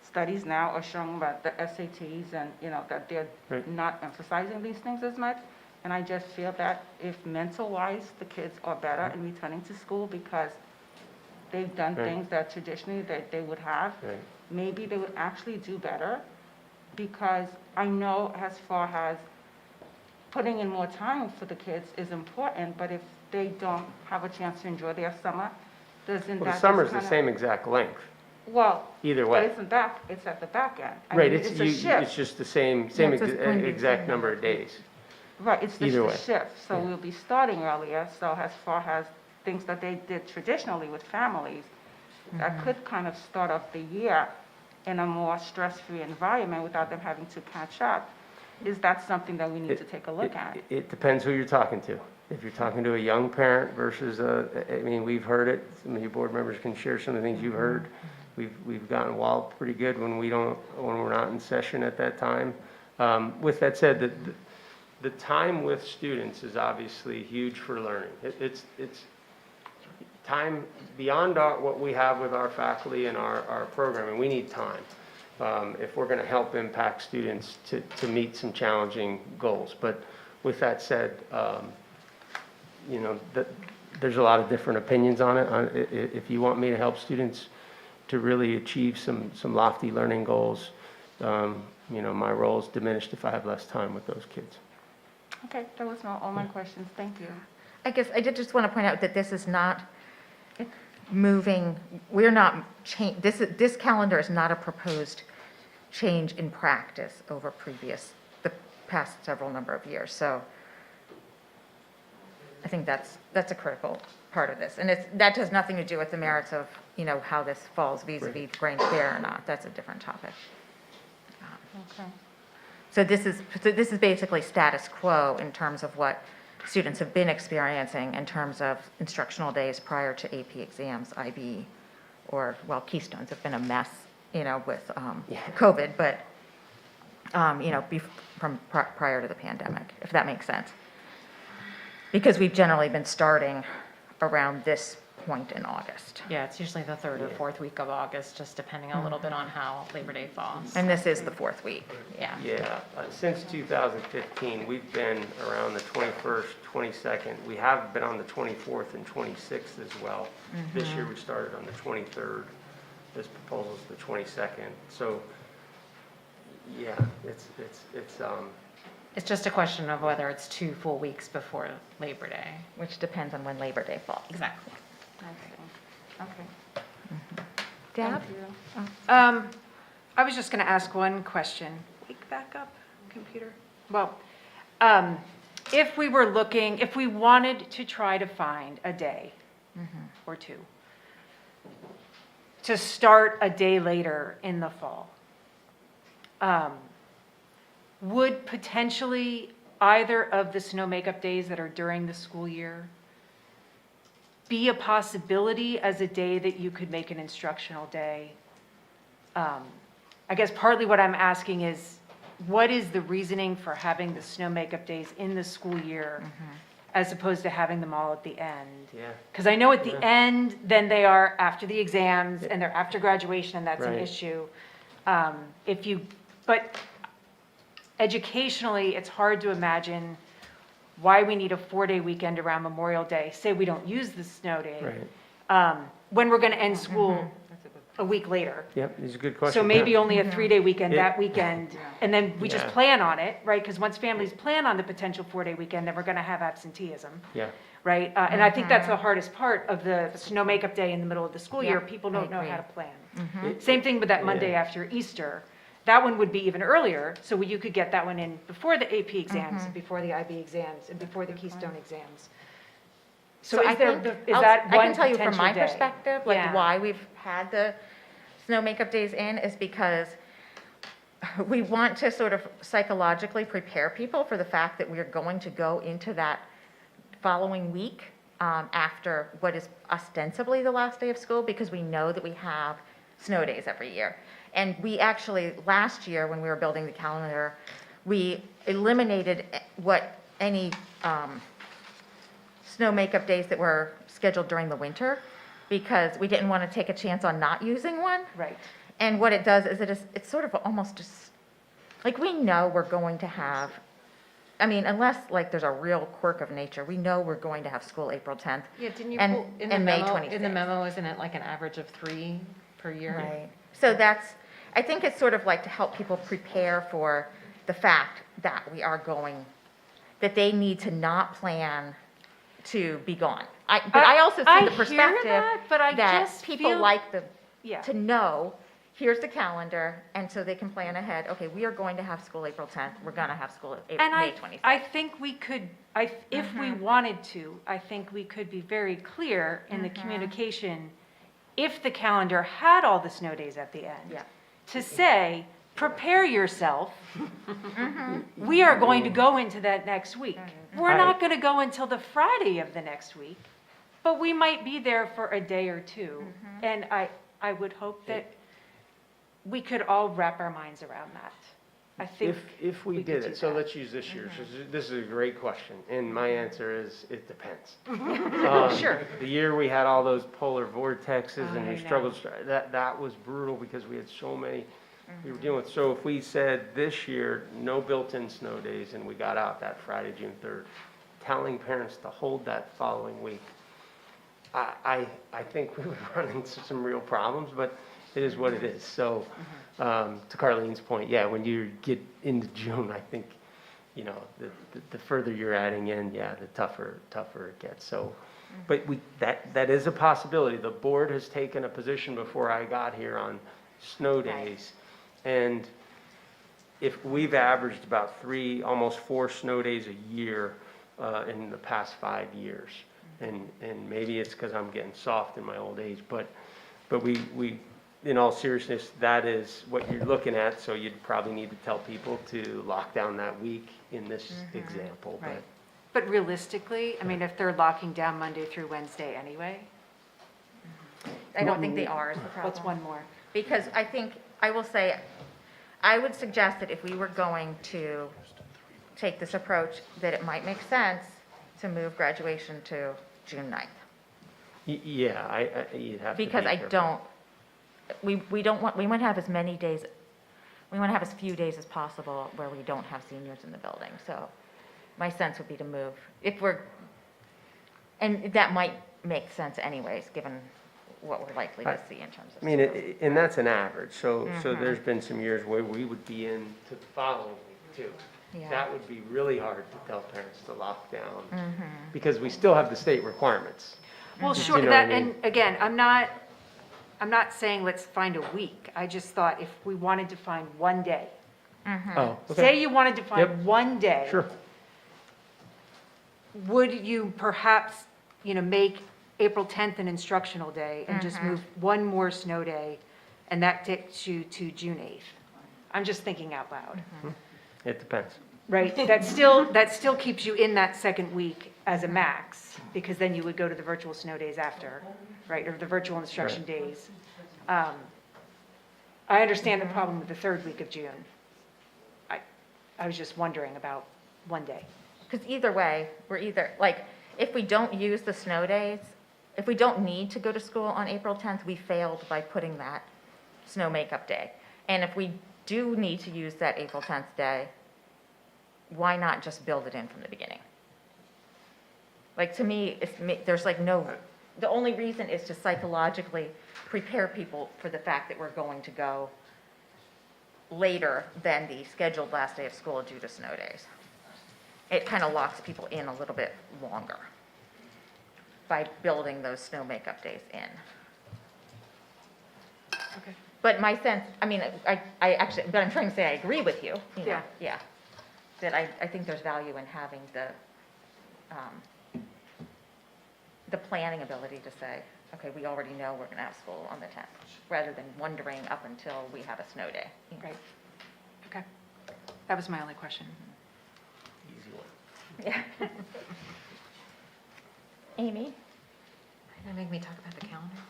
studies now are showing about the SATs and, that they're not emphasizing these things as much. And I just feel that if mental-wise, the kids are better in returning to school because they've done things that traditionally that they would have, maybe they would actually do better. Because I know as far as putting in more time for the kids is important, but if they don't have a chance to enjoy their summer, doesn't that Well, the just summer's the kinda- same exact length, Well, either but way. it's at the back end. I Right, mean, it's a shift. it's just the same Yeah, it's just blended exact in. number of days. Right, it's just Either a way. shift, so we'll be starting earlier, so as far as things that they did traditionally with families, that could kind of start off the year in a more stress-free environment without them having to catch up. Is that something that we need to take a look at? It depends who you're talking to. If you're talking to a young parent versus we've heard it, some of you board members can share some of the things you've heard. We've gotten wild pretty good when we're not in session at that time. With that said, the time with students is obviously huge for learning. It's time beyond what we have with our faculty and our programming. We need time if we're going to help impact students to meet some challenging goals. But with that said, there's a lot of different opinions on it. If you want me to help students to really achieve some lofty learning goals, my role is diminished if I have less time with those kids. Okay, that was all my questions, thank you. I guess I did just want to point out that this is not moving, we're not, this calendar is not a proposed change in practice over the past several number of years. So I think that's a critical part of this. And that has nothing to do with the merits of, how this falls vis-a-vis Grange Fair or not. That's a different topic. Okay. So this is basically status quo in terms of what students have been experiencing in terms of instructional days prior to AP exams, IB, Keystones have been a mess, with COVID, but, from prior to the pandemic, if that makes sense. Because we've generally been starting around this point in August. Yeah, it's usually the third or fourth week of August, just depending a little bit on how Labor Day falls. And this is the fourth week, yeah. Yeah, since 2015, we've been around the 21st, 22nd. We have been on the 24th and 26th as well. This year we started on the 23rd. This proposal is the 22nd. So, yeah, It's just a question of whether it's 2 full weeks before Labor Day. Which depends on when Labor Day falls. Exactly. Okay. Deb? I was just going to ask one question. Wake back up, computer. Well, if we wanted to try to find a day or two to start a day later in the fall, would potentially either of the snow makeup days that are during the school year be a possibility as a day that you could make an instructional day? I guess partly what I'm asking is, what is the reasoning for having the snow makeup days in the school year as opposed to having them all at the end? Yeah. Because I know at the end, then they are after the exams and they're after graduation, and that's an Right. issue. But educationally, it's hard to imagine why we need a 4-day weekend around Memorial Day. Say we don't use the snow day. Right. When we're going to end school a week later. Yep, these are good questions. So maybe Yeah. only a 3-day weekend Yeah. that weekend, and then we just Yeah. plan on it, right? Because once families plan on the potential 4-day weekend, then we're going to have absenteeism, Yeah. right? And I think that's the hardest part of the snow makeup day in the middle of the school year. Yeah, People I don't know agree. how to plan. It- Same thing with that Monday Yeah. after Easter. That one would be even earlier, so you could get that one in before the AP exams, and before the IB exams, and before the Keystone exams. So I is there, think is I'll- that I one can tell you from potential my day? perspective, like Yeah. why we've had the snow makeup days in is because we want to sort of psychologically prepare people for the fact that we are going to go into that following week after what is ostensibly the last day of school, because we know that we have snow days every year. And we actually, last year, when we were building the calendar, we eliminated any snow makeup days that were scheduled during the winter, because we didn't want to take a chance on not using one. Right. And what it does is it's sort of almost just, like, we know we're going to have, I mean, unless like there's a real quirk of nature, we know we're going to have school April 10th. Yeah, didn't you and- pull, in the and May memo, 26th. in the memo, isn't it like an average of 3 per year? Right. So I think it's sort of like to help people prepare for the fact that we are going, that they need to not plan to be gone. But I also I see the hear perspective that, but I that just people feel- like Yeah. to know, here's the calendar, and so they can plan ahead. Okay, we are going to have school April 10th. We're going to have school And May 26th. I think we could, if we Mm-hmm. wanted to, I think we could be very clear in the Mm-hmm. communication, if the calendar had all the snow days at the end, Yeah. to say, prepare yourself. Mm-hmm. We are going to go into that next week. We're I- not going to go until the Friday of the next week, but we might be there for a day or two. Mm-hmm. And I would hope that we could all wrap our minds around that. I think. If we could did do it, so that. let's use this year. This is a great question, and my answer is, it depends. Sure. The year we had all those polar vortexes and I we know. struggled, that was brutal because we had so many we were dealing with. So if we said this year, no built-in snow days, and we got out that Friday, June 3rd, telling parents to hold that following week, I think we would run into some real problems, but it is what it is. So, to Carlene's point, yeah, when you get into June, I think, the further you're adding in, yeah, the tougher it gets. So, but that is a possibility. The board has taken a position before I got here on snow days. And if we've averaged about almost 4 snow days a year in the past 5 years. And maybe it's because I'm getting soft in my old age, but we, in all seriousness, that is what you're looking at, so you'd probably need to tell people to lock down that week in this example, but. Right. But realistically, I mean, if they're locking down Monday through Wednesday anyway, I don't think they are is the problem. what's one more? Because I will say, I would suggest that if we were going to take this approach, that it might make sense to move graduation to June 9th. Yeah, you'd have to be Because I careful. don't, we want to have as many days, we want to have as few days as possible where we don't have seniors in the building. So my sense would be to move, and that might make sense anyways, given what we're likely to see in terms of. I mean, schools. and that's an average, so there's been some years where we would be in to the following week too. Yeah. That would be really hard to tell parents to lock down, because we still have the state requirements. Well, Do you sure, know that, what I mean? and again, I'm not saying let's find a week. I just thought if we wanted to find one day. Oh, okay. Say you wanted to Yep. find one day. Sure. Would you perhaps, make April 10th an instructional day and just move one more snow day, and that takes you to June 8th? I'm just thinking out loud. It depends. right? That still keeps you in that second week as a max, because then you would go to the virtual snow days after, right, or the virtual instruction days. I understand the problem with the third week of June. I was just wondering about one day. Because either way, we're either, like, if we don't use the snow days, if we don't need to go to school on April 10th, we failed by putting that snow makeup day. And if we do need to use that April 10th day, why not just build it in from the beginning? Like, to me, there's like no, the only reason is to psychologically prepare people for the fact that we're going to go later than the scheduled last day of school due to snow days. It kind of locks people in a little bit longer by building those snow makeup days in. Okay. But my sense, I mean, I actually, but I'm trying to say I agree with you. You know, Yeah. Yeah. That I think there's value in having the planning ability to say, okay, we already know we're going to have school on the 10th, rather than wondering up until we have a snow day. You know? Right. Okay. That was my only question. Easy one. Yeah. Amy? You're gonna make me talk about the calendar?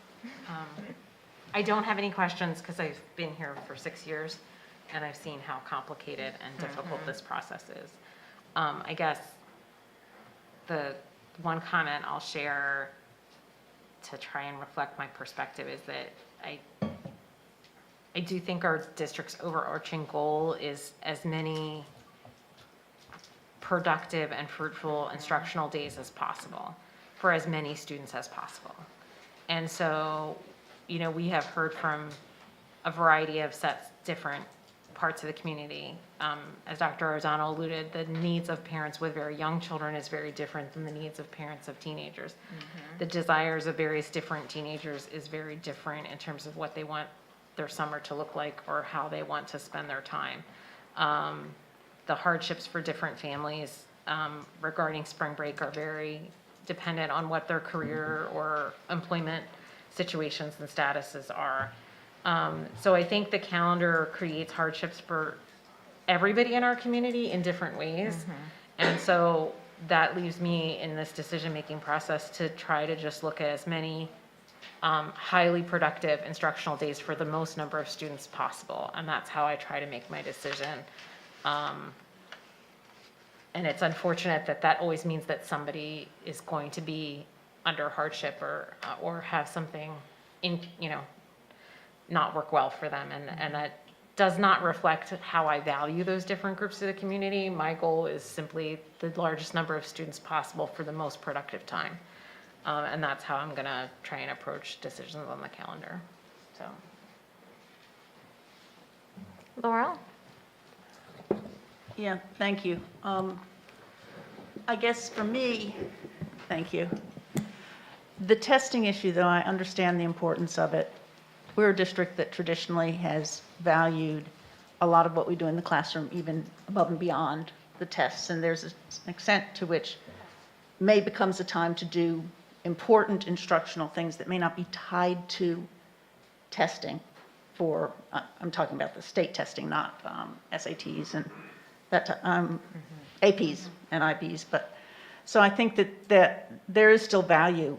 I don't have any questions because I've been here for 6 years and I've seen how complicated and difficult this process is. I guess the one comment I'll share to try and reflect my perspective is that I do think our district's overarching goal is as many productive and fruitful instructional days as possible for as many students as possible. And so, you know, we have heard from a variety of different parts of the community. As Dr. O'Donnell alluded, the needs of parents with very young children is very different than the needs of parents of teenagers. The desires of various different teenagers is very different in terms of what they want their summer to look like or how they want to spend their time. The hardships for different families regarding spring break are very dependent on what their career or employment situations and statuses are. So I think the calendar creates hardships for everybody in our community in different ways. And so that leaves me in this decision-making process to try to just look at as many highly productive instructional days for the most number of students possible. And that's how I try to make my decision. And it's unfortunate that that always means that somebody is going to be under hardship or have something not work well for them. And that does not reflect how I value those different groups of the community. My goal is simply the largest number of students possible for the most productive time. And that's how I'm gonna try and approach decisions on the calendar, so. Laurel? Yeah, thank you. I guess for me, thank you. The testing issue, though, I understand the importance of it. We're a district that traditionally has valued a lot of what we do in the classroom, even above and beyond the tests. And there's an extent to which May becomes a time to do important instructional things that may not be tied to testing for, I'm talking about the state testing, not SATs and that, APs and IBs. But so I think that there is still value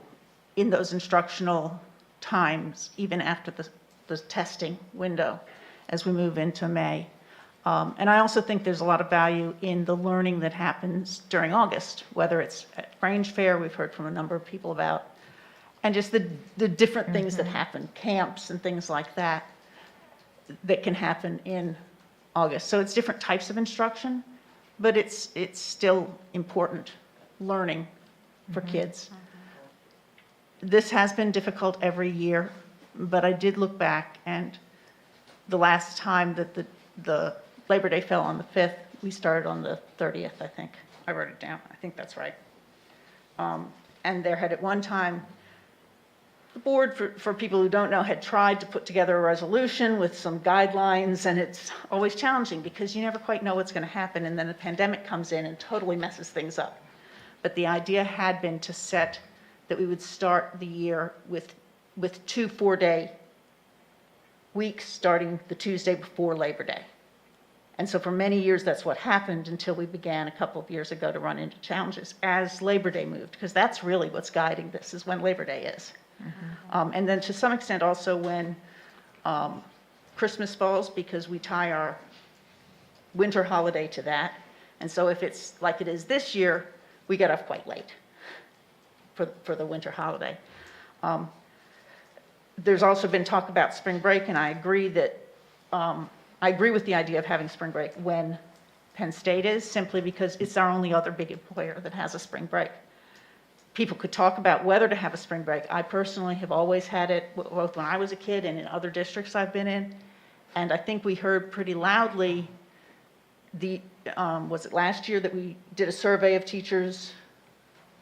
in those instructional times, even after the testing window, as we move into May. And I also think there's a lot of value in the learning that happens during August, whether it's at Range Fair, we've heard from a number of people about, and just the different things that happen, camps and things like that, that can happen in August. So it's different types of instruction, but it's still important learning for kids. This has been difficult every year, but I did look back, and the last time that the Labor Day fell on the 5th, we started on the 30th, I think. I wrote it down. I think that's right. And there had at one time, the board, for people who don't know, had tried to put together a resolution with some guidelines, and it's always challenging because you never quite know what's going to happen, and then the pandemic comes in and totally messes things up. But the idea had been to set that we would start the year with 2 4-day weeks starting the Tuesday before Labor Day. And so for many years, that's what happened until we began a couple of years ago to run into challenges as Labor Day moved, because that's really what's guiding this, is when Labor Day is. And then to some extent also when Christmas falls, because we tie our winter holiday to that. And so if it's like it is this year, we get off quite late for the winter holiday. There's also been talk about spring break, and I agree that, I agree with the idea of having spring break when Penn State is, simply because it's our only other big employer that has a spring break. People could talk about whether to have a spring break. I personally have always had it, both when I was a kid and in other districts I've been in. And I think we heard pretty loudly, was it last year that we did a survey of teachers,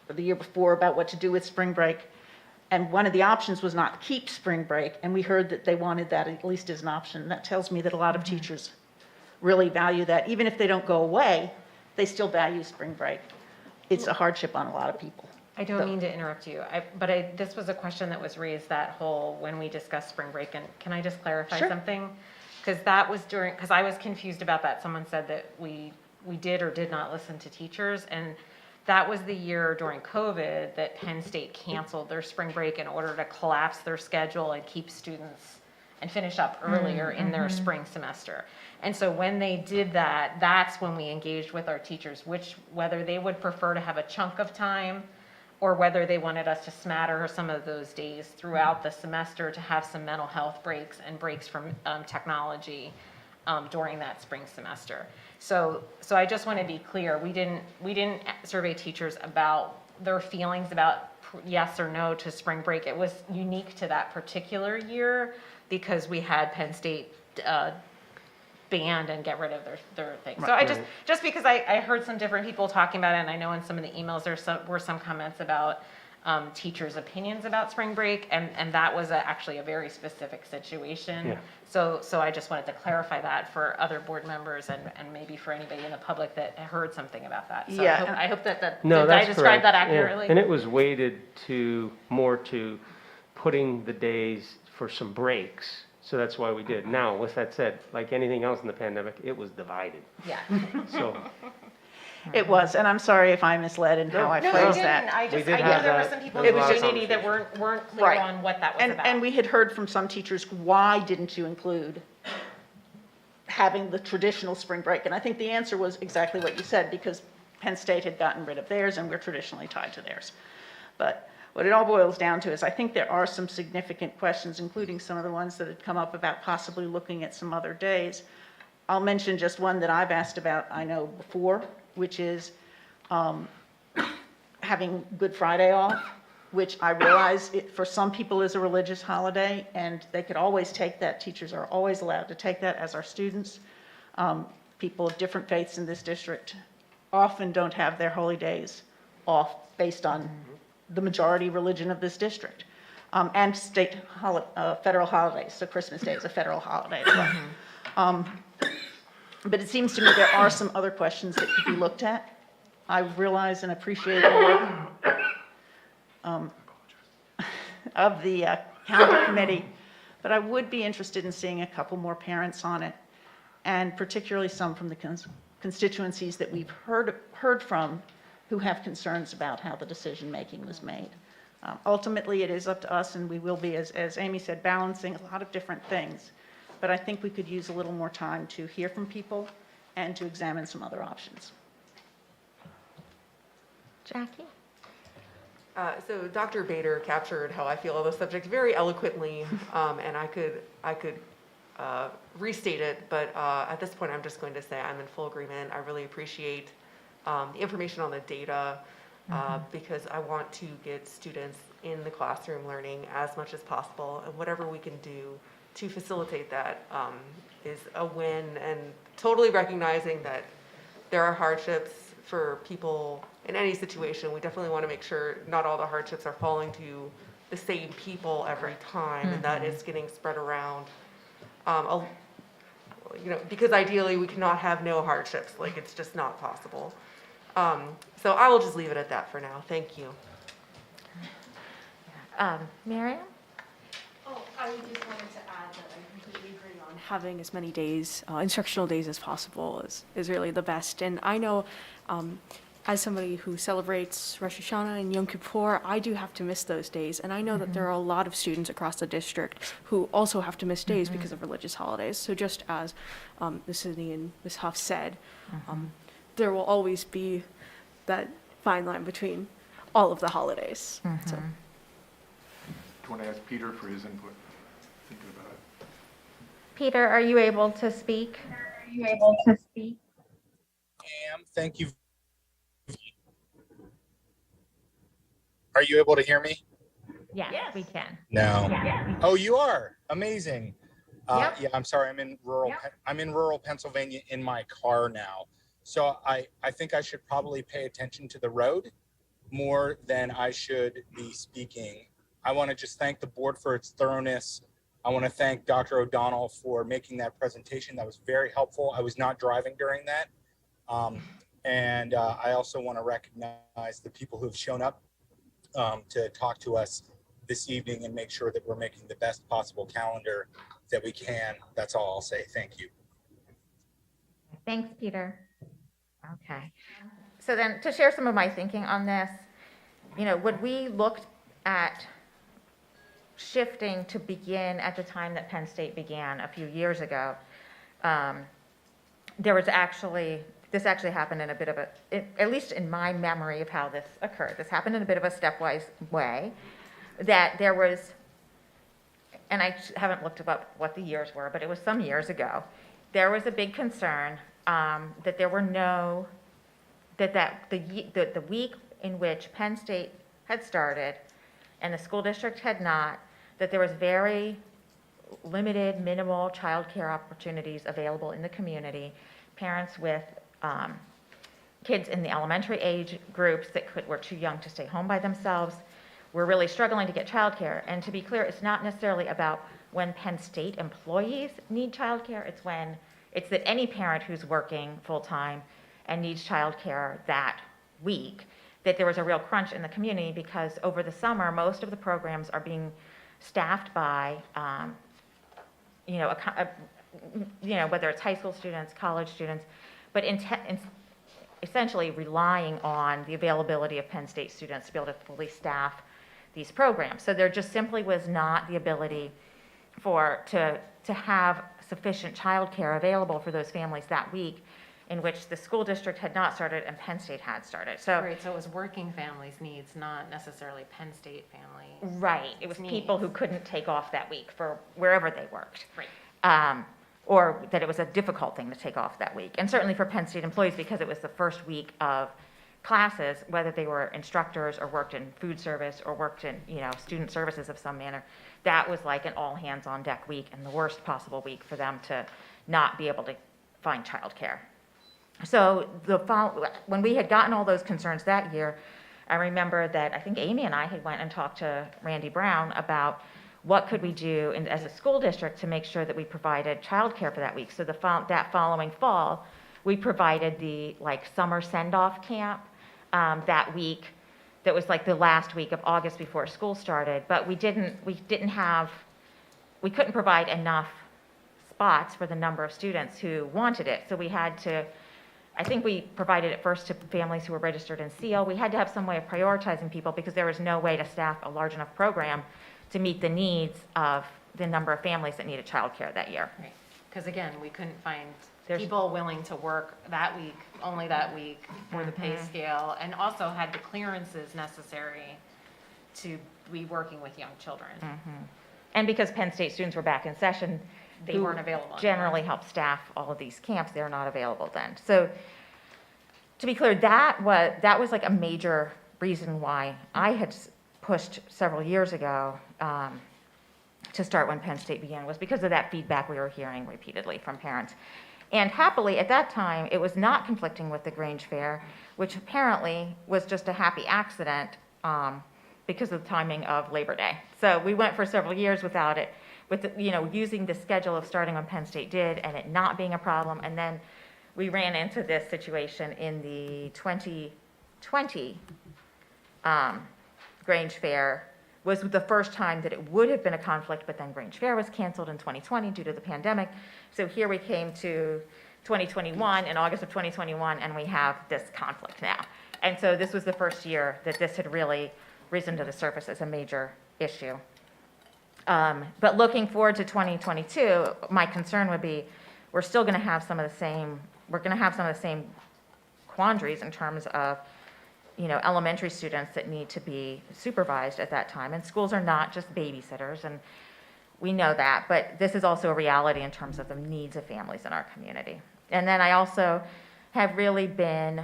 or the year before, about what to do with spring break? And one of the options was not to keep spring break, and we heard that they wanted that at least as an option. That tells me that a lot of teachers really value that. Even if they don't go away, they still value spring break. It's a hardship on a lot of people. I don't mean to interrupt you, but this was a question that was raised when we discussed spring break, and can I just clarify Sure. something? Because that was because I was confused about that. Someone said that we did or did not listen to teachers, and that was the year during COVID that Penn State canceled their spring break in order to collapse their schedule and keep students and finish up earlier in their spring semester. And so when they did that, that's when we engaged with our teachers, whether they would prefer to have a chunk of time or whether they wanted us to smatter some of those days throughout the semester to have some mental health breaks and breaks from technology during that spring semester. So I just want to be clear, we didn't survey teachers about their feelings about yes or no to spring break. It was unique to that particular year because we had Penn State banned and get rid of their thing. So I just because I heard some different people talking about it, and I know in some of the emails were some comments about teachers' opinions about spring break, and that was actually a very specific situation. Yeah. So I just wanted to clarify that for other board members and maybe for anybody in the public that heard something about that. So Yeah. I hope that No, did I that's describe correct. that Yeah. accurately? And it was weighted more to putting the days for some breaks. So that's why we did. Now, with that said, like anything else in the pandemic, it was divided. Yeah. So, It was, and I'm sorry if I misled in how I No, you phrased didn't. that. I We know did have there were that. some people There in was the a lot of community that weren't clear Right. on what that was about. And we had heard from some teachers, why didn't you include having the traditional spring break? And I think the answer was exactly what you said, because Penn State had gotten rid of theirs and we're traditionally tied to theirs. But what it all boils down to is I think there are some significant questions, including some of the ones that had come up about possibly looking at some other days. I'll mention just one that I've asked about, I know before, which is having Good Friday off, which I realize for some people is a religious holiday, and they could always take that. Teachers are always allowed to take that, as are students. People of different faiths in this district often don't have their holy days off based on the majority religion of this district. And federal holidays, so Christmas Day is a federal holiday as well. But it seems to me there are some other questions that could be looked at. I realize and appreciate the work of the calendar committee, but I would be interested in seeing a couple more parents on it, and particularly some from the constituencies that we've heard from who have concerns about how the decision-making was made. Ultimately, it is up to us, and we will be, as Amy said, balancing a lot of different things. But I think we could use a little more time to hear from people and to examine some other options. Jackie? So Dr. Bader captured how I feel on the subject very eloquently, and I could restate it, but at this point, I'm just going to say I'm in full agreement. I really appreciate the information on the data because I want to get students in the classroom learning as much as possible, and whatever we can do to facilitate that is a win, and totally recognizing that there are hardships for people in any situation. We definitely want to make sure not all the hardships are falling to the same people every time, and that it's getting spread around. Because ideally we cannot have no hardships, like it's just not possible. So I will just leave it at that for now. Thank you. Miriam? Oh, I just wanted to add that I completely agree on having as many days, instructional days as possible is really the best. And I know, as somebody who celebrates Rosh Hashanah and Yom Kippur, I do have to miss those days. And I know that there are a lot of students across the district who also have to miss days because of religious holidays. So just as Ms. Sidney and Ms. Huff said, there will always be that fine line between all of the holidays. So. Do you want to ask Peter for his input? Thinking about it. Peter, are you able to speak? Thank you. Are you able to hear me? Yes, we can. No. Yeah. Oh, you are? Amazing. Yep. Yeah, I'm sorry. I'm in rural Pennsylvania in my car now. So I think I should probably pay attention to the road more than I should be speaking. I want to just thank the board for its thoroughness. I want to thank Dr. O'Donnell for making that presentation. That was very helpful. I was not driving during that. And I also want to recognize the people who have shown up to talk to us this evening and make sure that we're making the best possible calendar that we can. That's all I'll say. Thank you. Thanks, Peter. Okay. So then to share some of my thinking on this, when we looked at shifting to begin at the time that Penn State began a few years ago, this actually happened in a bit of at least in my memory of how this occurred, this happened in a bit of a stepwise way, that there was, and I haven't looked up what the years were, but it was some years ago, there was a big concern that there were the week in which Penn State had started and the school district had not, that there was very limited, minimal childcare opportunities available in the community. Parents with kids in the elementary age groups that were too young to stay home by themselves were really struggling to get childcare. And to be clear, it's not necessarily about when Penn State employees need childcare. It's that any parent who's working full-time and needs childcare that week, that there was a real crunch in the community because over the summer, most of the programs are being staffed by, whether it's high school students, college students, but essentially relying on the availability of Penn State students to be able to fully staff these programs. So there just simply was not the ability to have sufficient childcare available for those families that week in which the school district had not started and Penn State had started. So Right, so it was working families' needs, not necessarily Penn State family. right, it was needs. people who couldn't take off that week for wherever they worked. Right. Or that it was a difficult thing to take off that week. And certainly for Penn State employees, because it was the first week of classes, whether they were instructors or worked in food service or worked in, student services of some manner, that was like an all hands on deck week and the worst possible week for them to not be able to find childcare. So when we had gotten all those concerns that year, I remember that I think Amy and I had went and talked to Randy Brown about what could we do as a school district to make sure that we provided childcare for that week. So that following fall, we provided the summer send-off camp that week. That was like the last week of August before school started, but we couldn't provide enough spots for the number of students who wanted it. So we had to, I think we provided it first to families who were registered in SEAL. We had to have some way of prioritizing people because there was no way to staff a large enough program to meet the needs of the number of families that needed childcare that year. Right, because again, we couldn't find people willing to work that week, only that week, for the pay scale, and also had the clearances necessary to be working with young children. And because Penn State students were back in session, They weren't available anymore. Generally help staff all of these camps. They're not available then. So to be clear, that was like a major reason why I had pushed several years ago to start when Penn State began, was because of that feedback we were hearing repeatedly from parents. And happily, at that time, it was not conflicting with the Grange Fair, which apparently was just a happy accident because of the timing of Labor Day. So we went for several years without it, using the schedule of starting when Penn State did and it not being a problem. And then we ran into this situation in the 2020 Grange Fair was the first time that it would have been a conflict, but then Grange Fair was canceled in 2020 due to the pandemic. So here we came to 2021, in August of 2021, and we have this conflict now. And so this was the first year that this had really risen to the surface as a major issue. But looking forward to 2022, my concern would be, we're still going to have some of the same quandaries in terms of, elementary students that need to be supervised at that time. And schools are not just babysitters, and we know that, but this is also a reality in terms of the needs of families in our community. And then I also have really been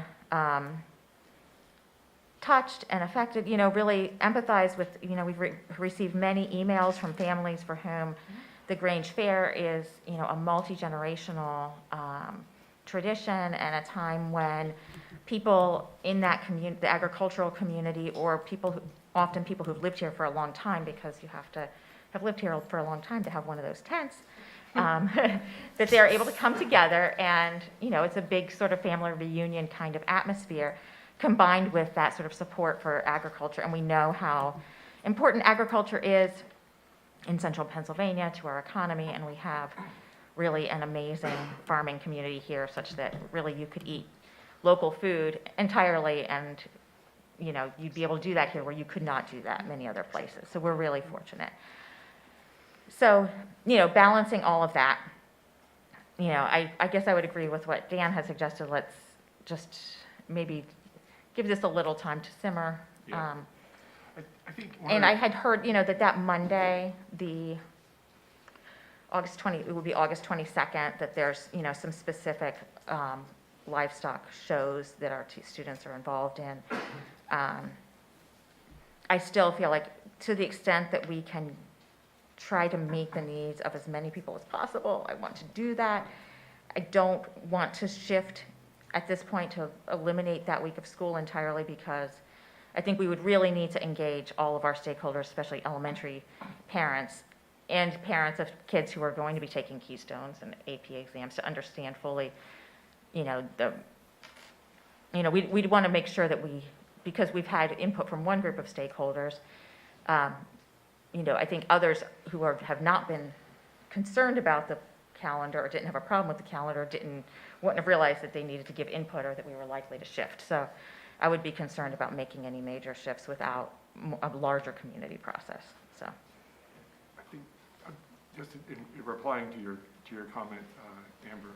touched and affected, really empathize with, we've received many emails from families for whom the Grange Fair is, a multi-generational tradition, and a time when people in that community, the agricultural community, or often people who've lived here for a long time, because you have to have lived here for a long time to have one of those tents, that they're able to come together, and, it's a big sort of family reunion kind of atmosphere, combined with that sort of support for agriculture. And we know how important agriculture is in central Pennsylvania to our economy, and we have really an amazing farming community here, such that really you could eat local food entirely, and you'd be able to do that here where you could not do that many other places. So we're really fortunate. So, balancing all of that, I guess I would agree with what Dan has suggested. Let's just maybe give this a little time to simmer. Yeah. I think and I had heard, that Monday, it would be August 22nd, that there's, some specific livestock shows that our students are involved in. I still feel like, to the extent that we can try to meet the needs of as many people as possible, I want to do that. I don't want to shift at this point to eliminate that week of school entirely, because I think we would really need to engage all of our stakeholders, especially elementary parents and parents of kids who are going to be taking Keystones and AP exams, to understand fully, we'd want to make sure that because we've had input from one group of stakeholders, I think others who have not been concerned about the calendar, or didn't have a problem with the calendar, wouldn't have realized that they needed to give input, or that we were likely to shift. So I would be concerned about making any major shifts without a larger community process. So I think, just in replying to your comment, Amber,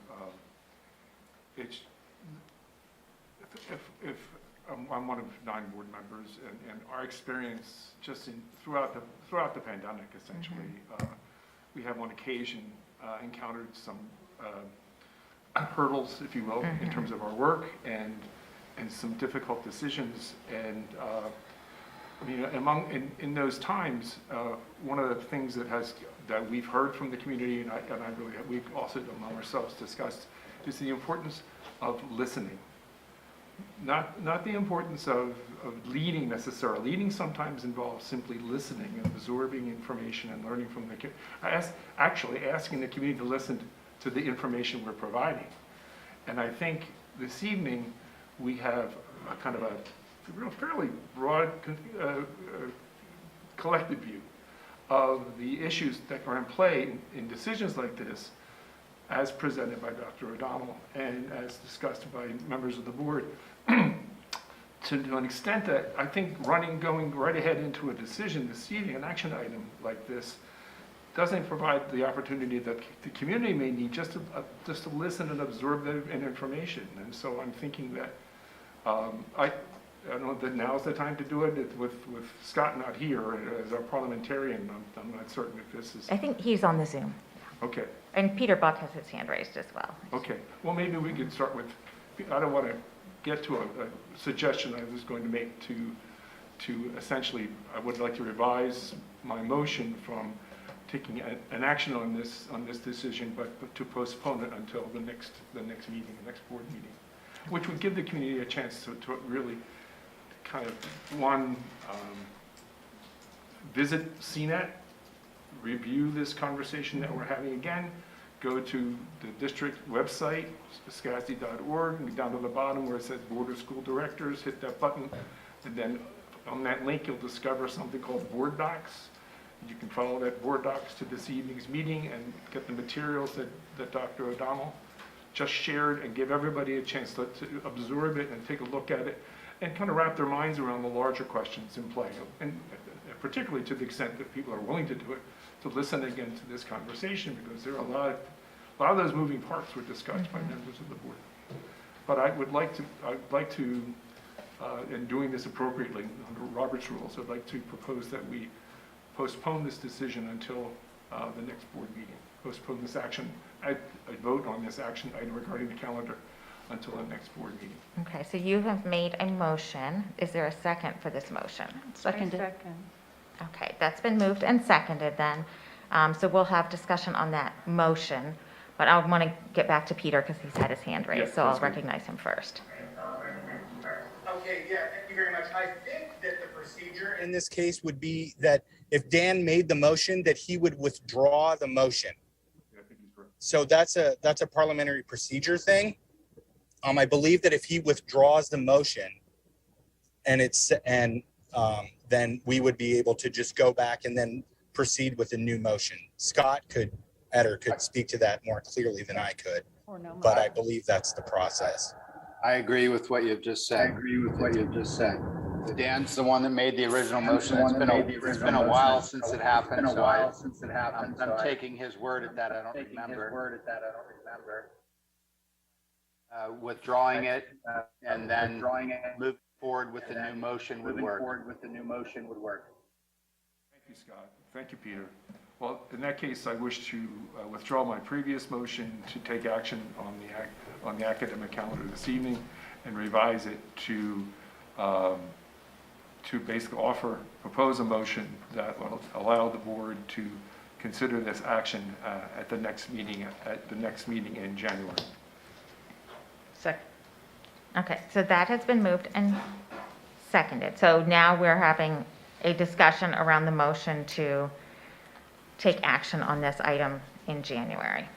it's, if I'm one of 9 board members, and our experience just throughout the pandemic, essentially, we have on occasion encountered some hurdles, if you will, in terms of our work, and some difficult decisions. And in those times, one of the things that we've heard from the community, and we've also among ourselves discussed, is the importance of listening. Not the importance of leading necessarily. Leading sometimes involves simply listening and absorbing information and learning from actually asking the community to listen to the information we're providing. And I think this evening we have a kind of a fairly broad collective view of the issues that are in play in decisions like this, as presented by Dr. O'Donnell and as discussed by members of the board, to an extent that I think going right ahead into a decision this evening, an action item like this, doesn't provide the opportunity that the community may need just to listen and absorb the information. And so I'm thinking that I don't know that now's the time to do it. With Scott not here as our parliamentarian, I'm not certain if this is. I think he's on the Zoom. Okay. And Peter Buck has his hand raised as well. Okay. Well, maybe we could start with, I don't want to get to a suggestion I was going to make to essentially, I would like to revise my motion from taking an action on this decision, but to postpone it until the next meeting, the next board meeting, which would give the community a chance to really kind of, visit CNET, review this conversation that we're having again, go to the district website, scasd.org, and down to the bottom where it says Board of School Directors, hit that button, and then on that link, you'll discover something called Board Docs. You can follow that Board Docs to this evening's meeting and get the materials that Dr. O'Donnell just shared, and give everybody a chance to absorb it and take a look at it and kind of wrap their minds around the larger questions in play. And particularly to the extent that people are willing to do it, to listen again to this conversation, because there are a lot of those moving parts were discussed by members of the board. But I'd like to, in doing this appropriately under Robert's rules, I'd like to propose that we postpone this decision until the next board meeting. Postpone this action, a vote on this action item regarding the calendar until the next board meeting. Okay, so you have made a motion. Is there a second for this motion? Seconded. Okay, that's been moved and seconded then. So we'll have discussion on that motion, but I want to get back to Peter because he's had his hand raised, Yes, so I'll that's good. recognize him first. Okay, yeah, thank you very much. I think that the procedure in this case would be that if Dan made the motion, that he would withdraw the motion. Yeah, I think he's right. So that's a parliamentary procedure thing. I believe that if he withdraws the motion then we would be able to just go back and then proceed with a new motion. Scott could speak to that more clearly than I could, but I believe that's the process. I agree with what you've just said. Dan's the one that made the original motion. It's been a while since it happened, so I'm taking his word at that. I don't remember. Withdrawing it and then move forward with the new motion would work. Thank you, Scott. Thank you, Peter. Well, in that case, I wish to withdraw my previous motion to take action on the academic calendar this evening and revise it to basically propose a motion that will allow the board to consider this action at the next meeting in January. Second. Okay, so that has been moved and seconded. So now we're having a discussion around the motion to take action on this item in January.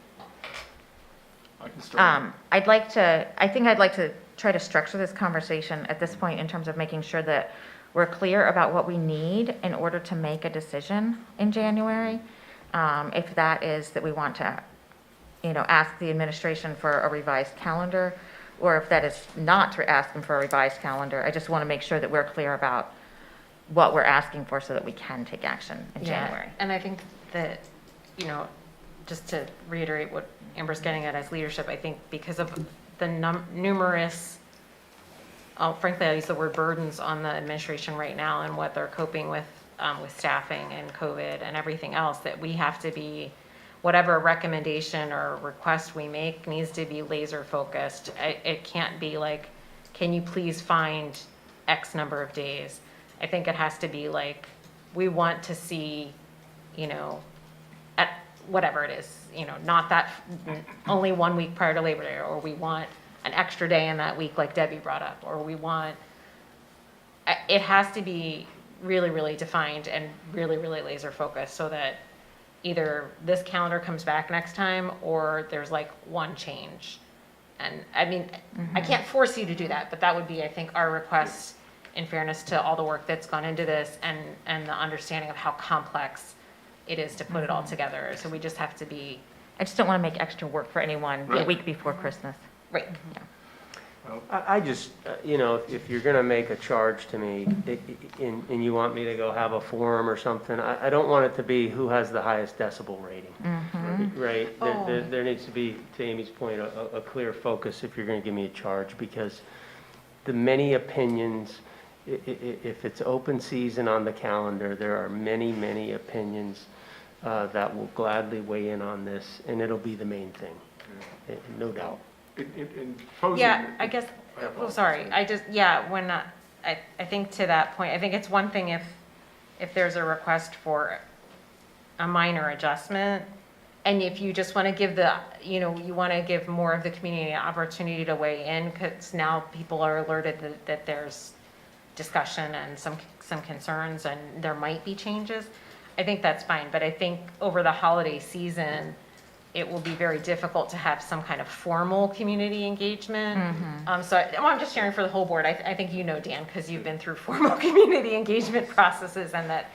I can start. I'd like to try to structure this conversation at this point in terms of making sure that we're clear about what we need in order to make a decision in January. If that is that we want to, ask the administration for a revised calendar, or if that is not to ask them for a revised calendar. I just want to make sure that we're clear about what we're asking for so that we can take action in January. And I think that, just to reiterate what Amber's getting at as leadership, I think because of the numerous, frankly, I use the word burdens on the administration right now and what they're coping with staffing and COVID and everything else, that we have to be, whatever recommendation or request we make needs to be laser focused. It can't be like, can you please find X number of days? I think it has to be like, we want to see, at whatever it is, not that only 1 week prior to Labor Day, or we want an extra day in that week like Debbie brought up, or we want, it has to be really, really defined and really, really laser focused so that either this calendar comes back next time or there's like one change. And I mean, I can't force you to do that, but that would be, I think, our request in fairness to all the work that's gone into this and the understanding of how complex it is to put it all together. So we just have to be. I just don't want to make extra work for anyone the week before Christmas. Right. I just, if you're going to make a charge to me and you want me to go have a forum or something, I don't want it to be who has the highest decibel rating, right? There needs to be, to Amy's point, a clear focus if you're going to give me a charge, because the many opinions, if it's open season on the calendar, there are many, many opinions that will gladly weigh in on this, and it'll be the main thing, no doubt. I guess, sorry, when, I think to that point, I think it's one thing if there's a request for a minor adjustment, and if you just want to give you want to give more of the community an opportunity to weigh in, because now people are alerted that there's discussion and some concerns and there might be changes, I think that's fine. But I think over the holiday season, it will be very difficult to have some kind of formal community engagement. Mhm. I'm just sharing for the whole board. I think you know, Dan, because you've been through formal community engagement processes, and that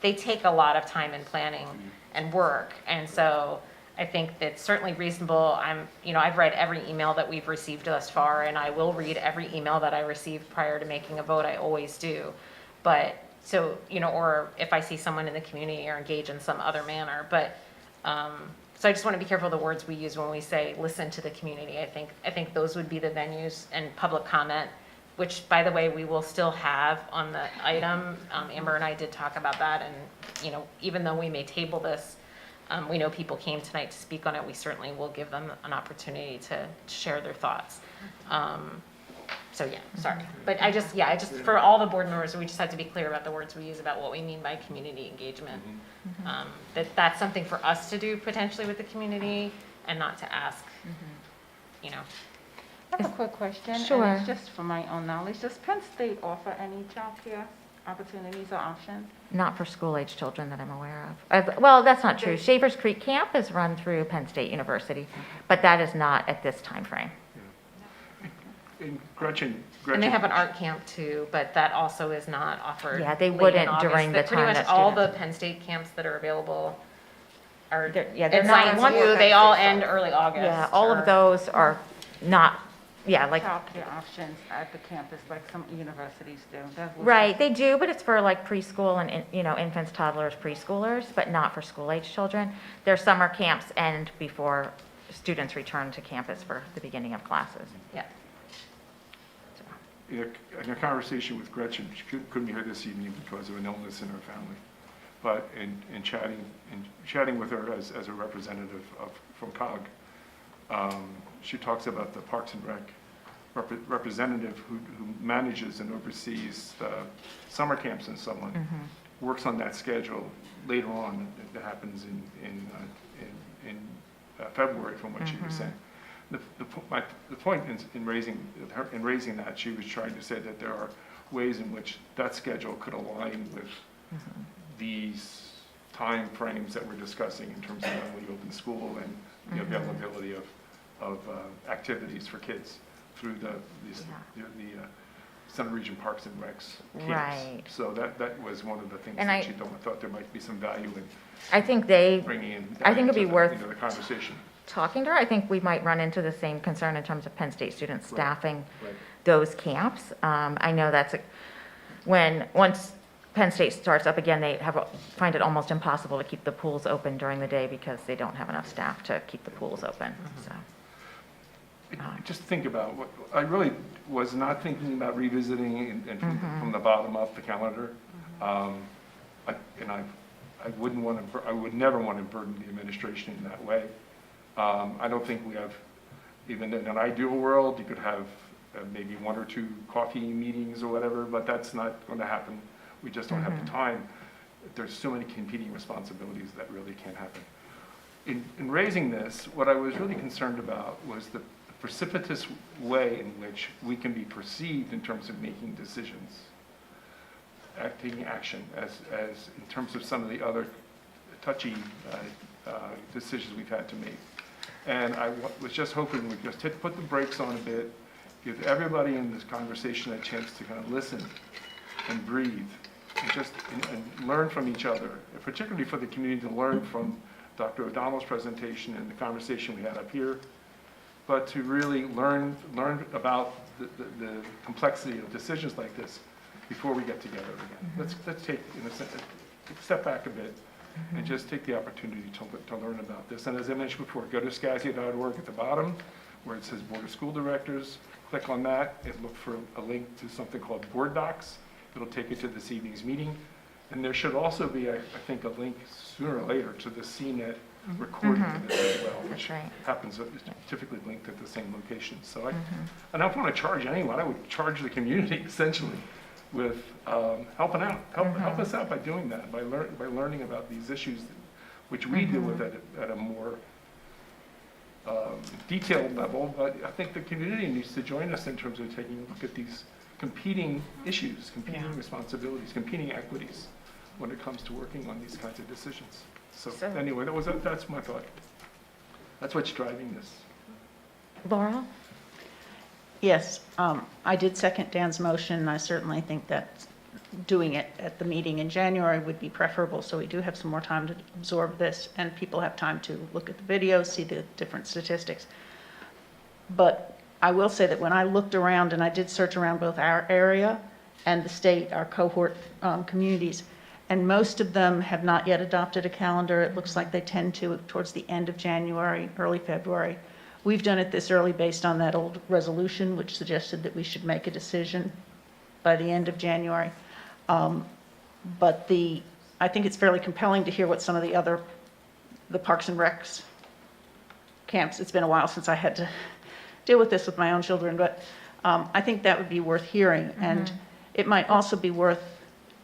they take a lot of time and planning and work. And so I think that's certainly reasonable. I've read every email that we've received thus far, and I will read every email that I receive prior to making a vote. I always do. But so, or if I see someone in the community or engage in some other manner. But, so I just want to be careful of the words we use when we say, listen to the community. I think those would be the venues, and public comment, which, by the way, we will still have on the item. Amber and I did talk about that, and, even though we may table this, we know people came tonight to speak on it. We certainly will give them an opportunity to share their thoughts. So yeah, sorry. But I just, for all the board members, we just have to be clear about the words we use about what we mean by community engagement. That's something for us to do potentially with the community, and not to ask, I have a quick question. and Sure. it's just for my own knowledge. Does Penn State offer any childcare opportunities or options? Not for school-age children that I'm aware of. Well, that's not true. Shavers Creek Camp is run through Penn State University, but that is not at this time frame. And Gretchen. and they have an art camp too, but that also is not offered. Yeah, they late in wouldn't August. during the But time pretty that much all the students- Penn State camps that are available are, They're in not Science on- U, they all end early August. Yeah, all or- of those are not, like, Childcare options at the campus like some universities do. That was right, they do, but it's for like preschool and, infants, toddlers, preschoolers, but not for school-age children. Their summer camps end before students return to campus for the beginning of classes. Yeah. In a conversation with Gretchen, she couldn't be here this evening because of an illness in her family. But in chatting with her as a representative from COG, she talks about the Parks and Rec representative who manages and oversees the summer camps and so on, works on that schedule later on. It happens in February, from what she was saying. The point in raising that, she was trying to say that there are ways in which that schedule could align with these time frames that we're discussing in terms of when we open school and the availability of activities for kids through the Center Region Parks and Recs camps. Right. So that was one of the things And that she thought there might be some value in I think bringing in. I think it'd be worth into the conversation. talking to her. I think we might run into the same concern in terms of Penn State students Right. staffing Right. those camps. I know once Penn State starts up again, they find it almost impossible to keep the pools open during the day because they don't have enough staff to keep the pools open, so. Just think about what, I really was not thinking about revisiting and from the bottom up the calendar. I would never want to burden the administration in that way. I don't think we have, even in an ideal world, you could have maybe 1 or 2 coffee meetings or whatever, but that's not going to happen. We just don't have the time. There's so many competing responsibilities that really can't happen. In raising this, what I was really concerned about was the precipitous way in which we can be perceived in terms of making decisions, taking action, as in terms of some of the other touchy decisions we've had to make. And I was just hoping we'd just put the brakes on a bit, give everybody in this conversation a chance to kind of listen and breathe, and learn from each other, particularly for the community to learn from Dr. O'Donnell's presentation and the conversation we had up here, but to really learn about the complexity of decisions like this before we get together again. Let's take, in a sense, step back a bit and just take the opportunity to learn about this. And as I mentioned before, go to scazia.org at the bottom where it says Board of School Directors. Click on that and look for a link to something called Board Docs. It'll take you to this evening's meeting. And there should also be, I think, a link sooner or later to the CNET recording of this as well, which happens, typically linked at the same location. So I don't want to charge anyone. I would charge the community essentially with helping out. Help us out by doing that, by learning about these issues, which we deal with at a more detailed level. But I think the community needs to join us in terms of taking a look at these competing issues, competing responsibilities, competing equities when it comes to working on these kinds of decisions. So anyway, that's my thought. That's what's driving this. Laurel? Yes, I did second Dan's motion. I certainly think that doing it at the meeting in January would be preferable, so we do have some more time to absorb this, and people have time to look at the videos, see the different statistics. But I will say that when I looked around, and I did search around both our area and the state, our cohort communities, and most of them have not yet adopted a calendar. It looks like they tend to towards the end of January, early February. We've done it this early based on that old resolution, which suggested that we should make a decision by the end of January. But I think it's fairly compelling to hear what some of the Parks and Recs camps, it's been a while since I had to deal with this with my own children, but I think that would be worth hearing. And it might also be worth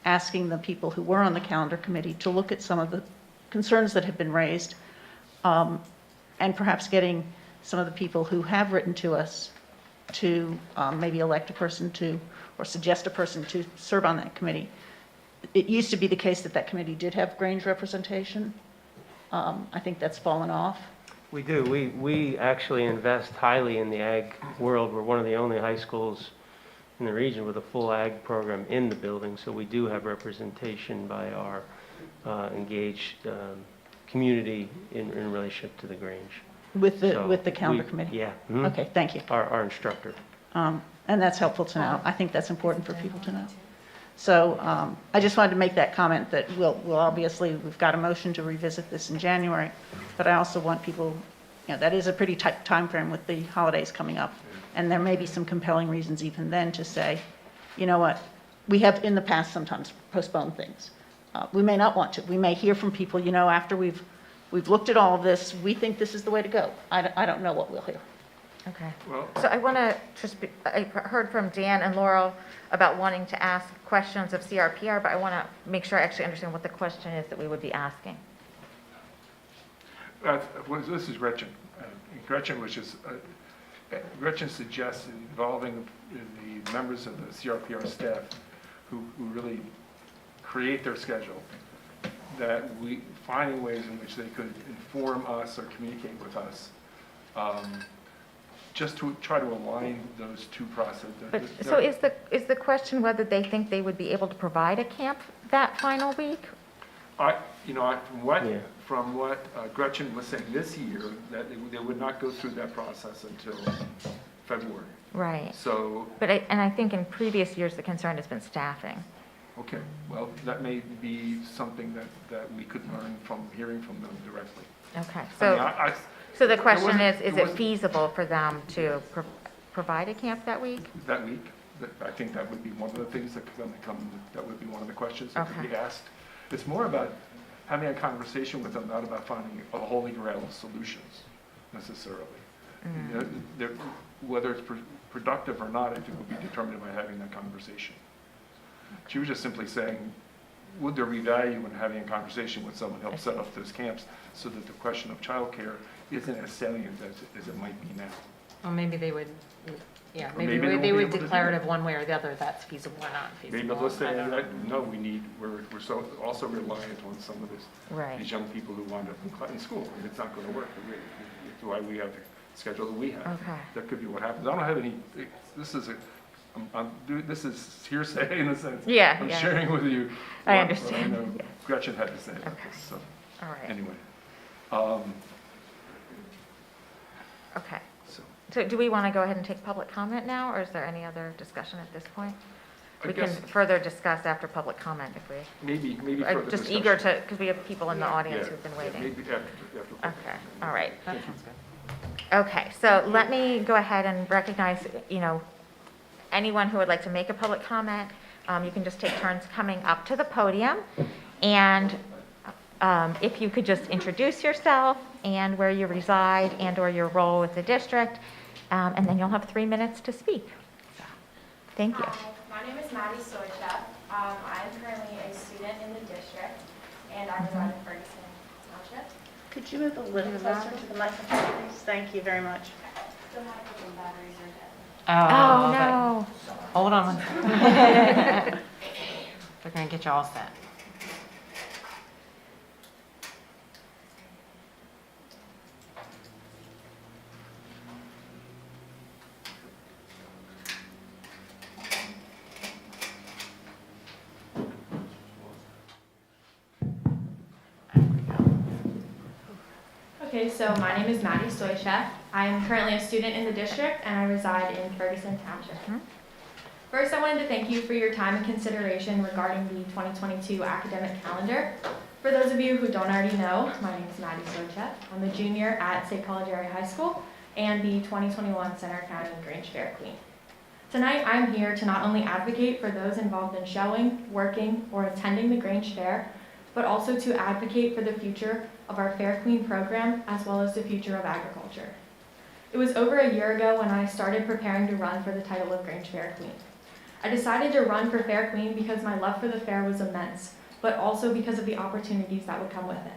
asking the people who were on the calendar committee to look at some of the concerns that have been raised, and perhaps getting some of the people who have written to us to maybe elect a person to, or suggest a person to serve on that committee. It used to be the case that committee did have Grange representation. I think that's fallen off. We do. We actually invest highly in the ag world. We're one of the only high schools in the region with a full ag program in the building, so we do have representation by our engaged community in relationship to the Grange. With the So calendar committee? Yeah. Mhm. Okay, thank you. Our instructor. And that's helpful to know. I think that's important for people to know. So I just wanted to make that comment that we'll obviously, we've got a motion to revisit this in January, but I also want people, that is a pretty tight timeframe with the holidays coming up. And there may be some compelling reasons even then to say, you know what, we have in the past sometimes postponed things. We may not want to. We may hear from people, after we've looked at all of this, we think this is the way to go. I don't know what we'll hear. Okay. Well, So I want to I heard from Dan and Laurel about wanting to ask questions of CRPR, but I want to make sure I actually understand what the question is that we would be asking. This is Gretchen. Gretchen was just, Gretchen suggests involving the members of the CRPR staff who really create their schedule, that we finding ways in which they could inform us or communicate with us, just to try to align those two processes. But, so is the question whether they think they would be able to provide a camp that final week? From what Gretchen was saying this year, that they would not go through that process until February. Right. So, But I think in previous years, the concern has been staffing. okay, well, that may be something that we could learn from hearing from them directly. Okay, I mean, so the question wasn't- is it it wasn't- feasible for them to provide a camp that week? That week, I think that would be one of the things that that would be one of the questions that could be asked. It's more about having a conversation with them, not about finding a holy grail of solutions necessarily. Whether it's productive or not, I think will be determined by having that conversation. She was just simply saying, would there be value in having a conversation with someone to help set up those camps so that the question of childcare isn't as salient as it might be now? Well, maybe they would, Or maybe maybe they they'll would be able to do declare it. it one way or the other, that's feasible or not feasible. Maybe let's say, I don't know. no, we're so also reliant on some of Right. these young people who wind up in school, and it's not going to work. It's why we have the schedule that we have. Okay. That could be what happens. I don't have any, this is hearsay in a sense. Yeah, I'm yeah. sharing with you. I what understand, know yeah. Gretchen had to say about this, so, All right. anyway. Okay. So, So do we want to go ahead and take public comment now, or is there any other discussion at this point? I We can guess- further discuss after public comment if we, maybe I'm further just discussion. eager to, because we have people in the audience Yeah, who've been yeah, waiting. Maybe after. Okay, all right. That sounds good. Okay, so let me go ahead and recognize, anyone who would like to make a public comment. You can just take turns coming up to the podium. And if you could just introduce yourself and where you reside and/or your role with the district, and then you'll have 3 minutes to speak. So, thank you. Hi, my name is Maddie Socha. I am currently a student in the district, and I reside in Ferguson Township. Could you move a little closer to the microphone, please? Thank you very much. So my phone batteries are dead. Oh, no. Hold on one second. We're going to get you all set. so my name is Maddie Stoychev. I'm currently a student in the district and I reside in Ferguson Township. First, I wanted to thank you for your time and consideration regarding the 2022 academic calendar. For those of you who don't already know, my name is Maddie Stoychev. I'm a junior at State College Area High School and the 2021 Center County Grange Fair Queen. Tonight, I'm here to not only advocate for those involved in showing, working, or attending the Grange Fair, but also to advocate for the future of our Fair Queen program as well as the future of agriculture. It was over a year ago when I started preparing to run for the title of Grange Fair Queen. I decided to run for Fair Queen because my love for the fair was immense, but also because of the opportunities that would come with it.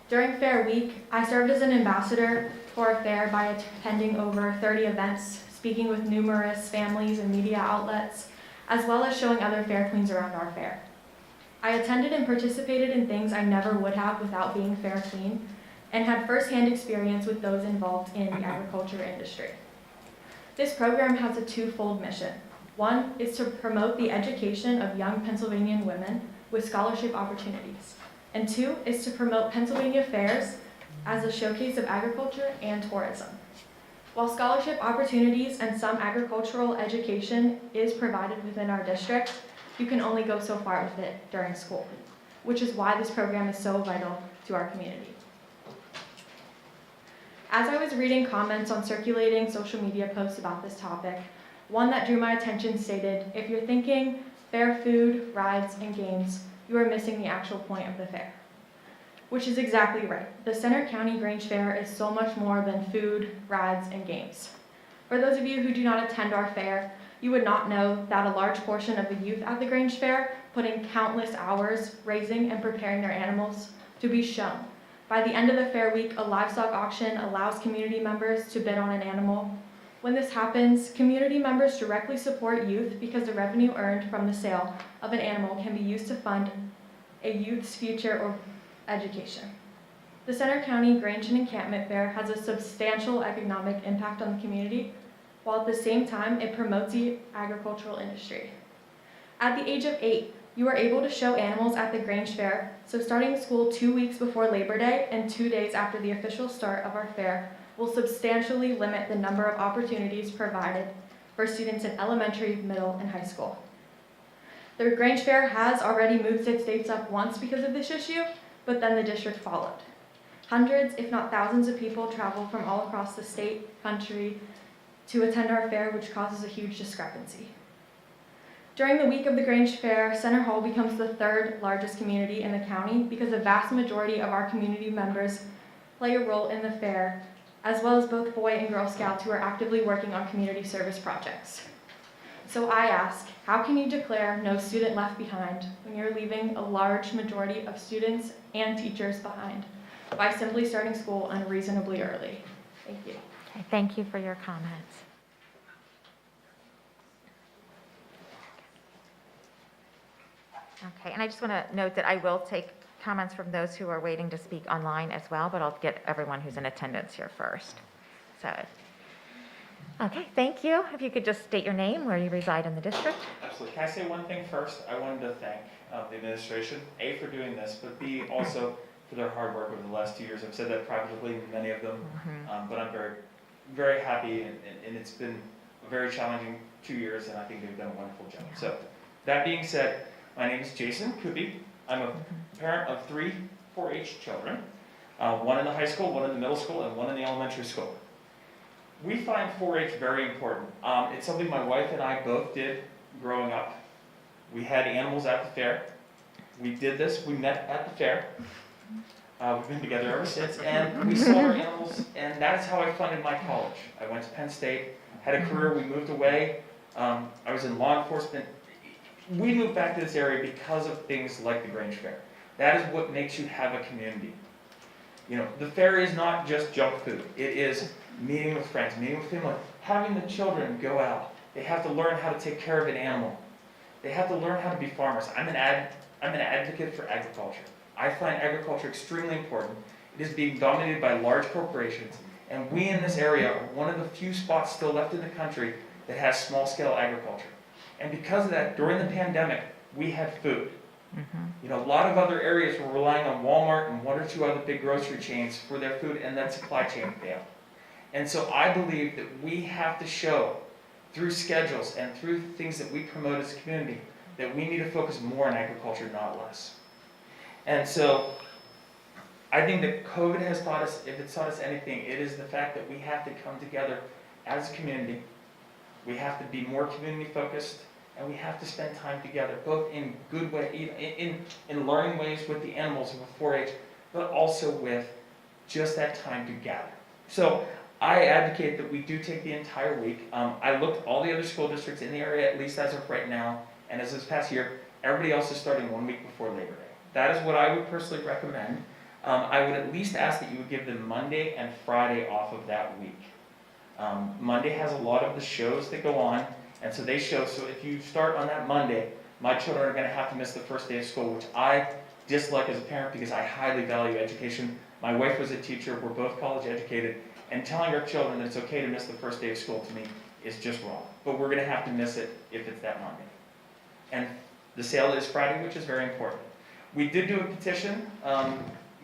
During Fair Week, I served as an ambassador for a fair by attending over 30 events, speaking with numerous families and media outlets, as well as showing other Fair Queens around our fair. I attended and participated in things I never would have without being Fair Queen, and had firsthand experience with those involved in the agriculture industry. This program has a twofold mission. One is to promote the education of young Pennsylvanian women with scholarship opportunities. And two is to promote Pennsylvania fairs as a showcase of agriculture and tourism. While scholarship opportunities and some agricultural education is provided within our district, you can only go so far with it during school, which is why this program is so vital to our community. As I was reading comments on circulating social media posts about this topic, one that drew my attention stated, "If you're thinking fair food, rides, and games, you are missing the actual point of the fair." Which is exactly right. The Center County Grange Fair is so much more than food, rides, and games. For those of you who do not attend our fair, you would not know that a large portion of the youth at the Grange Fair put in countless hours raising and preparing their animals to be shown. By the end of the fair week, a livestock auction allows community members to bid on an animal. When this happens, community members directly support youth because the revenue earned from the sale of an animal can be used to fund a youth's future or education. The Center County Grange and Encampment Fair has a substantial economic impact on the community, while at the same time it promotes the agricultural industry. At the age of 8, you are able to show animals at the Grange Fair, so starting school 2 weeks before Labor Day and 2 days after the official start of our fair will substantially limit the number of opportunities provided for students in elementary, middle, and high school. The Grange Fair has already moved its dates up once because of this issue, but then the district followed. Hundreds, if not thousands of people travel from all across the state, country, to attend our fair, which causes a huge discrepancy. During the week of the Grange Fair, Center Hall becomes the third largest community in the county because a vast majority of our community members play a role in the fair, as well as both Boy and Girl Scouts who are actively working on community service projects. So I ask, how can you declare no student left behind when you're leaving a large majority of students and teachers behind by simply starting school unreasonably early? Thank you. Okay, thank you for your comments. Okay, and I just want to note that I will take comments from those who are waiting to speak online as well, but I'll get everyone who's in attendance here first. So, okay, thank you. If you could just state your name, where you reside in the district. Absolutely. Can I say one thing first? I wanted to thank the administration, A, for doing this, but B, also for their hard work over the last 2 years. I've said that privately, many of them, but I'm very, very happy, and it's been a very challenging 2 years, and I think they've done a wonderful job. So, that being said, my name is Jason Kupi. I'm a parent of 3 4-H children, one in the high school, one in the middle school, and one in the elementary school. We find 4-H very important. It's something my wife and I both did growing up. We had animals at the fair. We did this, we met at the fair. We've been together ever since, and we saw our animals, and that's how I funded my college. I went to Penn State, had a career, we moved away. I was in law enforcement. We moved back to this area because of things like the Grange Fair. That is what makes you have a community. You know, the fair is not just junk food. It is meeting with friends, meeting with family, having the children go out. They have to learn how to take care of an animal. They have to learn how to be farmers. I'm an advocate for agriculture. I find agriculture extremely important. It is being dominated by large corporations, and we in this area are one of the few spots still left in the country that has small-scale agriculture. And because of that, during the pandemic, we had food. You know, a lot of other areas were relying on Walmart and one or two other big grocery chains for their food, and that supply chain failed. And so I believe that we have to show through schedules and through things that we promote as a community that we need to focus more on agriculture, not less. And so I think that COVID has taught us, if it's taught us anything, it is the fact that we have to come together as a community. We have to be more community focused, and we have to spend time together, both in good way, in learning ways with the animals and with 4-H, but also with just that time to gather. So I advocate that we do take the entire week. I looked at all the other school districts in the area, at least as of right now, and as this past year, everybody else is starting 1 week before Labor Day. That is what I would personally recommend. I would at least ask that you would give them Monday and Friday off of that week. Monday has a lot of the shows that go on, and so they show, so if you start on that Monday, my children are gonna have to miss the first day of school, which I dislike as a parent because I highly value education. My wife was a teacher, we're both college educated, and telling our children that it's okay to miss the first day of school to me is just wrong. But we're gonna have to miss it if it's that Monday. And the sale is Friday, which is very important. We did do a petition,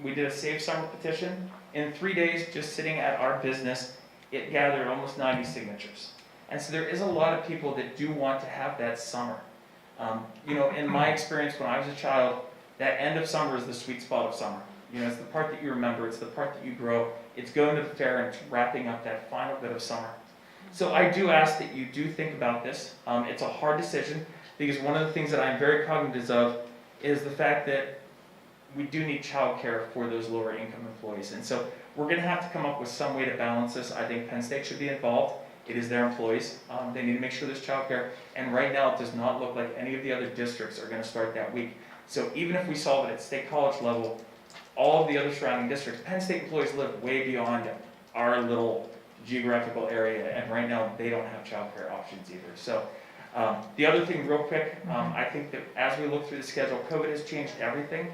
we did a Save Summer petition. In 3 days, just sitting at our business, it gathered almost 90 signatures. And so there is a lot of people that do want to have that summer. You know, in my experience when I was a child, that end of summer is the sweet spot of summer. You know, it's the part that you remember, it's the part that you grow, it's going to the fair and it's wrapping up that final bit of summer. So I do ask that you do think about this. It's a hard decision because one of the things that I'm very cognizant of is the fact that we do need childcare for those lower income employees. And so we're gonna have to come up with some way to balance this. I think Penn State should be involved. It is their employees. They need to make sure there's childcare. And right now, it does not look like any of the other districts are gonna start that week. So even if we solve it at state college level, all of the other surrounding districts, Penn State employees live way beyond our little geographical area. And right now, they don't have childcare options either. So the other thing real quick, I think that as we look through the schedule, COVID has changed everything.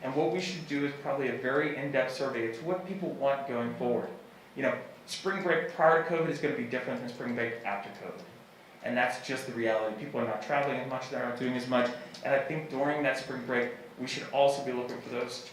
And what we should do is probably a very in-depth survey. It's what people want going forward. You know, spring break prior to COVID is going to be different than spring break after COVID. And that's just the reality. People are not traveling as much, they're not doing as much. And I think during that spring break, we should also be looking for those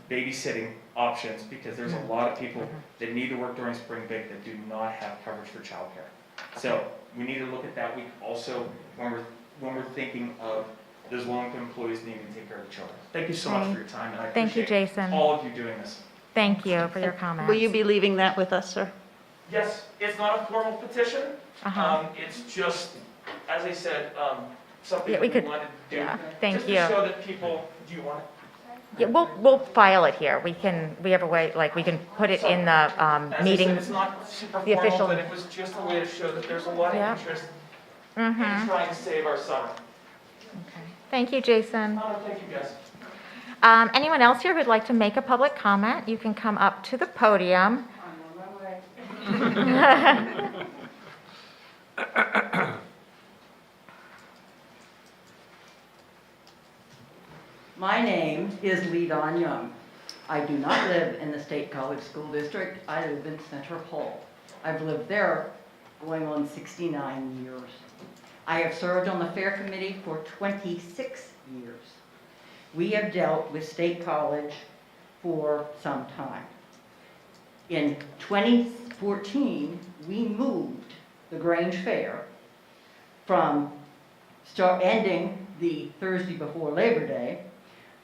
babysitting options because there's a lot of people that need to work during spring break that do not have coverage for childcare. So we need to look at that week also when we're thinking of those low-income employees needing to take care of the children. Thank you so much for your time, and I Thank you, appreciate Jason. all of you doing this. Thank you for your comments. Will you be leaving that with us, sir? Yes, it's not a formal petition. It's just, as I said, something Yeah, that we we could- wanted to do. yeah, thank just you. to show that people, do you want it? Yeah, we'll file it here. We have a way, like, we can put it in the As I meeting. said, it's not super the formal, official- but it was just a way to show that there's a lot Yeah. of interest Mhm. in trying to save our summer. Thank you, Jason. Thank you, guys. Anyone else here who'd like to make a public comment, you can come up to the podium. My name is Lee Don Young. I do not live in the State College School District. I live in Center Hall. I've lived there going on 69 years. I have served on the Fair Committee for 26 years. We have dealt with State College for some time. In 2014, we moved the Grange Fair from ending the Thursday before Labor Day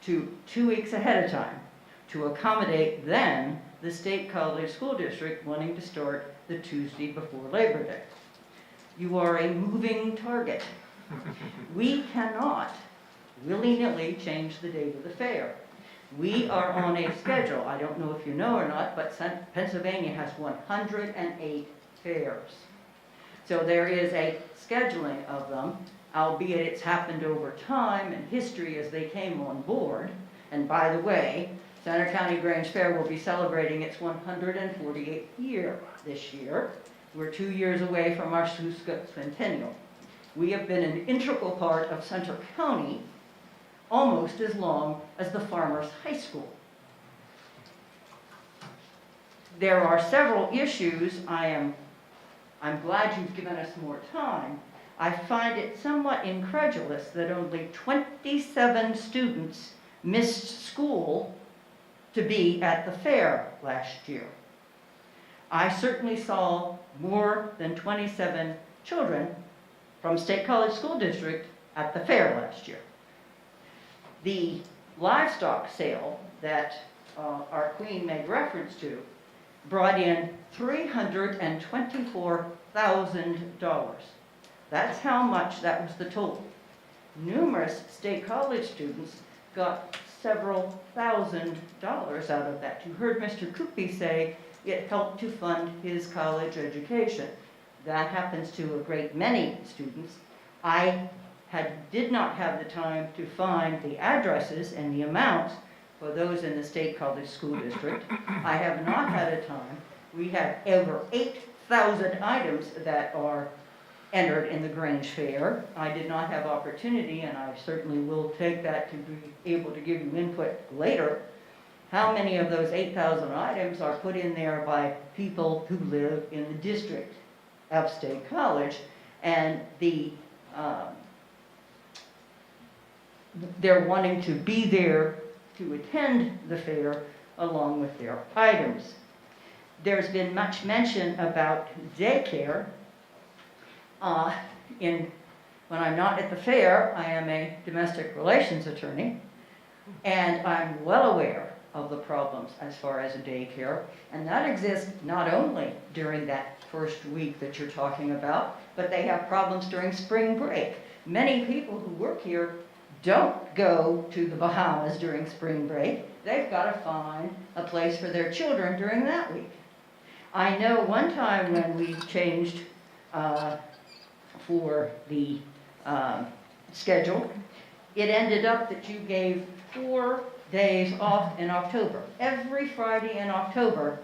to 2 weeks ahead of time to accommodate then the State College School District wanting to start the Tuesday before Labor Day. You are a moving target. We cannot willy-nilly change the date of the fair. We are on a schedule. I don't know if you know or not, but Pennsylvania has 108 fairs. So there is a scheduling of them, albeit it's happened over time and history as they came on board. And by the way, Center County Grange Fair will be celebrating its 148th year this year. We're 2 years away from our centennial. We have been an integral part of Center County almost as long as the Farmers High School. There are several issues. I'm glad you've given us more time, I find it somewhat incredulous that only 27 students missed school to be at the fair last year. I certainly saw more than 27 children from State College School District at the fair last year. The livestock sale that our queen made reference to brought in $324,000. That's how much that was the total. Numerous State College students got several $1,000s out of that. You heard Mr. Coopy say it helped to fund his college education. That happens to a great many students. I did not have the time to find the addresses and the amounts for those in the State College School District. I have not had a time. We have over 8,000 items that are entered in the Grange Fair. I did not have opportunity, and I certainly will take that to be able to give you input later. How many of those 8,000 items are put in there by people who live in the district of State College, and they're wanting to be there to attend the fair along with their items. There's been much mention about daycare. When I'm not at the fair, I am a domestic relations attorney, and I'm well aware of the problems as far as a daycare, and that exists not only during that first week that you're talking about, but they have problems during spring break. Many people who work here don't go to the Bahamas during spring break. They've got to find a place for their children during that week. I know one time when we changed for the schedule, it ended up that you gave 4 days off in October. Every Friday in October,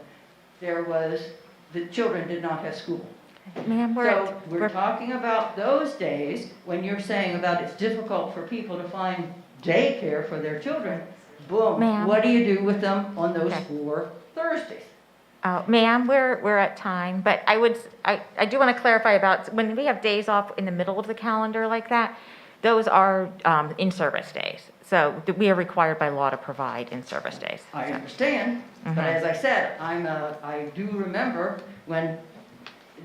the children did not have school. Ma'am, We're talking about those days when you're saying about it's difficult for people to find daycare for their children. Boom, Ma'am. what do you do with them on those 4 Thursdays? Ma'am, we're at time, but I do want to clarify about when we have days off in the middle of the calendar like that, those are in-service days. So we are required by law to provide in-service days. I understand, but as I said, I do remember when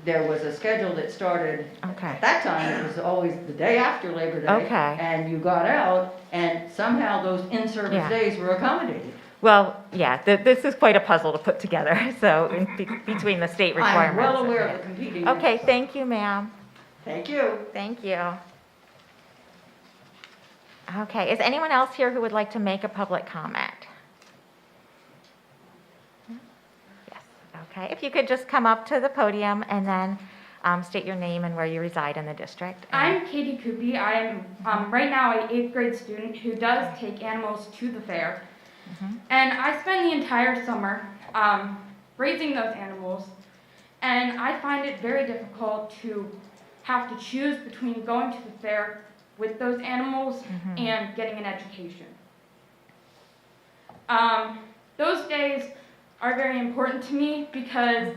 there was a schedule that started, at that time, it was always the day after Labor Day. Okay. And you got out, and somehow those in-service Yeah. days were accommodated. Well, yeah, this is quite a puzzle to put together, so between the state requirements. I'm well aware of the competing. Okay, interests. thank you, ma'am. Thank you. Thank you. Okay, is anyone else here who would like to make a public comment? Yes, okay. If you could just come up to the podium and then state your name and where you reside in the district. I'm Katie Coopy. I'm right now an 8th grade student who does take animals to the fair. And I spend the entire summer raising those animals, and I find it very difficult to have to choose between going to the fair with those animals and getting an education. Those days are very important to me because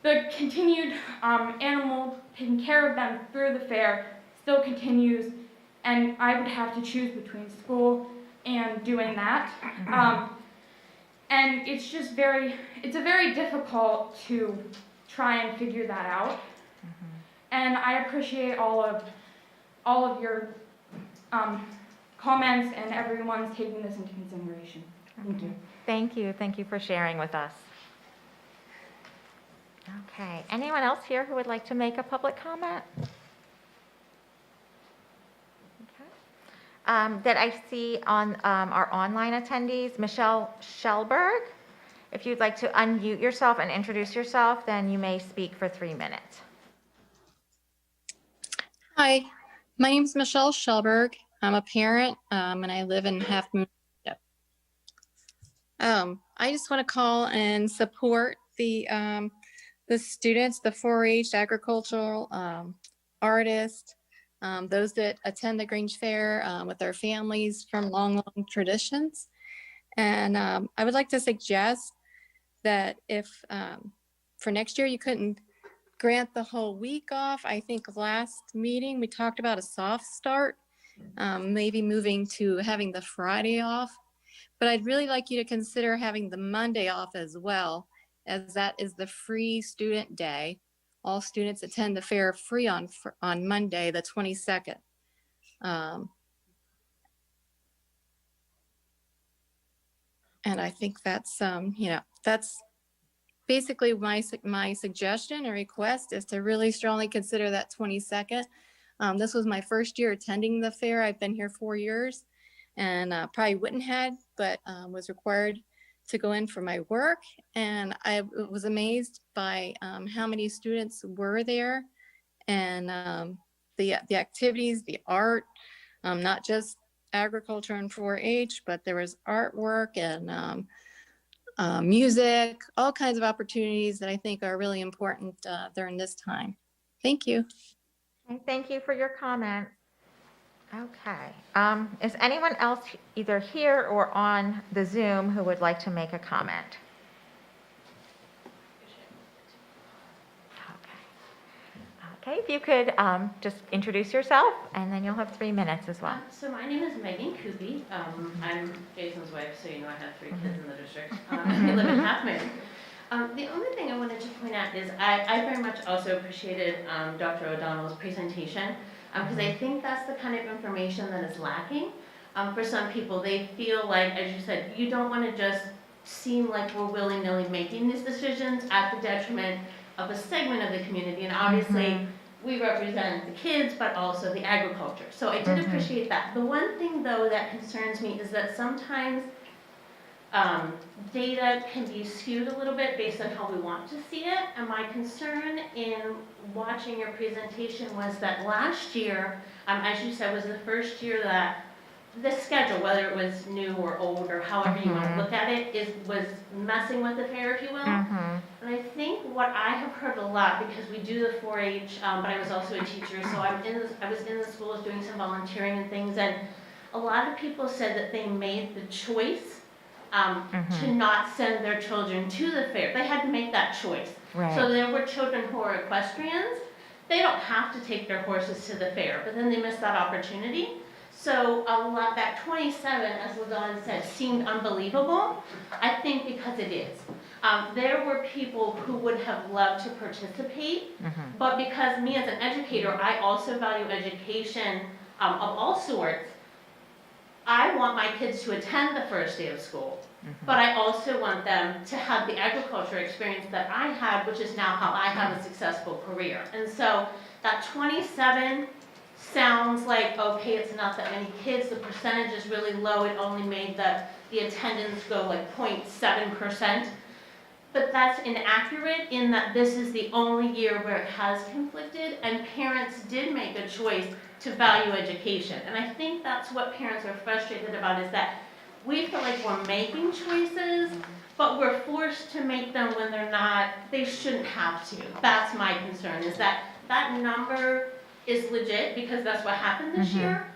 the continued animal, taking care of them through the fair still continues, and I would have to choose between school and doing that. And it's just it's a very difficult to try and figure that out. And I appreciate all of your comments and everyone's taking this into consideration. Thank you. Thank you. Thank you for sharing with us. Okay, anyone else here who would like to make a public comment? That I see on our online attendees, Michelle Shellberg. If you'd like to unmute yourself and introduce yourself, then you may speak for 3 minutes. Hi, my name is Michelle Shellberg. I'm a parent and I live in Half Moon. I just want to call and support the students, the 4-H agricultural artists, those that attend the Grange Fair with their families from long traditions. And I would like to suggest that if for next year you couldn't grant the whole week off. I think last meeting, we talked about a soft start, maybe moving to having the Friday off. But I'd really like you to consider having the Monday off as well, as that is the free student day. All students attend the fair free on Monday, the 22nd. And I think that's, that's basically my suggestion or request is to really strongly consider that 22nd. This was my first year attending the fair. I've been here 4 years and probably wouldn't have, but was required to go in for my work. And I was amazed by how many students were there and the activities, the art, not just agriculture and 4-H, but there was artwork and music, all kinds of opportunities that I think are really important during this time. Thank you. Okay, thank you for your comment. Okay. Is anyone else either here or on the Zoom who would like to make a comment? Okay, if you could just introduce yourself, and then you'll have 3 minutes as well. So my name is Megan Coopy. I'm Jason's wife, so you know I have 3 kids in the district. I live in Half Moon. The only thing I wanted to point out is I very much also appreciated Dr. O'Donnell's presentation, because I think that's the kind of information that is lacking. For some people, they feel like, as you said, you don't want to just seem like we're willy-nilly making these decisions at the detriment of a segment of the community, and obviously we represent the kids, but also the agriculture. So I did appreciate that. The one thing, though, that concerns me is that sometimes data can be skewed a little bit based on how we want to see it. And my concern in watching your presentation was that last year, as you said, was the first year that the schedule, whether it was new or old or however you want to look at it, was messing with the fair, if you will. And I think what I have heard a lot, because we do the 4-H, but I was also a teacher, so I was in the schools doing some volunteering and things, and a lot of people said that they made the choice to not send their children to the fair. They had to make that choice. Right. So there were children who are equestrians. They don't have to take their horses to the fair, but then they miss that opportunity. So that 27, as LaDon said, seemed unbelievable, I think because it is. There were people who would have loved to participate, but because me as an educator, I also value education of all sorts, I want my kids to attend the first day of school, but I also want them to have the agriculture experience that I had, which is now how I have a successful career. And so that 27 sounds like, okay, it's not that many kids, the percentage is really low, it only made the attendance go like 0.7%. But that's inaccurate in that this is the only year where it has conflicted, and parents did make a choice to value education. And I think that's what parents are frustrated about, is that we feel like we're making choices, but we're forced to make them when they shouldn't have to. That's my concern, is that number is legit because that's what happened this year,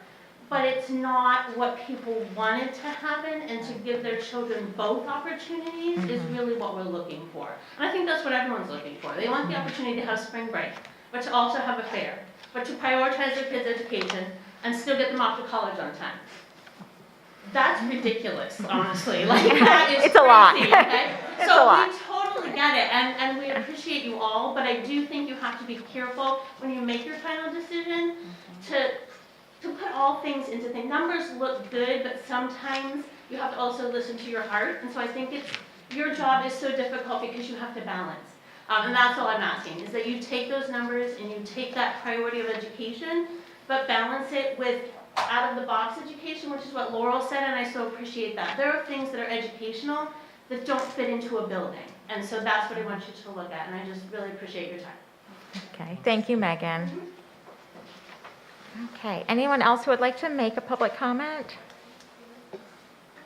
but it's not what people wanted to happen, and to give their children both opportunities is really what we're looking for. And I think that's what everyone's looking for. They want the opportunity to have spring break, but to also have a fair, but to prioritize their kids' education and still get them off to college on time. That's ridiculous, honestly. Like, that is It's a lot. crazy, okay? It's So a lot. we totally get it, and we appreciate you all, but I do think you have to be careful when you make your final decision to put all things into things. Numbers look good, but sometimes you have to also listen to your heart, and so I think your job is so difficult because you have to balance. And that's all I'm asking, is that you take those numbers and you take that priority of education, but balance it with out-of-the-box education, which is what Laurel said, and I so appreciate that. There are things that are educational that don't fit into a building, and so that's what I want you to look at, and I just really appreciate your time. Okay, thank you, Megan. Okay, anyone else who would like to make a public comment?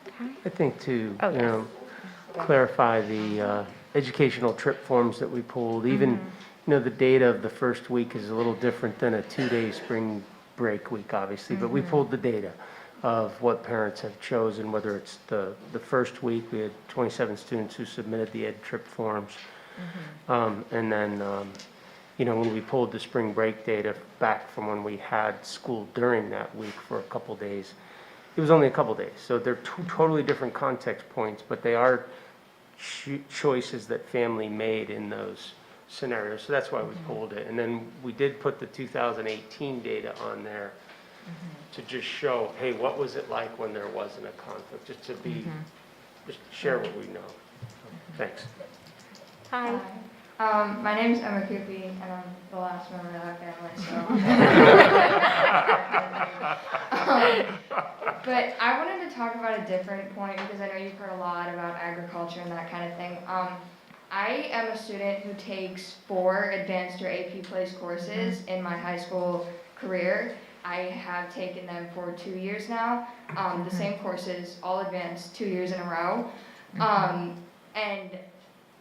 Okay. I think to, Oh, yes. clarify the educational trip forms that we pulled, even, the data of the first week is a little different than a 2-day spring break week, obviously, but we pulled the data of what parents have chosen, whether it's the first week, we had 27 students who submitted the ed trip forms, and then you know, when we pulled the spring break data back from when we had school during that week for a couple days, it was only a couple days. So they're two totally different context points, but they are choices that family made in those scenarios. So that's why we pulled it. And then we did put the 2018 data on there to just show, hey, what was it like when there wasn't a conflict? Just to be, just share what we know. Thanks. Hi. My name is Emma Coopy, and I'm the last member of that family, so. But I wanted to talk about a different point, because I know you've heard a lot about agriculture and that kind of thing. I am a student who takes 4 advanced or AP Place courses in my high school career. I have taken them for 2 years now, the same courses, all advanced, 2 years in a row. And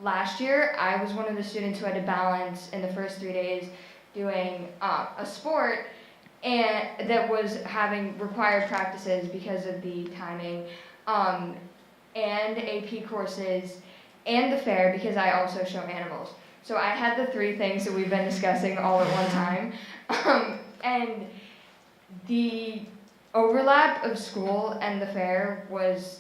last year, I was one of the students who had to balance in the first 3 days doing a sport and that was having required practices because of the timing, and AP courses and the fair because I also show animals. So I had the 3 things that we've been discussing all at one time. And the overlap of school and the fair was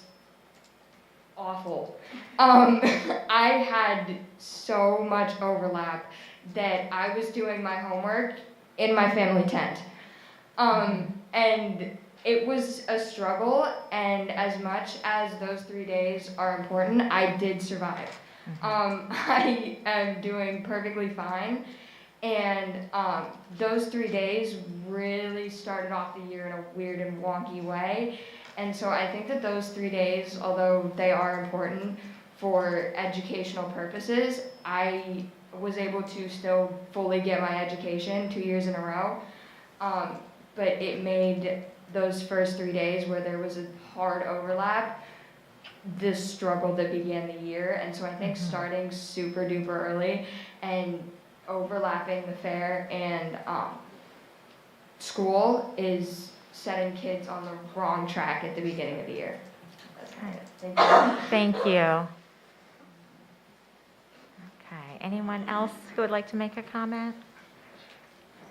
awful. I had so much overlap that I was doing my homework in my family tent. And it was a struggle, and as much as those 3 days are important, I did survive. I am doing perfectly fine, and those 3 days really started off the year in a weird and wonky way. And so I think that those 3 days, although they are important for educational purposes, I was able to still fully get my education 2 years in a row. But it made those first 3 days where there was a hard overlap, this struggle that began the year. And so I think starting super duper early and overlapping the fair and school is setting kids on the wrong track at the beginning of the year. That's kind of it. Thank you. Thank you. Okay, anyone else who would like to make a comment?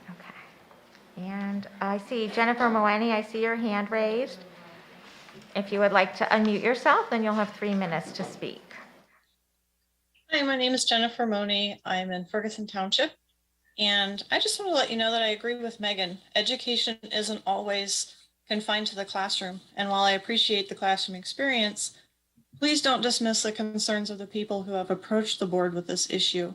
Okay, and I see Jennifer Moeni, I see your hand raised. If you would like to unmute yourself, then you'll have 3 minutes to speak. Hi, my name is Jennifer Money. I'm in Ferguson Township. And I just want to let you know that I agree with Megan. Education isn't always confined to the classroom. And while I appreciate the classroom experience, please don't dismiss the concerns of the people who have approached the board with this issue.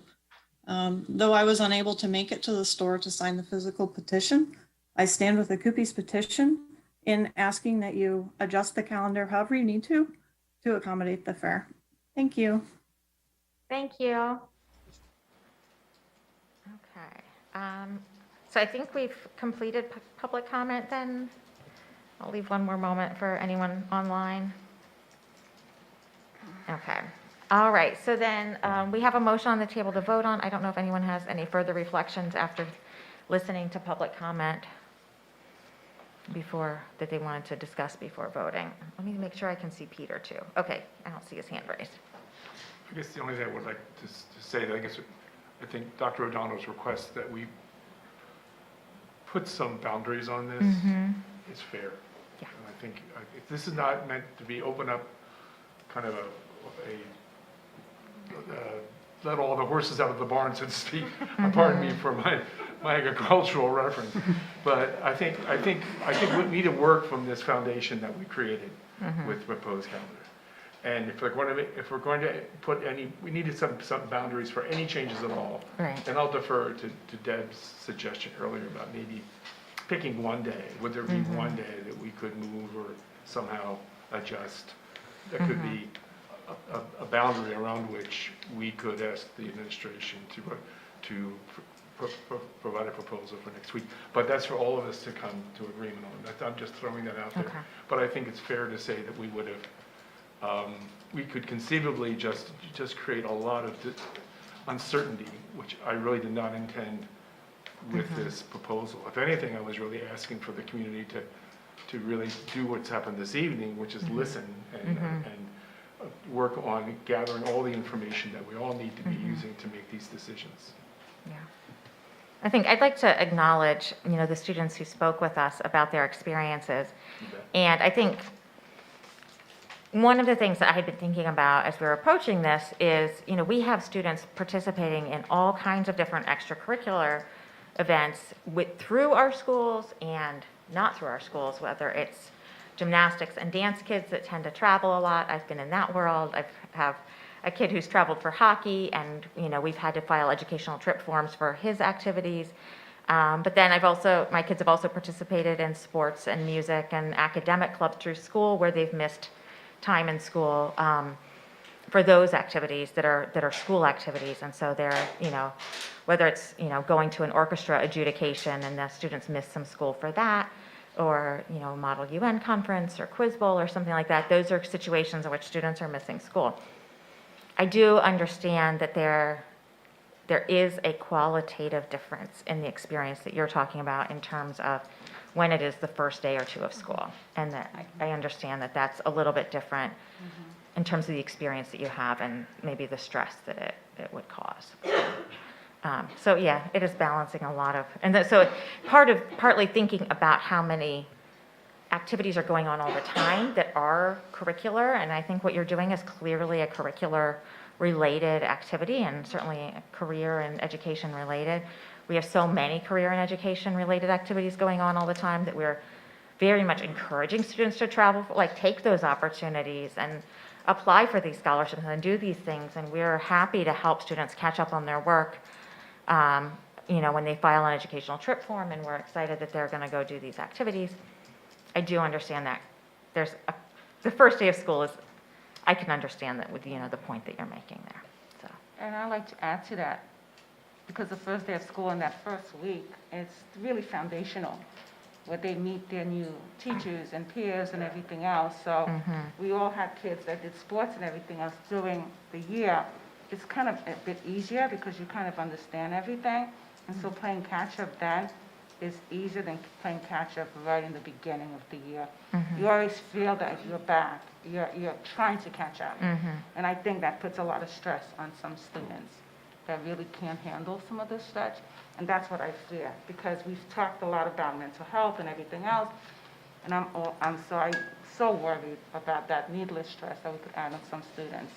Though I was unable to make it to the store to sign the physical petition, I stand with the Coopy's petition in asking that you adjust the calendar however you need to accommodate the fair. Thank you. Thank you. Okay, so I think we've completed public comment then. I'll leave one more moment for anyone online. Okay, all right, so then we have a motion on the table to vote on. I don't know if anyone has any further reflections after listening to public comment before, that they wanted to discuss before voting. Let me make sure I can see Peter too. Okay, I don't see his hand raised. I guess the only thing I would like to say, that I think Dr. O'Donnell's request that we put some boundaries on this is fair. Yeah. And I think if this is not meant to be open up kind of a let all the horses out of the barn, so to speak. Pardon me for my agricultural reference. But I think we need to work from this foundation that we created with proposed calendar. And if we're going to put any, we needed some boundaries for any changes at all. Right. And I'll defer to Deb's suggestion earlier about maybe picking one day. Would there be one day that we could move or somehow adjust? That could be a boundary around which we could ask the administration to provide a proposal for next week. But that's for all of us to come to agreement on. I'm just throwing that out there. Okay. But I think it's fair to say that we would have, we could conceivably just create a lot of uncertainty, which I really did not intend with this proposal. If anything, I was really asking for the community to really do what's happened this evening, which is listen and work on gathering all the information that we all need to be using to make these decisions. Yeah. I think I'd like to acknowledge, the students who spoke with us about their experiences. And I think one of the things that I had been thinking about as we were approaching this is, we have students participating in all kinds of different extracurricular events through our schools and not through our schools, whether it's gymnastics and dance kids that tend to travel a lot. I've been in that world. I have a kid who's traveled for hockey, and we've had to file educational trip forms for his activities. But then my kids have also participated in sports and music and academic clubs through school where they've missed time in school for those activities that are school activities. And so they're, whether it's, going to an orchestra adjudication and the students miss some school for that, or, Model UN conference or Quiz Bowl or something like that, those are situations in which students are missing school. I do understand that there is a qualitative difference in the experience that you're talking about in terms of when it is the first day or two of school. And that I understand that that's a little bit different in terms of the experience that you have and maybe the stress that it would cause. So yeah, it is balancing a lot of, so partly thinking about how many activities are going on all the time that are curricular, and I think what you're doing is clearly a curricular related activity and certainly career and education related. We have so many career and education related activities going on all the time that we're very much encouraging students to travel, take those opportunities and apply for these scholarships and do these things, and we're happy to help students catch up on their work when they file an educational trip form, and we're excited that they're going to go do these activities. I do understand that the first day of school is, I can understand that with, the point that you're making there, so. And I'd like to add to that, because the first day of school and that first week, it's really foundational, where they meet their new teachers and peers and everything else. So we all had kids that did sports and everything else during the year. It's kind of a bit easier because you kind of understand everything. And so playing catch-up then is easier than playing catch-up right in the beginning of the year. You always feel that you're back. You're trying to catch up. And I think that puts a lot of stress on some students that really can't handle some of this stretch. And that's what I fear, because we've talked a lot about mental health and everything else. And I'm so worried about that needless stress that we could add on some students.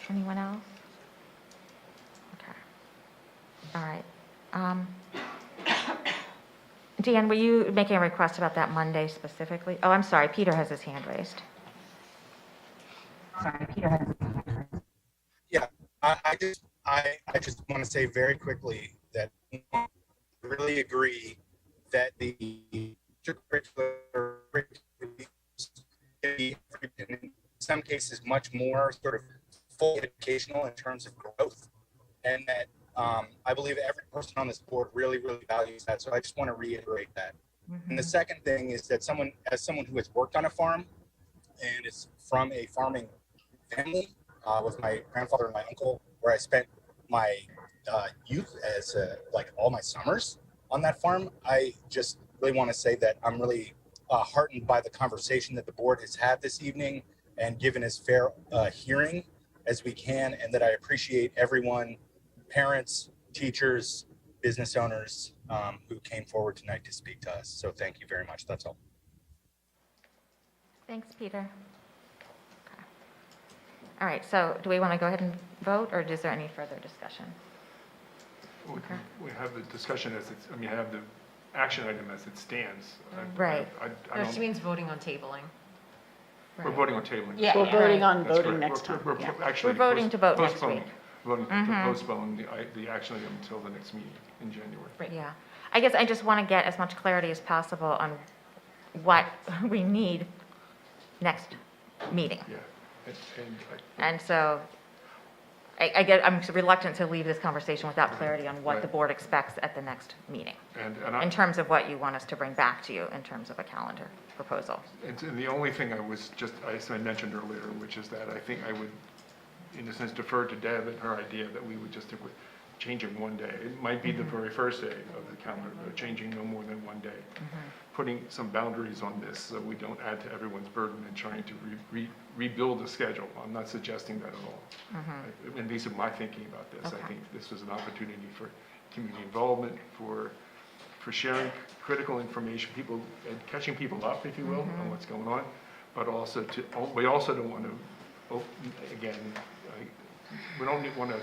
Anyone else? Okay. All right. Dan, were you making a request about that Monday specifically? Oh, I'm sorry, Peter has his hand raised. Sorry, Peter has his hand raised. Yeah, I just want to say very quickly that I really agree that the extracurricular can be, in some cases, much more sort of full educational in terms of growth, and that I believe every person on this board really, really values that. So I just want to reiterate that. And the second thing is that as someone who has worked on a farm and is from a farming family with my grandfather and my uncle, where I spent my youth as all my summers on that farm, I just really want to say that I'm really heartened by the conversation that the board has had this evening and given as fair hearing as we can, and that I appreciate everyone, parents, teachers, business owners who came forward tonight to speak to us. So thank you very much. That's all. Thanks, Peter. Okay. All right, so do we want to go ahead and vote, or is there any further discussion? We have the discussion I have the action item as it stands. Right. I No, don't- she means voting on tabling. We're voting on tabling. Yeah. We're voting on That's voting correct. next time. We're Yeah. actually We're voting to vote next postpone- week. Voting to postpone the action item until the next meeting in January. Yeah. I guess I just want to get as much clarity as possible on what we need next meeting. Yeah. And so I'm reluctant to leave this conversation without clarity on what the board expects at the next meeting, in terms of what you want us to bring back to you in terms of a calendar proposal. And the only thing I mentioned earlier, which is that I think I would, in a sense, defer to Deb and her idea that we would just changing one day. It might be the very first day of the calendar, but changing no more than one day. Putting some boundaries on this so we don't add to everyone's burden and trying to rebuild the schedule. I'm not suggesting that at all. And these are my thinking about this. I think this was an opportunity for community involvement, for sharing critical information, people, and catching people up, if you will, on what's going on, but also we also don't want to, again, we don't want to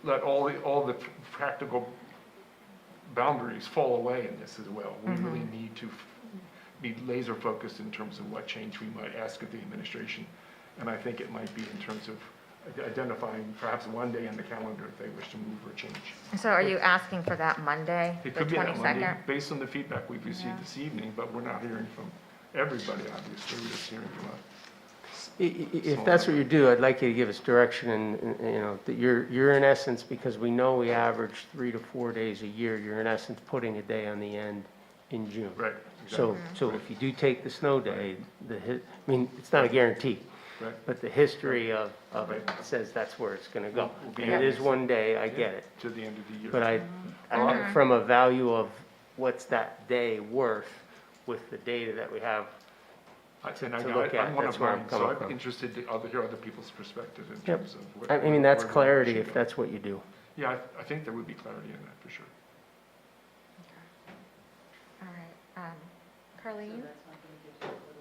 let all the practical boundaries fall away in this as well. We really need to be laser focused in terms of what change we might ask of the administration. And I think it might be in terms of identifying perhaps one day in the calendar if they wish to move or change. So are you asking for that Monday, the It could be that Monday, 22nd? based on the feedback we've received this evening, but we're not hearing from everybody, obviously, we're just hearing from us. If that's what you do, I'd like you to give us direction and, you know, that you're in essence, because we know we average 3 to 4 days a year, you're in essence putting a day on the end in June. Right. So if you do take the snow day, I mean, it's not a guarantee. Right. But the history of it says that's where it's gonna go. Will be And it is one day, I get it. To the end of the year. But from a value of what's that day worth with the data that we have to look at, I'm one that's of where mine, I'm so coming I'm from. interested to hear other people's perspective in Yep. terms of what. I mean, that's where we clarity should if go. that's what you do. Yeah, I think there would be clarity in that, for sure. All right, Carleen?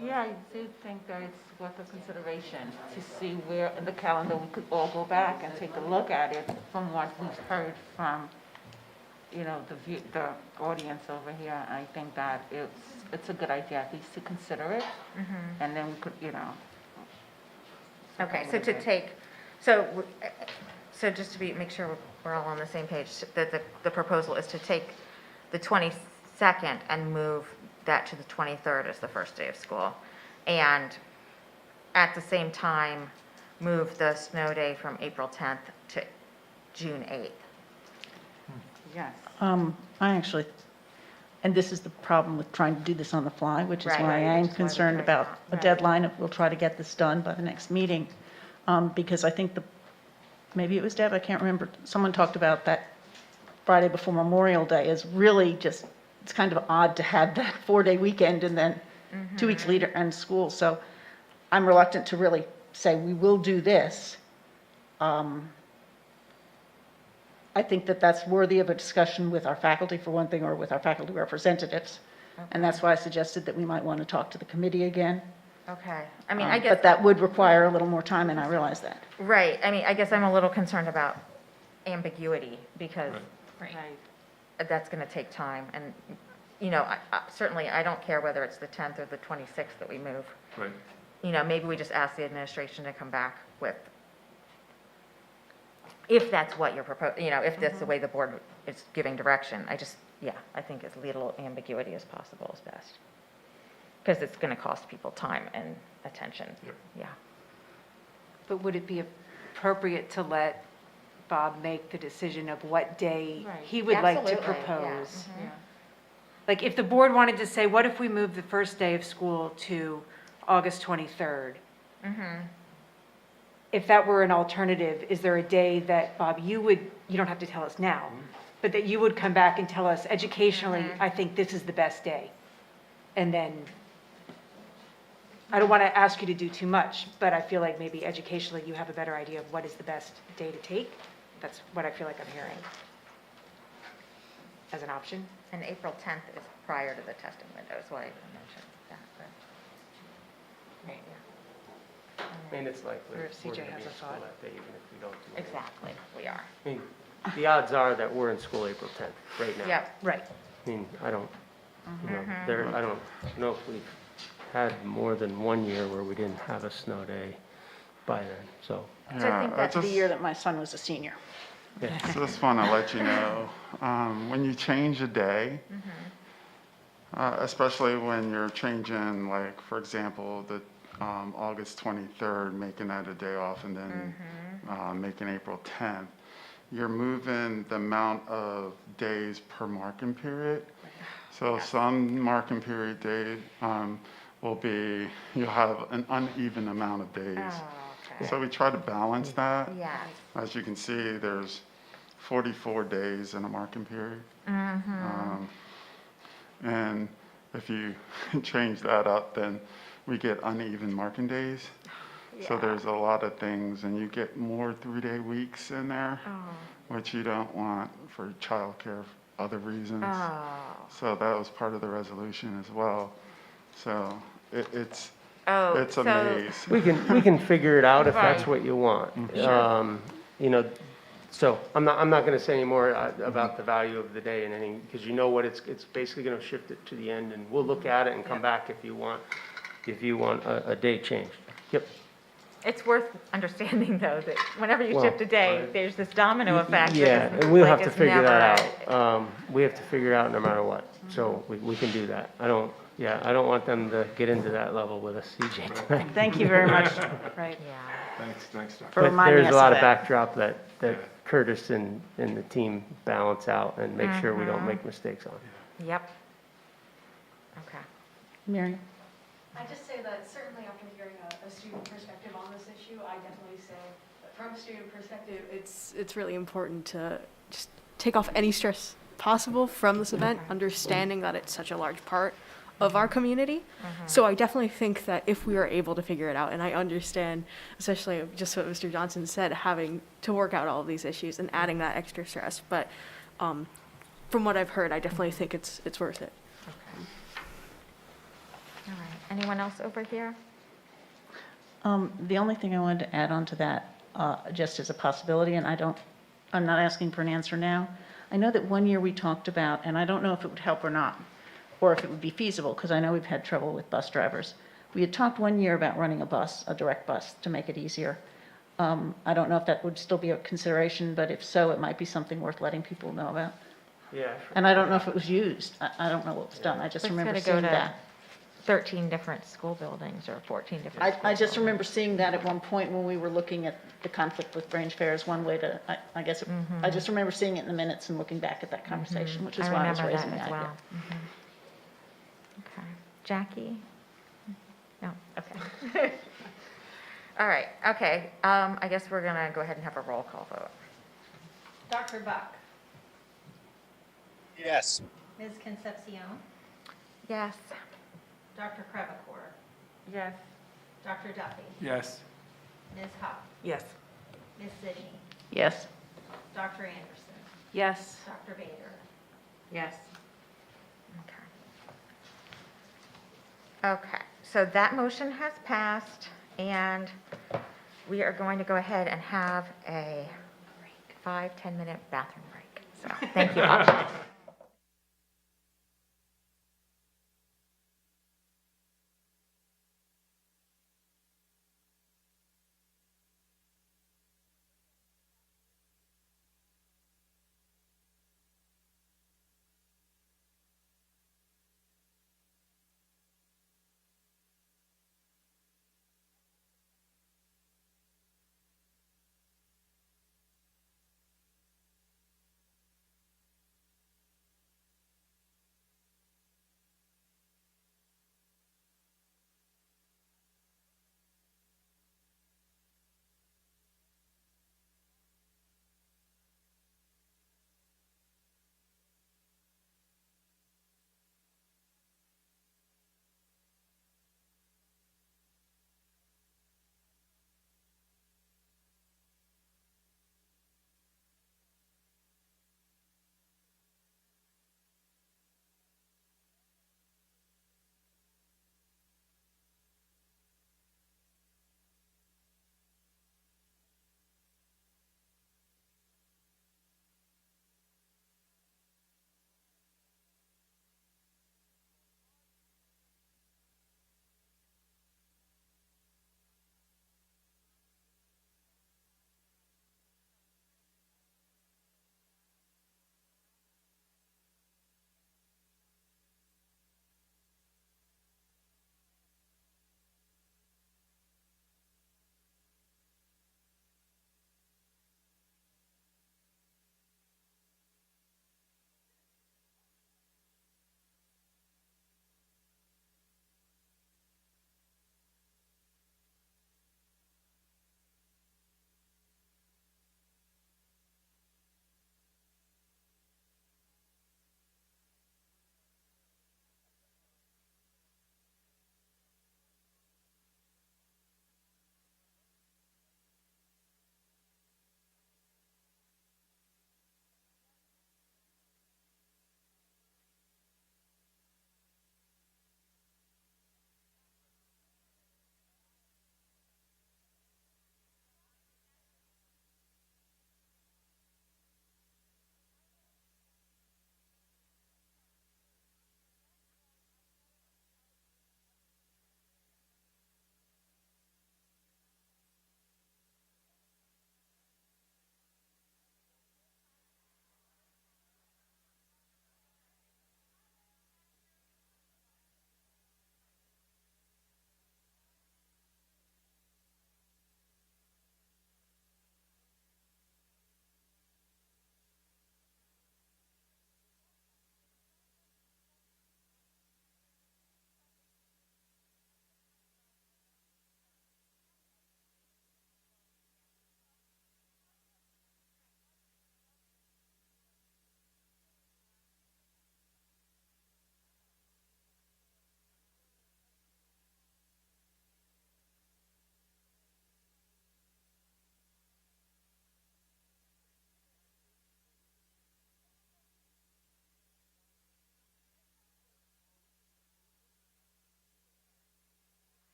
Yeah, I do think that it's worth a consideration to see where in the calendar we could all go back and take a look at it from what we've heard from, you know, the audience over here. I think that it's a good idea at least to consider it, and then we could, you know. Okay, so to take, so just to make sure we're all on the same page, that the proposal is to take the 22nd and move that to the 23rd as the first day of school. And at the same time, move the snow day from April 10th to June 8th. Yes. I actually, and this is the problem with trying to do this on the fly, which is Right, why right, I am which is why we're concerned trying about to- a right. deadline. If we'll try to get this done by the next meeting. Because I think maybe it was Deb, I can't remember, someone talked about that Friday before Memorial Day is really just, it's kind of odd to have that 4-day weekend and then 2 weeks later end school. So I'm reluctant to really say we will do this. I think that that's worthy of a discussion with our faculty for one thing, or with our faculty representatives. And that's why I suggested that we might want to talk to the committee again. Okay, I mean, I guess. But that would require a little more time, and I realize that. Right, I mean, I guess I'm a little concerned about ambiguity, because that's going to take time, and, you know, certainly, I don't care whether it's the 10th or the 26th that we move. Right. You know, maybe we just ask the administration to come back with, if that's what you're proposing, you know, if that's the way the board is giving direction. I think as little ambiguity as possible is best. Because it's going to cost people time and attention. Yep. Yeah. But would it be appropriate to let Bob make the decision of what day he would like to Absolutely, yeah. propose? Like, if the board wanted to say, what if we move the first day of school to August 23rd? If that were an alternative, is there a day that, Bob, you don't have to tell us now, but that you would come back and tell us educationally, I think this is the best day? And then, I don't want to ask you to do too much, but I feel like maybe educationally you have a better idea of what is the best day to take. That's what I feel like I'm hearing as an option. And April 10th is prior to the testing window, is why I mentioned that. But, Right. yeah. I mean, it's likely Or if we're CJ gonna be has in a school thought. that day, even if we don't do it. Exactly, we are. I mean, the odds are that we're in school April 10th, right now. Yep. Right. I mean, I don't, you know, I don't know if we've had more than one year where we didn't have a snow day by then, so. So I think that's the year that my son was a senior. Just want to let you know, when you change a day, especially when you're changing, like, for example, the August 23rd, making that a day off, and then making April 10th, you're moving the amount of days per marking period. So some marking period days will be, you'll have an uneven amount of days. So we try to balance that. Yes. As you can see, there's 44 days in a marking period. And if you change that up, then we get uneven marking days. So there's a lot of things, and you get more 3-day weeks in there, which you don't want for childcare, other reasons. So that was part of the resolution as well. So it's a so- maze. We can figure it out if that's Right. what you want. Sure. You know, so I'm not going to say any more about the value of the day and any, because you know what, it's basically going to shift it to the end, and we'll look at it and come back if you want a date change. Yep. It's worth understanding, though, that whenever you Well, shift a day, there's this domino effect. that Yeah, is, and we'll like, have to it's figure that never- out. We have to figure it out no matter what. So we can do that. I don't want them to get into that level with us, CJ, tonight. Thank you very much. Right. Thanks, Dr. For But reminding there's us a lot of of that. backdrop that Curtis and the team balance out and make sure we don't make mistakes on. Yep. Okay. Mary? I just say that certainly after hearing a student perspective on this issue, I definitely say that from a student perspective, It's really important to just take off any stress possible from this event, understanding that it's such a large part of our community. So I definitely think that if we are able to figure it out, and I understand, especially just what Mr. Johnson said, having to work out all of these issues and adding that extra stress, but from what I've heard, I definitely think it's worth it. All right. Anyone else over here? The only thing I wanted to add on to that, just as a possibility, and I'm not asking for an answer now. I know that one year we talked about, and I don't know if it would help or not, or if it would be feasible, because I know we've had trouble with bus drivers. We had talked one year about running a direct bus, to make it easier. I don't know if that would still be a consideration, but if so, it might be something worth letting people know about. Yeah. And I don't know if it was used. I don't know what was done. I just It's remember gonna seeing go to that. 13 different school buildings or 14 different. I just remember seeing that at one point when we were looking at the conflict with Grange Fair as one way to, I guess, I just remember seeing it in the minutes and looking back at that conversation, which is why I was remember raising that the as idea. well. Okay. Jackie? No, okay. All right, okay. I guess we're gonna go ahead and have a roll call vote. Dr. Buck, Yes. Ms. Concepcion, Yes. Dr. Crevecore, Yes. Dr. Duffy, Yes. Ms. Huff, Yes. Ms. Sidney, Yes. Dr. Anderson, Yes. Dr. Bader. Yes. Okay, so that motion has passed, and we are going to go ahead and have a 5-10-minute bathroom break. So, thank you.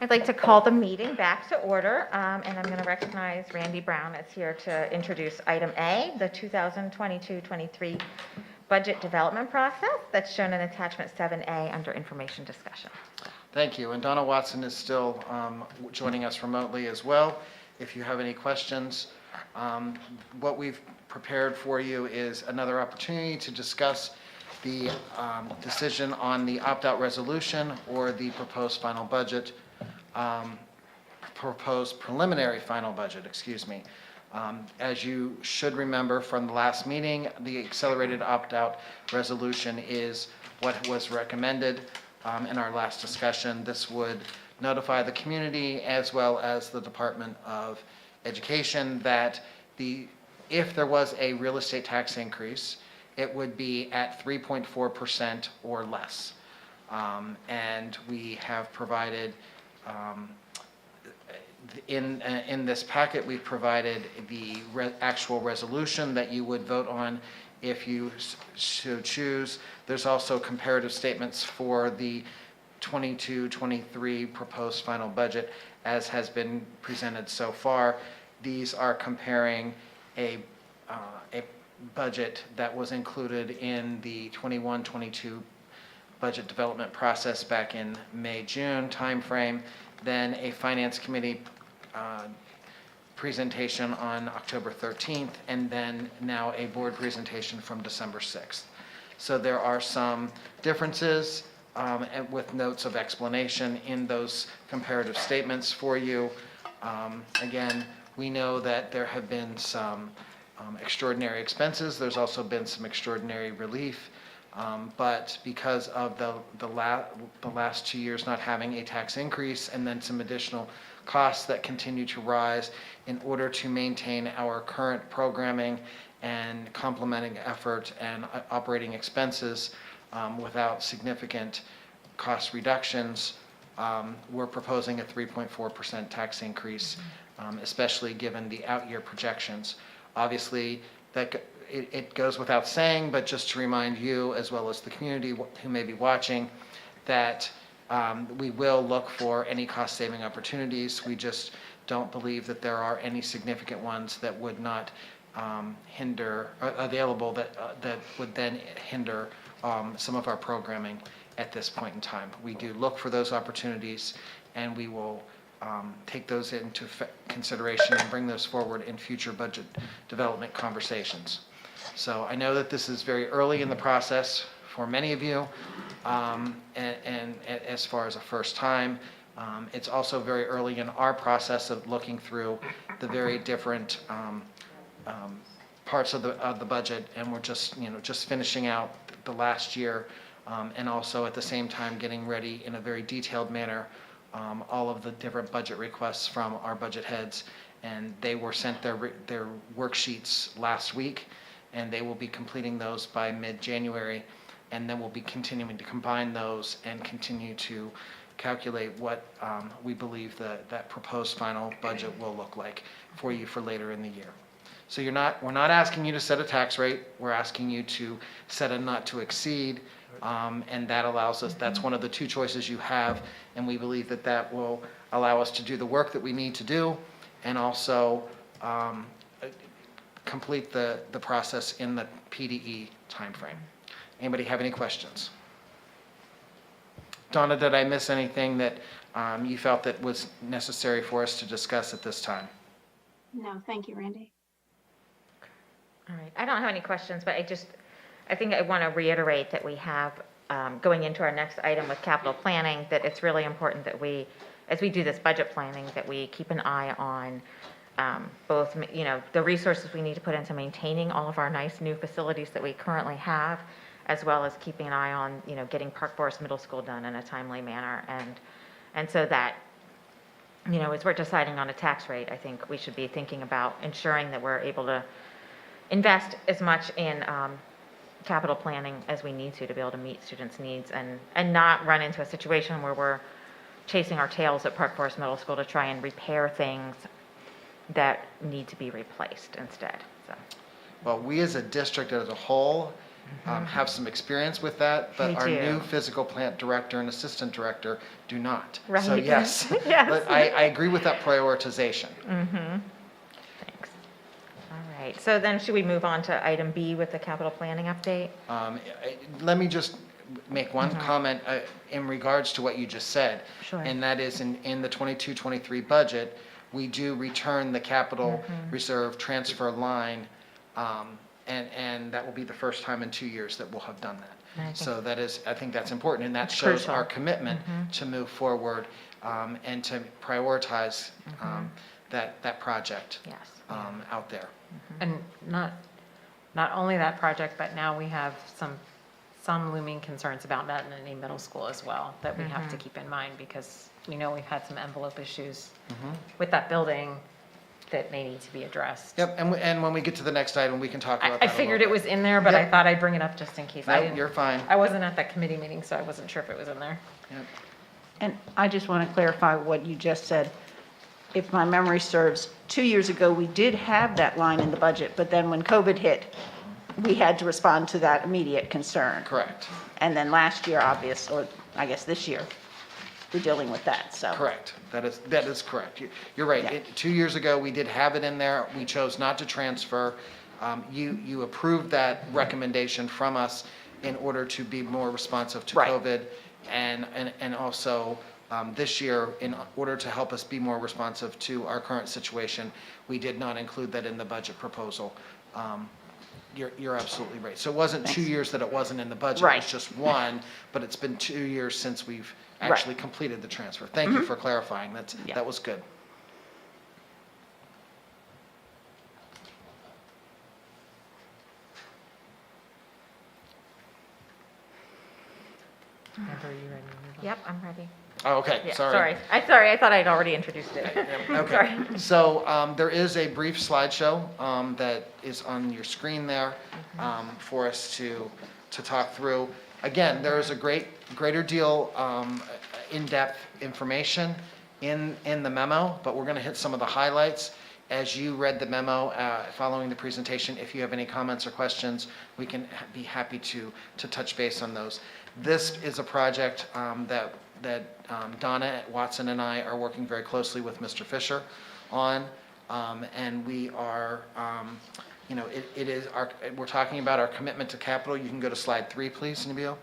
I'd like to call the meeting back to order, and I'm going to recognize Randy Brown is here to introduce item A, the 2022-23 budget development process that's shown in attachment 7A under information discussion. Thank you. And Donna Watson is still joining us remotely as well. If you have any questions, what we've prepared for you is another opportunity to discuss the decision on the opt-out resolution or the proposed final budget, proposed preliminary final budget, excuse me. As you should remember from the last meeting, the accelerated opt-out resolution is what was recommended in our last discussion. This would notify the community as well as the Department of Education that if there was a real estate tax increase, it would be at 3.4% or less. And we have provided, in this packet, we've provided the actual resolution that you would vote on if you should choose. There's also comparative statements for the 22-23 proposed final budget as has been presented so far. These are comparing a budget that was included in the 21-22 budget development process back in May, June timeframe, then a Finance Committee presentation on October 13th, and then now a board presentation from December 6th. So there are some differences and with notes of explanation in those comparative statements for you. Again, we know that there have been some extraordinary expenses. There's also been some extraordinary relief. But because of the last 2 years not having a tax increase and then some additional costs that continue to rise, in order to maintain our current programming and complementing effort and operating expenses without significant cost reductions, we're proposing a 3.4% tax increase, especially given the out-year projections. Obviously, it goes without saying, but just to remind you, as well as the community who may be watching, that we will look for any cost-saving opportunities. We just don't believe that there are any significant ones that would not available that would then hinder some of our programming at this point in time. We do look for those opportunities, and we will take those into consideration and bring those forward in future budget development conversations. So I know that this is very early in the process for many of you, and as far as a first time, it's also very early in our process of looking through the very different parts of the budget, and we're just finishing out the last year, and also at the same time getting ready in a very detailed manner all of the different budget requests from our budget heads, and they were sent their worksheets last week, and they will be completing those by mid-January, and then we'll be continuing to combine those and continue to calculate what we believe that proposed final budget will look like for you for later in the year. So we're not asking you to set a tax rate, we're asking you to set a not to exceed, and that allows us, that's one of the two choices you have, and we believe that will allow us to do the work that we need to do, and also complete the process in the PDE timeframe. Anybody have any questions? Donna, did I miss anything that you felt that was necessary for us to discuss at this time? No, thank you, Randy. All right, I don't have any questions, but I think I want to reiterate that we have, going into our next item with capital planning, that it's really important that we, as we do this budget planning, that we keep an eye on both, the resources we need to put into maintaining all of our nice new facilities that we currently have, as well as keeping an eye on, getting Park Forest Middle School done in a timely manner. And so that, as we're deciding on a tax rate, I think we should be thinking about ensuring that we're able to invest as much in capital planning as we need to be able to meet students' needs and not run into a situation where we're chasing our tails at Park Forest Middle School to try and repair things that need to be replaced instead. So. Well, we as a district as a whole have some experience with that, but They our do. new physical plant director and assistant director do not. So Right. yes, Yes. but I agree with that prioritization. Mm-hmm. Thanks. All right, so then should we move on to item B with the capital planning update? Let me just make one comment in regards to what you just said. Sure. And that is in the 22-23 budget, we do return the capital reserve transfer line, and that will be the first time in 2 years that we'll have done that. I So that is, I think that's important, and that It's shows crucial. our commitment to move forward and to prioritize that project Yes. out there. And not only that project, but now we have some looming concerns about Metamucil Middle School as well that we have to keep in mind, because we know we've had some envelope issues with that building that may need to be addressed. Yep, and when we get to the next item, we can talk about I that a figured little it was in there, but I thought I'd bring it up just in case. I No, didn't. you're fine. I wasn't at that committee meeting, so I wasn't sure if it was in there. Yep. And I just want to clarify what you just said. If my memory serves, 2 years ago, we did have that line in the budget, but then when COVID hit, we had to respond to that immediate concern. Correct. And then last year, or I guess this year, we're dealing with that, so. Correct. That is correct. You're right. 2 years ago, we did have it in there. We chose not to transfer. You approved that recommendation from us in order to be more responsive to COVID. And also, this year, in order to help us be more responsive to our current situation, we did not include that in the budget proposal. You're absolutely right. So it wasn't 2 years that it wasn't in the budget. It Right. was just one, but it's been 2 years since we've Right. actually completed the transfer. Thank you for clarifying. That was good. Amber, are you ready to move on? Yep, I'm ready. Oh, okay, Yeah, sorry. Sorry, I thought I'd already introduced it. Okay, so there is a brief slideshow that is on your screen there for us to talk through. Again, there is a greater deal in-depth information in the memo, but we're going to hit some of the highlights. As you read the memo following the presentation, if you have any comments or questions, we can be happy to touch base on those. This is a project that Donna Watson and I are working very closely with Mr. Fisher on, and we are, we're talking about our commitment to capital. You can go to slide 3, please, Nabil.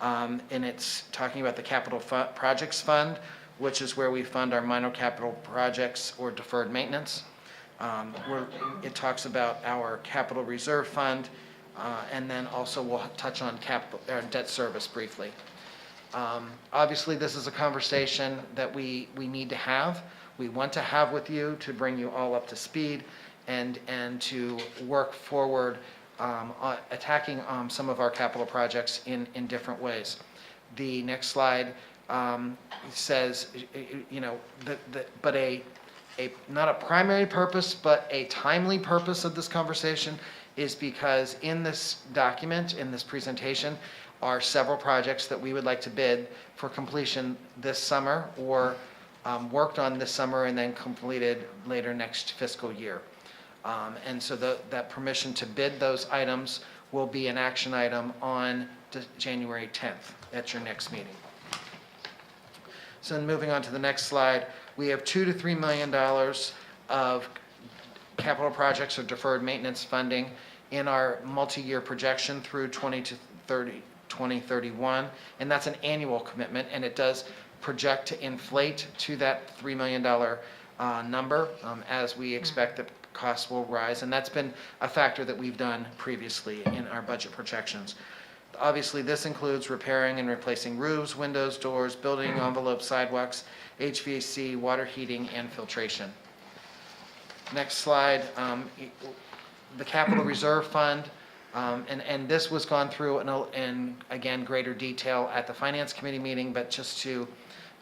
And it's talking about the Capital Projects Fund, which is where we fund our minor capital projects or deferred maintenance. It talks about our Capital Reserve Fund, and then also we'll touch on debt service briefly. Obviously, this is a conversation that we need to have. We want to have with you to bring you all up to speed and to work forward attacking some of our capital projects in different ways. The next slide says, but not a primary purpose, but a timely purpose of this conversation is because in this document, in this presentation, are several projects that we would like to bid for completion this summer or worked on this summer and then completed later next fiscal year. And so that permission to bid those items will be an action item on January 10th at your next meeting. So then moving on to the next slide, we have $2 to $3 million of capital projects or deferred maintenance funding in our multi-year projection through 2031, and that's an annual commitment, and it does project to inflate to that $3 million number as we expect that costs will rise, and that's been a factor that we've done previously in our budget projections. Obviously, this includes repairing and replacing roofs, windows, doors, building envelopes, sidewalks, HVAC, water heating, and filtration. Next slide, the Capital Reserve Fund, and this was gone through in again, greater detail at the Finance Committee meeting, but just to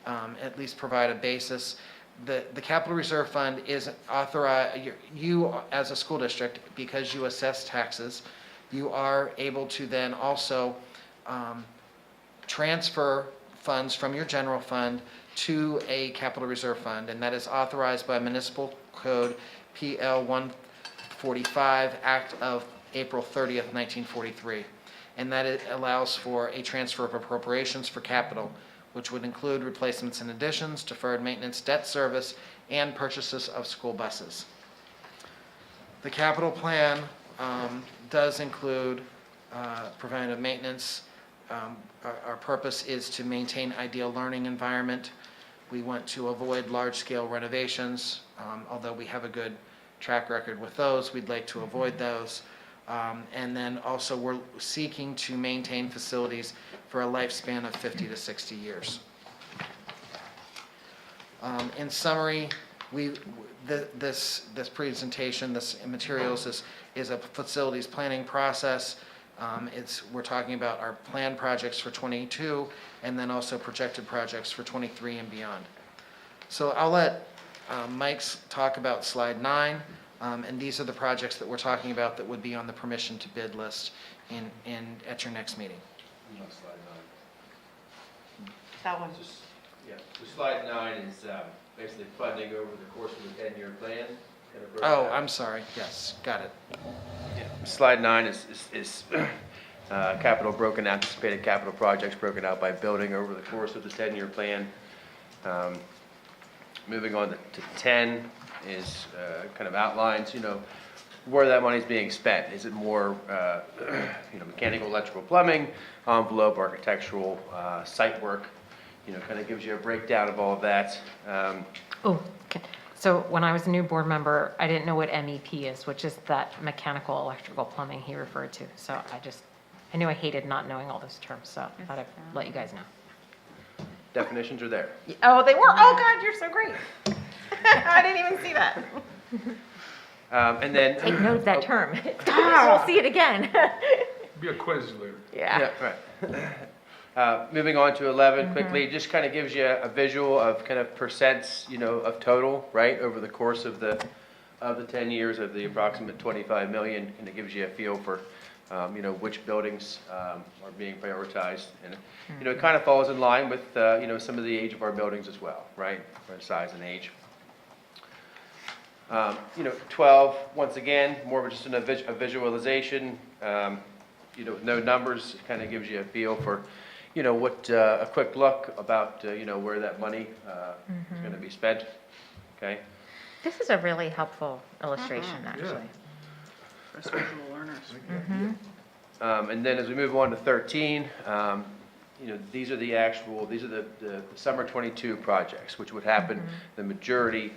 at least provide a basis. The Capital Reserve Fund is authorized, you as a school district, because you assess taxes, you are able to then also transfer funds from your general fund to a capital reserve fund, and that is authorized by Municipal Code PL 145, Act of April 30th, 1943. and that it allows for a transfer of appropriations for capital, which would include replacements and additions, deferred maintenance, debt service, and purchases of school buses. The capital plan does include preventative maintenance. Our purpose is to maintain ideal learning environment. We want to avoid large-scale renovations, although we have a good track record with those. We'd like to avoid those. And then also we're seeking to maintain facilities for a lifespan of 50 to 60 years. In summary, this presentation, this materials is a facilities planning process. We're talking about our planned projects for 22 and then also projected projects for 23 and beyond. So I'll let Mike talk about slide 9. And these are the projects that we're talking about that would be on the permission to bid list at your next meeting. That one. Yeah, so slide 9 is basically funding over the course of the 10-year plan. Kind of broken Oh, out. I'm sorry. Yes, got it. Yeah. Slide 9 is capital broken, anticipated capital projects broken out by building over the course of the 10-year plan. Moving on to 10 is kind of outlines, where that money is being spent. Is it more, mechanical, electrical, plumbing, envelope, architectural, site work? Kind of gives you a breakdown of all of that. Oh, okay. So when I was a new board member, I didn't know what MEP is, which is that mechanical, electrical, plumbing he referred to. So I knew I hated not knowing all those terms, so I thought I'd let you guys know. Definitions are there. Oh, they were? Oh, God, you're so great. I didn't even see that. And then Take note of that term. We'll see it again. Be a quiz later. Yeah. Right. Moving on to 11 quickly, just kind of gives you a visual of kind of percents, of total, right, over the course of the 10 years of the approximate 25 million, and it gives you a feel for, which buildings are being prioritized. And, it kind of falls in line with, some of the age of our buildings as well, right, our size and age. 12, once again, more of just a visualization, with no numbers, it kind of gives you a feel for, what a quick look about, where that money is going to be spent. Okay. This is a really helpful illustration, actually. For special learners. And then as we move on to 13, these are the summer 22 projects, which would happen the majority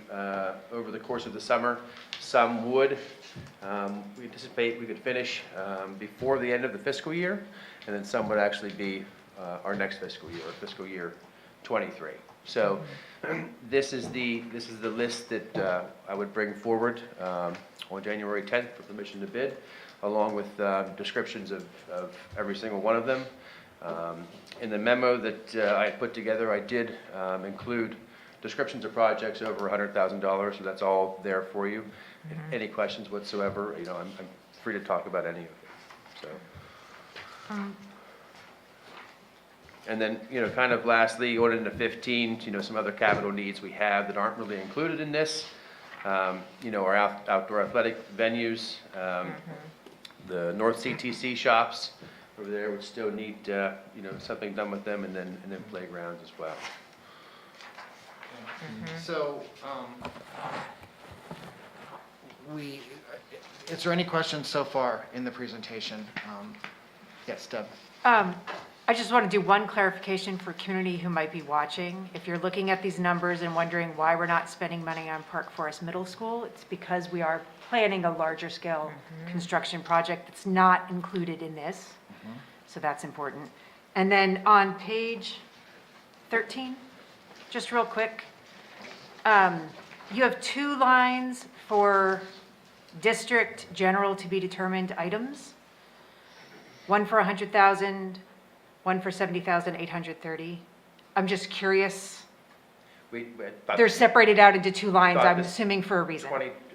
over the course of the summer. Some would. We anticipate we could finish before the end of the fiscal year, and then some would actually be our next fiscal year, or fiscal year 23. So this is the list that I would bring forward on January 10th for permission to bid, along with descriptions of every single one of them. In the memo that I put together, I did include descriptions of projects over $100,000, so that's all there for you. If any questions whatsoever, I'm free to talk about any of it. So. And then, kind of lastly, going into 15, some other capital needs we have that aren't really included in this. Our outdoor athletic venues, the North CTC shops over there would still need, something done with them, and then playgrounds as well. So, is there any questions so far in the presentation? Yes, Deb. I just want to do one clarification for community who might be watching. If you're looking at these numbers and wondering why we're not spending money on Park Forest Middle School, it's because we are planning a larger scale construction project that's not included in this. So that's important. And then on page 13, just real quick, you have 2 lines for district general to be determined items. One for 100,000, one for 70,830. I'm just curious. They're separated out into 2 lines, I'm assuming for a reason.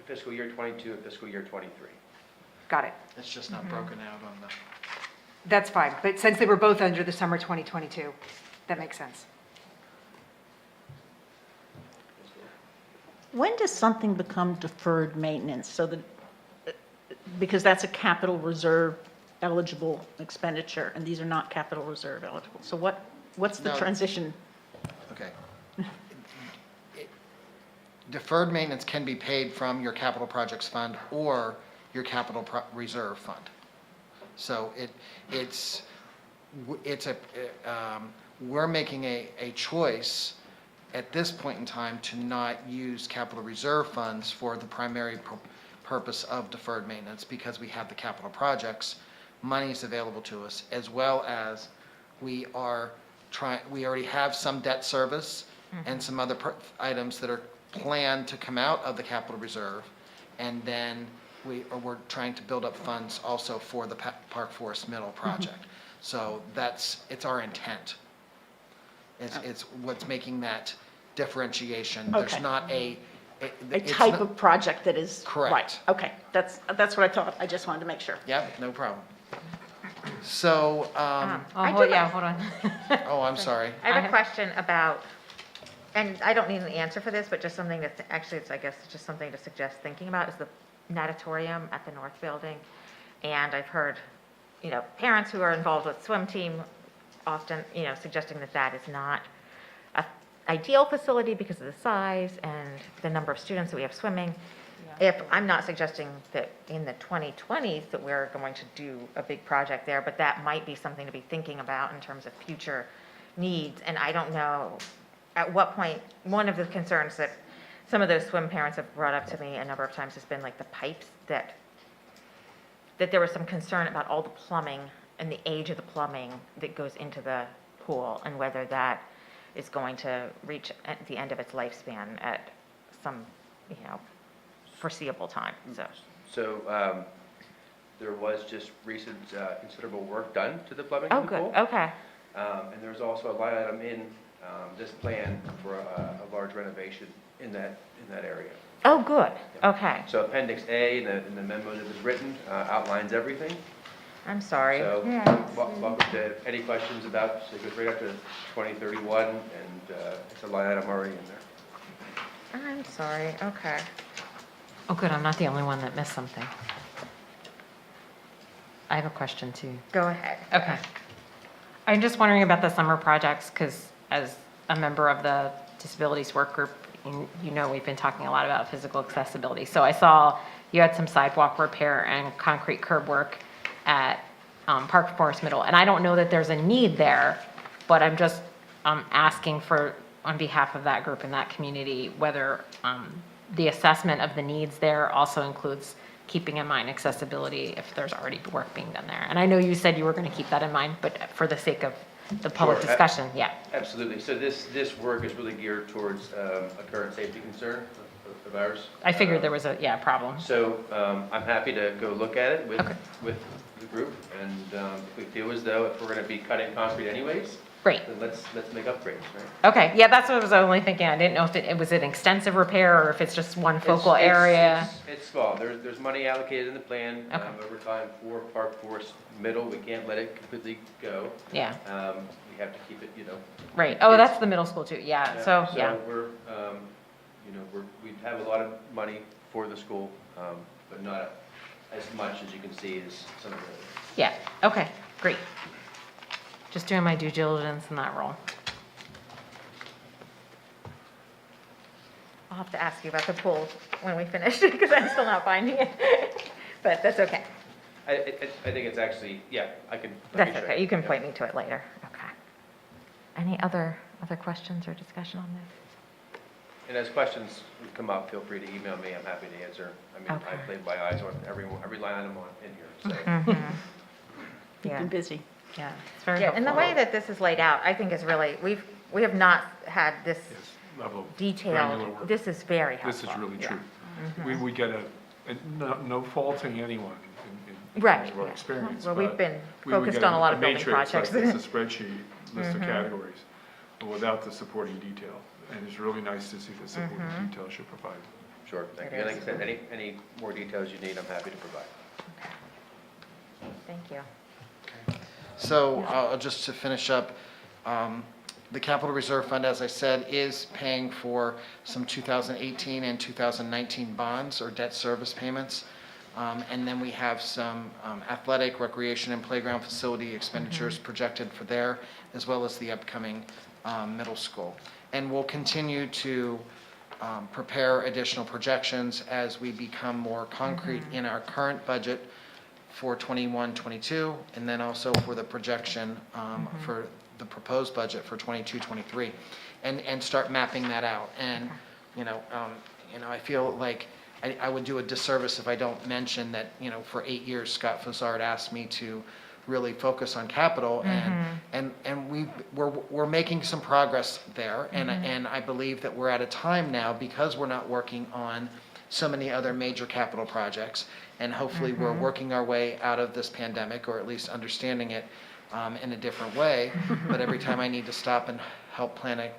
Fiscal year 22 and fiscal year 23. Got it. It's just not broken out on the. That's fine, but since they were both under the summer 2022, that makes sense. When does something become deferred maintenance? Because that's a capital reserve eligible expenditure, and these are not capital reserve eligible. So what's the No. transition? Okay. Deferred maintenance can be paid from your capital projects fund or your capital reserve fund. So we're making a choice at this point in time to not use capital reserve funds for the primary purpose of deferred maintenance because we have the capital projects, monies available to us, as well as we already have some debt service and some other items that are planned to come out of the capital reserve. And then we're trying to build up funds also for the Park Forest Middle project. So it's our intent. It's what's making that differentiation. There's Okay. not A it's type not- of project that is. Correct. Right, okay, that's what I thought, I just wanted to make sure. Yeah, no problem. So, hold on. oh, I'm sorry. I have a question about, and I don't need an answer for this, but just something that, actually, it's, I guess, just something to suggest thinking about is the natatorium at the North Building. And I've heard, parents who are involved with swim team often, suggesting that that is not a ideal facility because of the size and the number of students that we have swimming. If, I'm not suggesting that in the 2020s that we're going to do a big project there, but that might be something to be thinking about in terms of future needs. And I don't know at what point, one of the concerns that some of those swim parents have brought up to me a number of times has been like the pipes, that there was some concern about all the plumbing and the age of the plumbing that goes into the pool and whether that is going to reach at the end of its lifespan at some, foreseeable time, so. So there was just recent considerable work done to the plumbing Oh, in the pool. good, okay. And there's also a line item in this plan for a large renovation in that area. Oh, good, okay. So Appendix A in the memo that was written outlines everything. I'm sorry. So Yeah. welcome to any questions about, so it goes right up to 2031, and it's a line item already in there. I'm sorry, okay. Oh, good, I'm not the only one that missed something. I have a question too. Go ahead. Okay. I'm just wondering about the summer projects, because as a member of the disabilities work group, we've been talking a lot about physical accessibility. So I saw you had some sidewalk repair and concrete curb work at Park Forest Middle. And I don't know that there's a need there, but I'm just asking for, on behalf of that group and that community, whether the assessment of the needs there also includes keeping in mind accessibility if there's already work being done there. And I know you said you were going to keep that in mind, but for the sake of the public Sure. discussion, yeah. Absolutely. So this work is really geared towards a current safety concern of ours. I figured there was a problem. So I'm happy to go look at it with the group, and if we feel as though if we're going to be cutting concrete anyways, Great. then let's make upgrades, right? Okay, yeah, that's what I was only thinking. I didn't know if it was an extensive repair or if it's just one focal area. It's small. There's money allocated in the plan Okay. over time for Park Forest Middle. We can't let it completely go. Yeah. We have to keep it, Right. Oh, that's the middle school too. Yeah. So, yeah. So we're, we have a lot of money for the school, but not as much as you can see as some of the. Yeah. Okay, great. Just doing my due diligence in that role. I'll have to ask you about the pool when we finish, because I'm still not finding it, but that's okay. I think it's actually, yeah, I can. let me That's show okay, you can point me to it later, okay. Any other questions or discussion on this? And as questions come up, feel free to email me. I'm happy to answer. I mean, Okay. I've laid my eyes on every line item in here, so. Mhm. You've Yeah. been busy. Yeah, it's very Yeah, and the helpful. way that this is laid out, I think is really, we have not had this Level of detailed, granular work. this is very helpful. This is really yeah. true. Mhm. We get no faulting anyone in Right, terms of our yeah. experience. Well, we've but been we would focused get on a lot of building matrix like projects. this, a spreadsheet, list of Mhm. categories, but without the supporting detail. And it's really nice to see the supporting Mhm. details you're providing. Sure, thank It you. And like is. I said, any more details you need, I'm happy to provide. Thank you. So just to finish up, the capital reserve fund, as I said, is paying for some 2018 and 2019 bonds or debt service payments. And then we have some athletic, recreation, and playground facility expenditures projected for there, as well as the upcoming middle school. And we'll continue to prepare additional projections as we become more concrete in our current budget for 21-22, and then also for the projection for the proposed budget for 22-23, and start mapping that out. And I feel like I would do a disservice if I don't mention that, for 8 years, Scott Fossard asked me to really focus on capital, and we're making some progress there, and I believe that we're at a time now, because we're not working on so many other major capital projects, and hopefully we're working our way out of this pandemic, or at least understanding it in a different way. But every time I need to stop and help plan a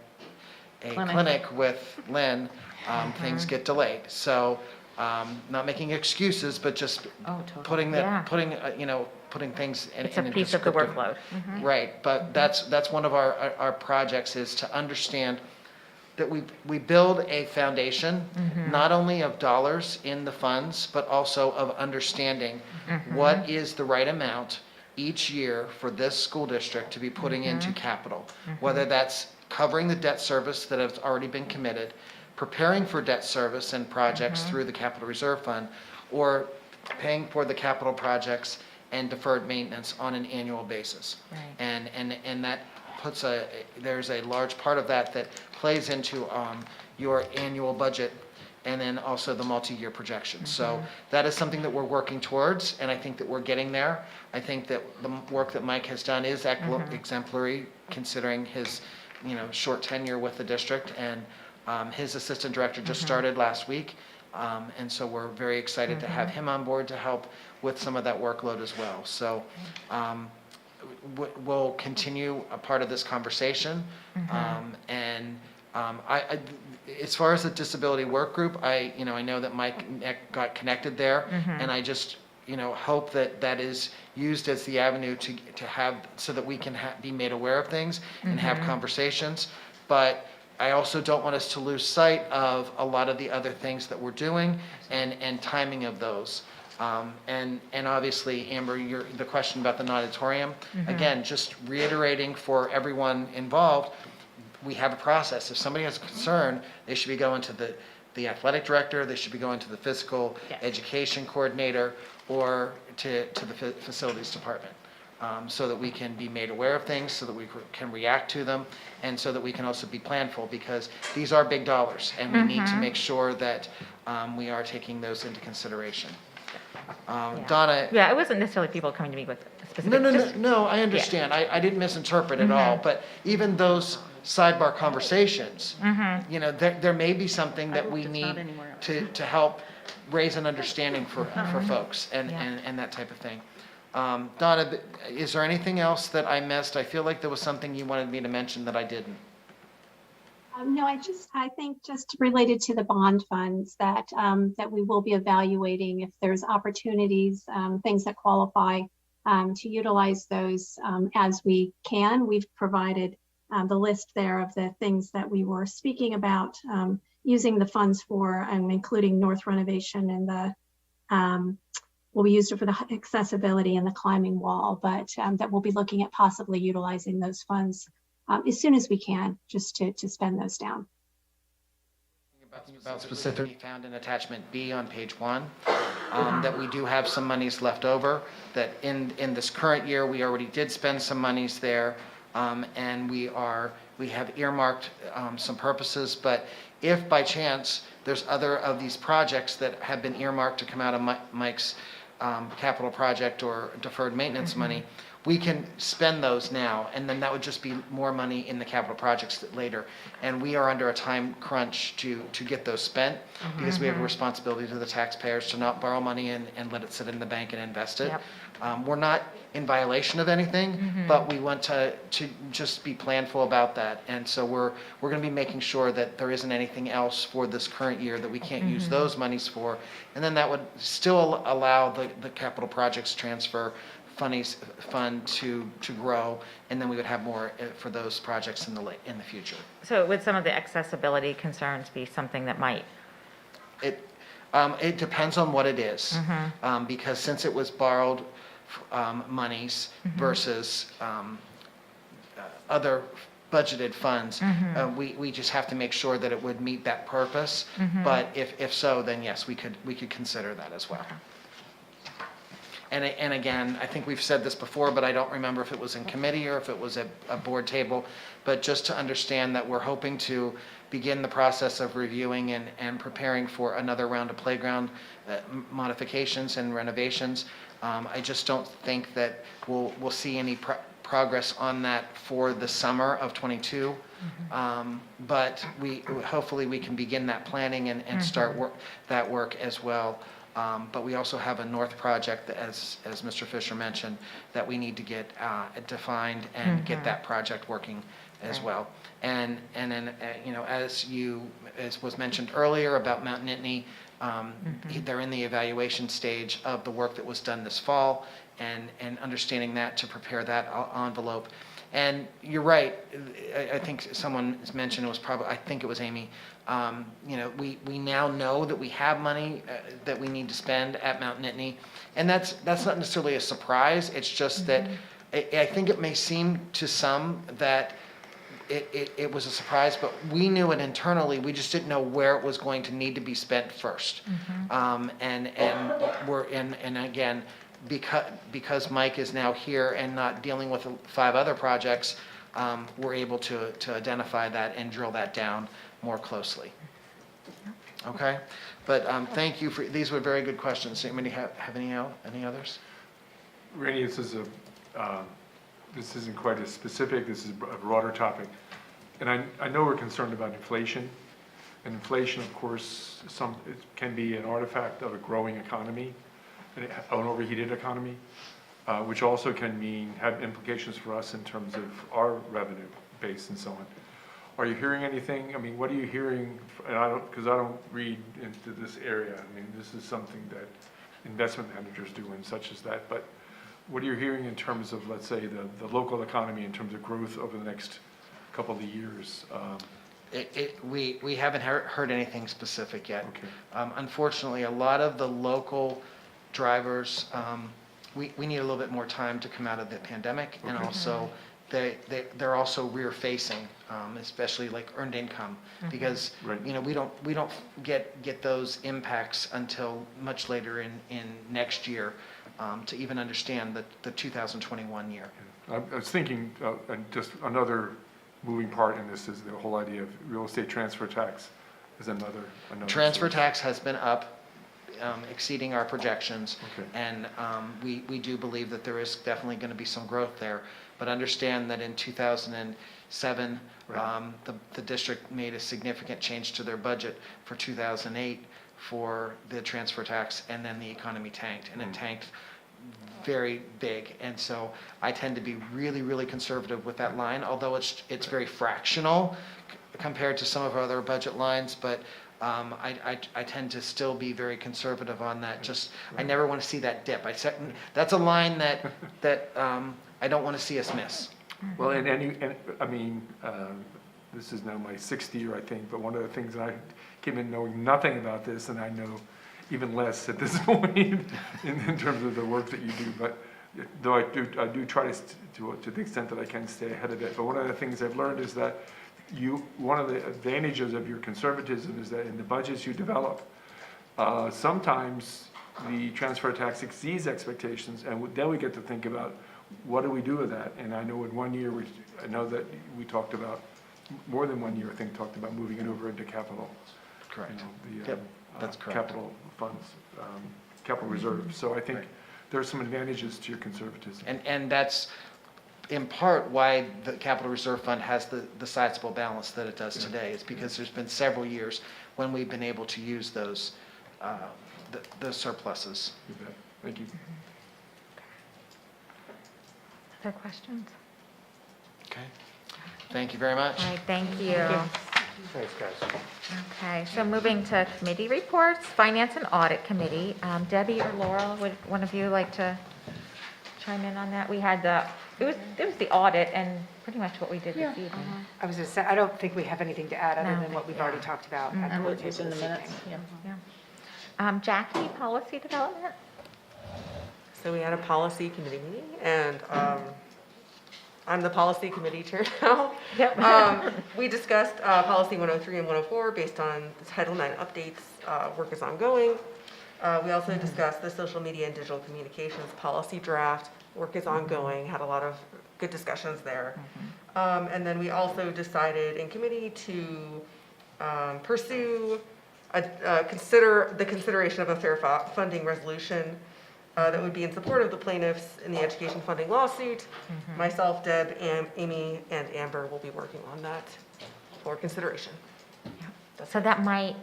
clinic with Lynn, things get delayed. So not making excuses, but just putting things in It's a a piece of the descriptive- workload. Right, but that's one of our projects, is to understand that we build a foundation, not only of dollars in the funds, but also of understanding what is the right amount each year for this school district to be putting into capital, whether that's covering the debt service that has already been committed, preparing for debt service and projects through the capital reserve fund, or paying for the capital projects and deferred maintenance on an annual basis. Right. And that puts there's a large part of that plays into your annual budget, and then also the multi-year projections. So that is something that we're working towards, and I think that we're getting there. I think that the work that Mike has done is exemplary, considering his short tenure with the district, and his assistant director just started last week. And so we're very excited to have him on board to help with some of that workload as well. So we'll continue a part of this conversation. As far as the disability work group, I know that Mike got connected there, and I just hope that that is used as the avenue to have, so that we can be made aware of things and have conversations. But I also don't want us to lose sight of a lot of the other things that we're doing and timing of those. And obviously, Amber, the question about the auditorium, again, just reiterating for everyone involved, we have a process. If somebody has a concern, they should be going to the athletic director, they should be going to the physical education coordinator, or to the facilities department. So that we can be made aware of things, so that we can react to them, and so that we can also be planful, because these are big dollars, and we need to make sure that we are taking those into consideration. Donna? Yeah, it wasn't necessarily people coming to me with specific. No, I understand. I didn't misinterpret at all, but even those sidebar conversations, there may be something that we need to help raise an understanding for folks and that type of thing. Donna, is there anything else that I missed? I feel like there was something you wanted me to mention that I didn't. No, I think just related to the bond funds that we will be evaluating if there's opportunities, things that qualify to utilize those as we can. We've provided the list there of the things that we were speaking about using the funds for, including north renovation and the we used it for the accessibility and the climbing wall, but that we'll be looking at possibly utilizing those funds as soon as we can, just to spend those down. About specific found in attachment B on page 1, that we do have some monies left over, that in this current year, we already did spend some monies there, and we have earmarked some purposes, but if by chance there's other of these projects that have been earmarked to come out of Mike's capital project or deferred maintenance money, we can spend those now, and then that would just be more money in the capital projects later. And we are under a time crunch to get those spent, because we have a responsibility to the taxpayers to not borrow money and let it sit in the bank and invest it. We're not in violation of anything, but we want to just be planful about that. And so we're going to be making sure that there isn't anything else for this current year that we can't use those monies for. And then that would still allow the capital projects transfer fund to grow, and then we would have more for those projects in the future. So would some of the accessibility concerns be something that might? It depends on what it is, because since it was borrowed monies versus other budgeted funds, we just have to make sure that it would meet that purpose. But if so, then yes, we could consider that as well. And again, I think we've said this before, but I don't remember if it was in committee or if it was at a board table. But just to understand that we're hoping to begin the process of reviewing and preparing for another round of playground modifications and renovations. I just don't think that we'll see any progress on that for the summer of '22. But hopefully we can begin that planning and start that work as well. But we also have a north project, that, as Mr. Fisher mentioned, that we need to get defined and get that project working as well. And then, as was mentioned earlier about Mount Nittany, they're in the evaluation stage of the work that was done this fall, and understanding that to prepare that envelope. And you're right, I think someone mentioned, I think it was Amy, we now know that we have money that we need to spend at Mount Nittany, and that's not necessarily a surprise. It's just that I think it may seem to some that it was a surprise, but we knew it internally. We just didn't know where it was going to need to be spent first. And again, because Mike is now here and not dealing with 5 other projects, we're able to identify that and drill that down more closely. Okay, but thank you these were very good questions. Anybody have any others? Randy, this isn't quite as specific, this is a broader topic. And I know we're concerned about inflation. And inflation, of course, it can be an artifact of a growing economy, an overheated economy, which also can have implications for us in terms of our revenue base and so on. Are you hearing anything? I mean, what are you hearing? And because I don't read into this area. I mean, this is something that investment managers do and such as that. But what are you hearing in terms of, let's say, the local economy in terms of growth over the next couple of years? We haven't heard anything specific yet. Okay. Unfortunately, a lot of the local drivers, we need a little bit more time to come out of the pandemic, and also they're also rear-facing, especially like earned income, because we don't get those impacts until much later in next year to even understand the 2021 year. I was thinking, just another moving part in this is the whole idea of real estate transfer tax is another transfer tax has been up, exceeding our projections, and we do believe that there is definitely going to be some growth there. But understand that in 2007, the district made a significant change to their budget for 2008 for the transfer tax, and then the economy tanked, and it tanked very big. And so I tend to be really, really conservative with that line, although it's very fractional compared to some of our other budget lines. But I tend to still be very conservative on that. I never want to see that dip. That's a line that I don't want to see us miss. Well, and I mean, this is now my 6th year, I think, but one of the things that I came in knowing nothing about this, and I know even less at this point in terms of the work that you do, but though I do try to the extent that I can stay ahead of it. But one of the things I've learned is that one of the advantages of your conservatism is that in the budgets you develop, sometimes the transfer tax exceeds expectations, and then we get to think about what do we do with that. And I know in 1 year, I know that we talked about, more than 1 year, I think, talked about moving it over into capital. Correct. That's correct. Capital funds, capital reserves. So I think there are some advantages to your conservatism. And that's in part why the capital reserve fund has the sizable balance that it does today. It's because there's been several years when we've been able to use those surpluses. You bet. Thank you. Other questions? Okay. Thank you very much. All right, thank you. Thanks, guys. Okay, so moving to committee reports, Finance and Audit Committee. Debbie or Laurel, would one of you like to chime in on that? We had it was the audit and pretty much what we did this evening. I was going to say, I don't think we have anything to add other No. than what we've already talked about. Mhm. at the And board what was table in the this minutes, evening. yeah. Jackie, policy development? So we had a policy committee meeting, and I'm the policy committee chair now. Yep. We discussed policy 103 and 104 based on the Title IX updates. Work is ongoing. We also discussed the social media and digital communications policy draft. Work is ongoing. Had a lot of good discussions there. And then we also decided in committee to pursue consider the consideration of a fair funding resolution that would be in support of the plaintiffs in the education funding lawsuit. Myself, Deb, Amy, and Amber will be working on that for consideration. So that might,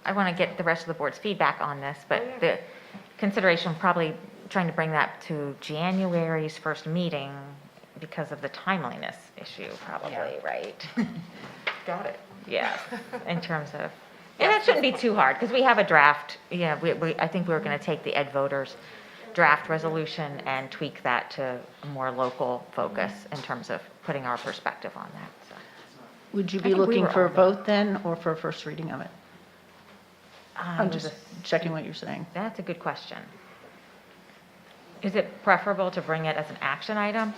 I want to get the rest of the board's feedback on this, but the consideration, probably trying to bring that to January's first meeting because of the timeliness issue, probably, right? Got it. Yeah, in terms of, and that shouldn't be too hard, because we have a draft, I think we're going to take the Ed Voters draft resolution and tweak that to a more local focus in terms of putting our perspective on that, so. Would you I be think we looking were for a all there. vote then, or for a first reading of it? I'm just checking what you're saying. That's a good question. Is it preferable to bring it as an action item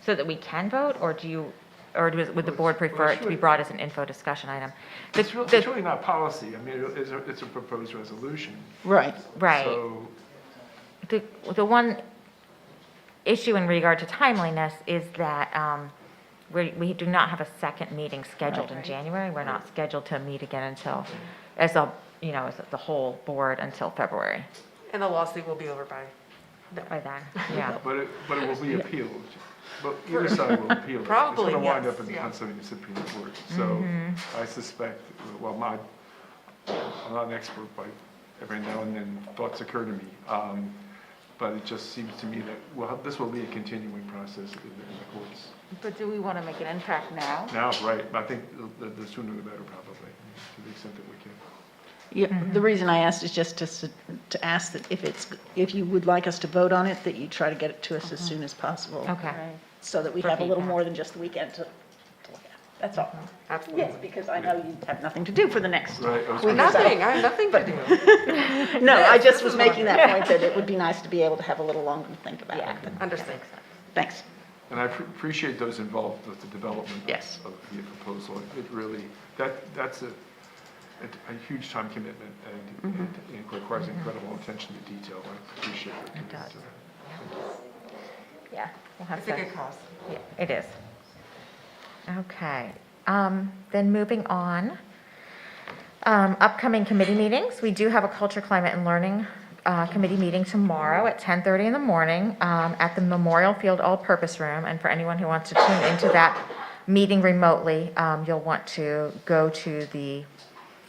so that we can vote, or would the board prefer it to be brought as an info discussion item? It's really not policy. I mean, it's a proposed resolution. Right. Right. So, The one issue in regard to timeliness is that we do not have a second meeting scheduled in January. We're not scheduled to meet again until, as the whole board, until February. And the lawsuit will be over by then, yeah. but it will be appealed. But either side will appeal. Probably, It's going to wind yes, up in the yeah. Pennsylvania Supreme Court. So I suspect, well, I'm not an expert, but every now and then thoughts occur to me. But it just seems to me that, well, this will be a continuing process in the courts. But do we want to make an impact now? Now, right, I think the sooner the better, probably, to the extent that we can. Yeah, the reason I asked is just to ask that if you would like us to vote on it, that you try to get it to us as soon as possible. Okay. So that we For have a little feedback. more than just the weekend to look at. That's all. Absolutely. Yes, because I know you have nothing to do for the next Right, I was week. gonna or so. Nothing, I have nothing to do. No, I Yes, just this was is making what- that point that it would be nice to be able to have a little longer to think about it. Understand. Thanks. And I appreciate those involved with the development Yes. of the proposal. It really, that's a huge time commitment, and it requires incredible attention to detail. I appreciate it. It does. Yeah. We'll have It's a to- good cause. Yeah, it is. Okay, then moving on. Upcoming committee meetings, we do have a Culture, Climate, and Learning committee meeting tomorrow at 10:30 in the morning at the Memorial Field All-Purpose Room. And for anyone who wants to tune into that meeting remotely, you'll want to go to the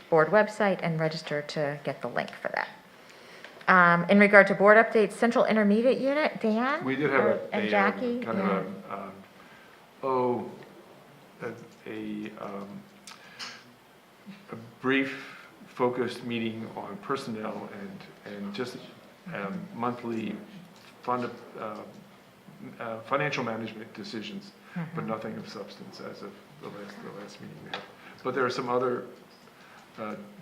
board website and register to get the link for that. In regard to board updates, Central Intermediate Unit, Dan? We did have and Jackie? kind of a brief focused meeting on personnel and just monthly financial management decisions, but nothing of substance as of the last meeting we had. But there are some other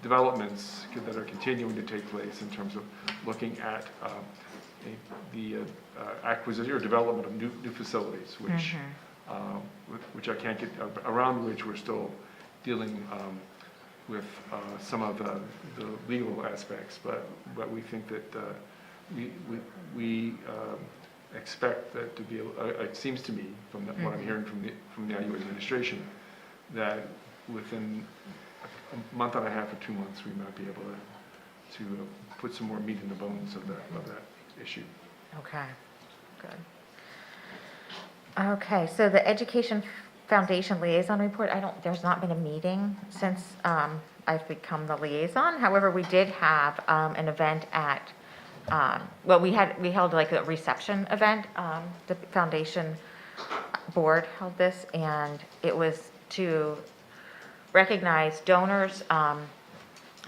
developments that are continuing to take place in terms of looking at the acquisition or development of new facilities, which I can't get, around which we're still dealing with some of the legal aspects, but we think that we expect that to be, it seems to me, from what I'm hearing from the IU administration, that within a month and a half or 2 months, we might be able to put some more meat in the bones of that issue. Okay, good. Okay, so the Education Foundation Liaison Report, there's not been a meeting since I've become the liaison. However, we did have an event at, we held like a reception event. The foundation board held this, and it was to recognize donors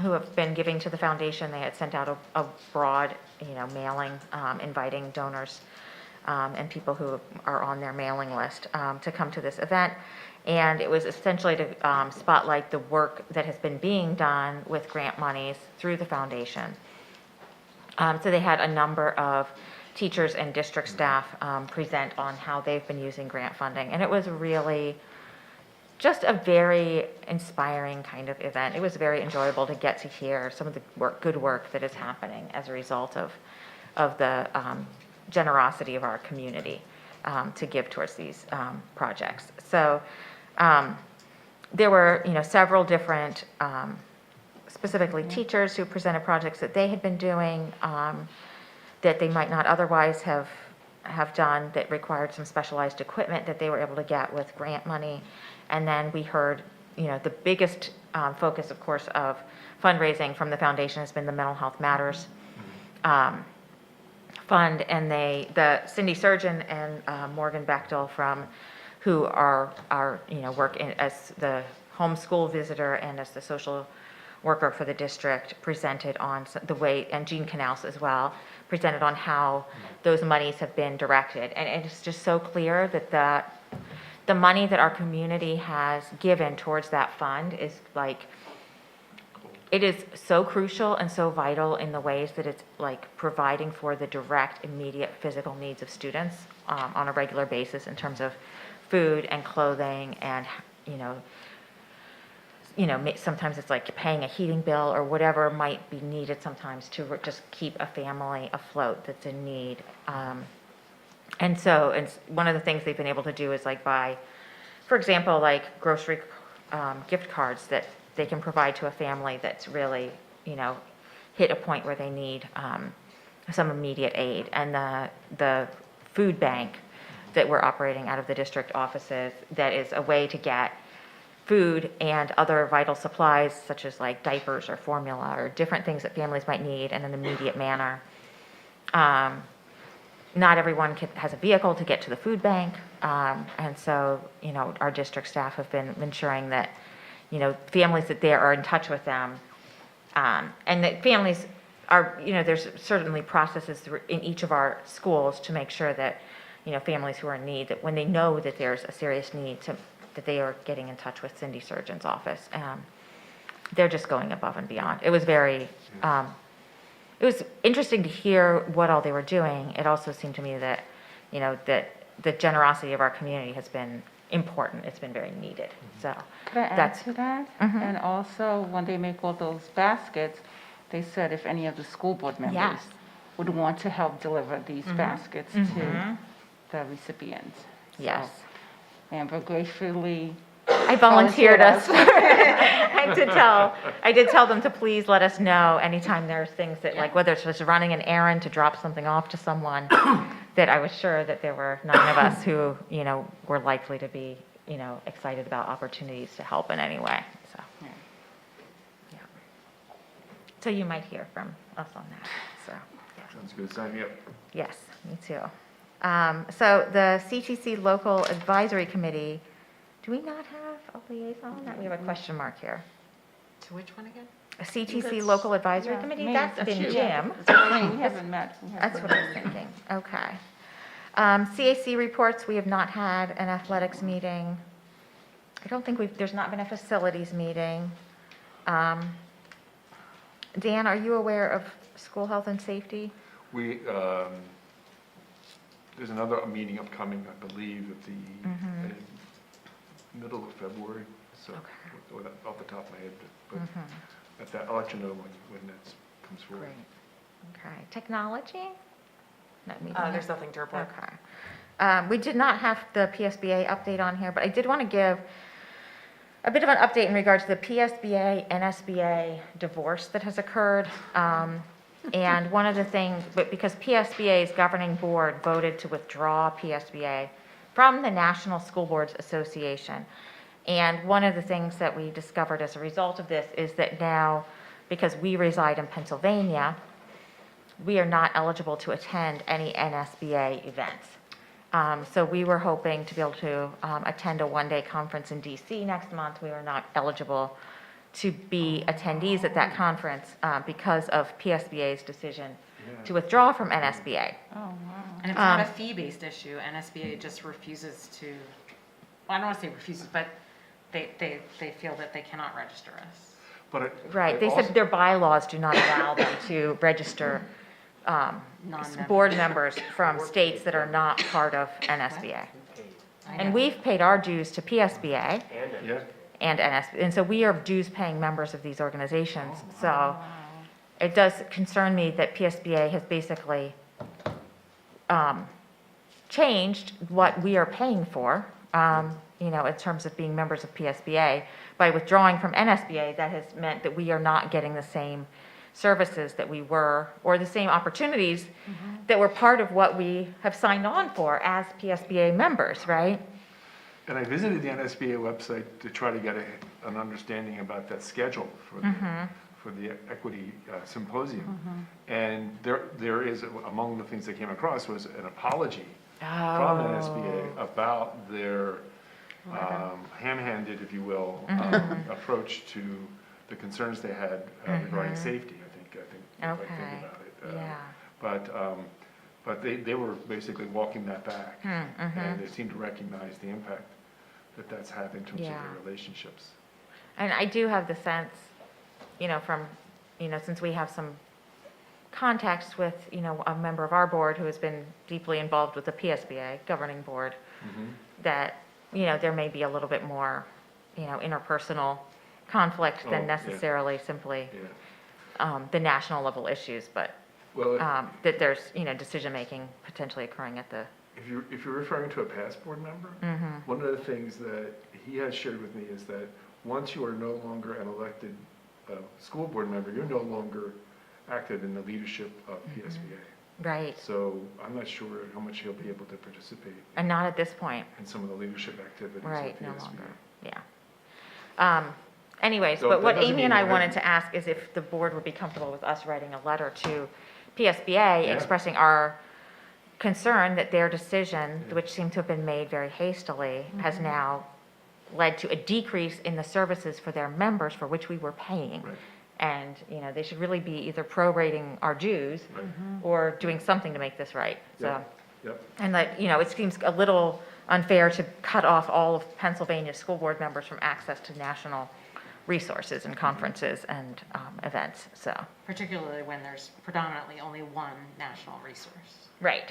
who have been giving to the foundation. They had sent out a broad, mailing, inviting donors and people who are on their mailing list to come to this event. And it was essentially to spotlight the work that has been being done with grant monies through the foundation. So they had a number of teachers and district staff present on how they've been using grant funding. And it was really just a very inspiring kind of event. It was very enjoyable to get to hear some of the good work that is happening as a result of the generosity of our community to give towards these projects. So there were, several different, specifically teachers who presented projects that they had been doing that they might not otherwise have done, that required some specialized equipment that they were able to get with grant money. And then we heard, the biggest focus, of course, of fundraising from the foundation has been the Mental Health Matters Fund, and the Cindy Surgeon and Morgan Bechtel who are work as the homeschool visitor and as the social worker for the district, presented on the way, and Jean Canals as well, presented on how those monies have been directed. And it's just so clear that the money that our community has given towards that fund is it is so crucial and so vital in the ways that it's providing for the direct, immediate physical needs of students on a regular basis in terms of food and clothing and, sometimes it's like paying a heating bill or whatever might be needed sometimes to just keep a family afloat that's in need. And so it's one of the things they've been able to do is buy, for example, grocery gift cards that they can provide to a family that's really, hit a point where they need some immediate aid. And the food bank that we're operating out of the district offices, that is a way to get food and other vital supplies such as diapers or formula or different things that families might need in an immediate manner. Not everyone has a vehicle to get to the food bank, and so our district staff have been ensuring that families that they are in touch with them, and that families are there's certainly processes in each of our schools to make sure that families who are in need, that when they know that there's a serious need, that they are getting in touch with Cindy Surgeon's office. They're just going above and beyond. It was very it was interesting to hear what all they were doing. It also seemed to me that, that the generosity of our community has been important. It's been very needed. So Could I add to that? Mhm. And also, when they make all those baskets, they said if any of the school board members Yes. would want to help deliver these Mhm. baskets Mhm. to the recipients. Yes. So Amber gracefully I volunteered us. I did tell them to please let us know anytime there's things that, whether it's just running an errand to drop something off to someone, that I was sure that there were 9 of us who, were likely to be, excited about opportunities to help in any way. So, yeah. So you might hear from us on that. So, Sounds good. Sign me up. yes, me too. So the CTC Local Advisory Committee, do we not have a liaison? We have a question mark here. To which one again? A CTC Local Advisory Yeah, Committee? me. That's been you. Jim. We haven't met. That's what I was thinking. Okay. CAC reports, we have not had an athletics meeting. I don't think there's not been a facilities meeting. Dan, are you aware of school health and safety? We, there's another meeting upcoming, I believe, at the middle of February, so, off the top of my head, but at that, I'll let you know when that comes forward. Great. Okay. Technology? Not meeting yet? There's nothing to report. Okay. We did not have the PSBA update on here, but I did want to give a bit of an update in regards to the PSBA NSBA divorce that has occurred. And one of the things, but because PSBA's governing board voted to withdraw PSBA from the National School Boards Association. And one of the things that we discovered as a result of this is that now, because we reside in Pennsylvania, we are not eligible to attend any NSBA events. So we were hoping to be able to attend a one-day conference in DC next month. We were not eligible to be attendees at that conference because of PSBA's decision to withdraw from NSBA. Oh, wow. And it's not a fee-based issue. NSBA just refuses to, well, I don't want to say refuses, but they feel that they cannot register us. But Right, they said their bylaws do not allow them to register board members from states that are not part of NSBA. And we've paid our dues to PSBA Yeah. and NSBA, and so we are dues-paying members of these organizations. So it does concern me that PSBA has basically changed what we are paying for, you know, in terms of being members of PSBA. By withdrawing from NSBA, that has meant that we are not getting the same services that we were, or the same opportunities that were part of what we have signed on for as PSBA members, right? And I visited the NSBA website to try to get an understanding about that schedule for the equity symposium. And there is, among the things that came across was an apology from NSBA about their ham-handed, if you will, approach to the concerns they had regarding safety. I think about it. But they were basically walking that back, and they seem to recognize the impact that that's had in terms of their relationships. And I do have the sense, you know, from, you know, since we have some contacts with, you know, a member of our board who has been deeply involved with the PSBA governing board, that, you know, there may be a little bit more, you know, interpersonal conflict than necessarily simply the national level issues, but that there's, you know, decision-making potentially occurring at the. If you're referring to a past board member, one of the things that he has shared with me is that once you are no longer an elected school board member, you're no longer active in the leadership of PSBA. Right. So I'm not sure how much he'll be able to participate. And not at this point. In some of the leadership activities of Right, no PSBA. longer, yeah. Anyways, So but that what doesn't Amy mean and I we're- wanted to ask is if the board would be comfortable with us writing a letter to PSBA expressing our concern that their decision, which seemed to have been made very hastily, has now led to a decrease in the services for their members for which we were paying. And, you know, they should really be either prorating our dues or doing something to make this right, so. And that, you know, it seems a little unfair to cut off all of Pennsylvania school board members from access to national resources and conferences and events, so. Particularly when there's predominantly only one national resource. Right.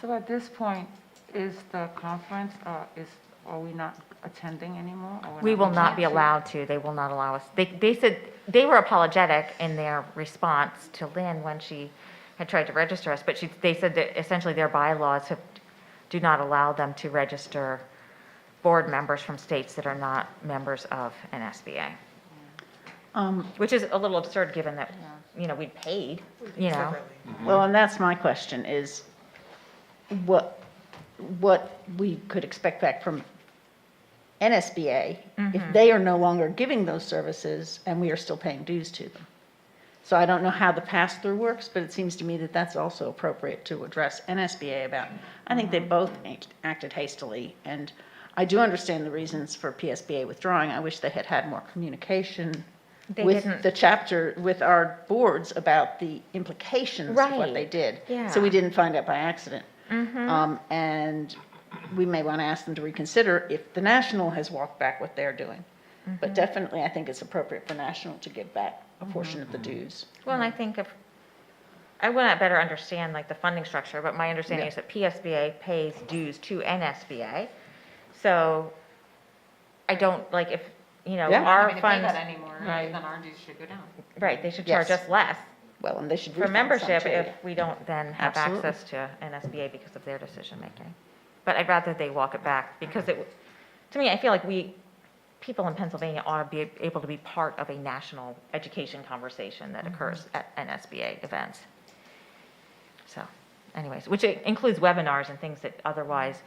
So at this point, is the conference, are we not attending anymore? Or we're We will not be able to? allowed to, they will not allow us. They said, they were apologetic in their response to Lynn when she had tried to register us, but they said that essentially their bylaws do not allow them to register board members from states that are not members of NSBA. Which is a little absurd, given that, you know, we'd paid, you know. Well, and that's my question is what we could expect back from NSBA if they are no longer giving those services and we are still paying dues to them. So I don't know how the pass-through works, but it seems to me that that's also appropriate to address NSBA about. I think they both acted hastily, and I do understand the reasons for PSBA withdrawing. I wish they had had more communication They with didn't. the chapter, with our boards about the implications of what Right. they did. Yeah. So we didn't find out by accident. And we may want to ask them to reconsider if the national has walked back what they're doing. But definitely, I think it's appropriate for national to give back a portion of the dues. Well, and I think I want to better understand like the funding structure, but my understanding is that PSBA pays dues to NSBA. So I don't, like, if, you know, our If they pay funds. that anymore, then our dues should go down. Right, they should charge Yes. us less Well, and they should for refund some, membership too. if we don't then have Absolutely. access to NSBA because of their decision-making. But I'd rather they walk it back, because to me, I feel like people in Pennsylvania ought to be able to be part of a national education conversation that occurs at NSBA events. So, anyways, which includes webinars and things that otherwise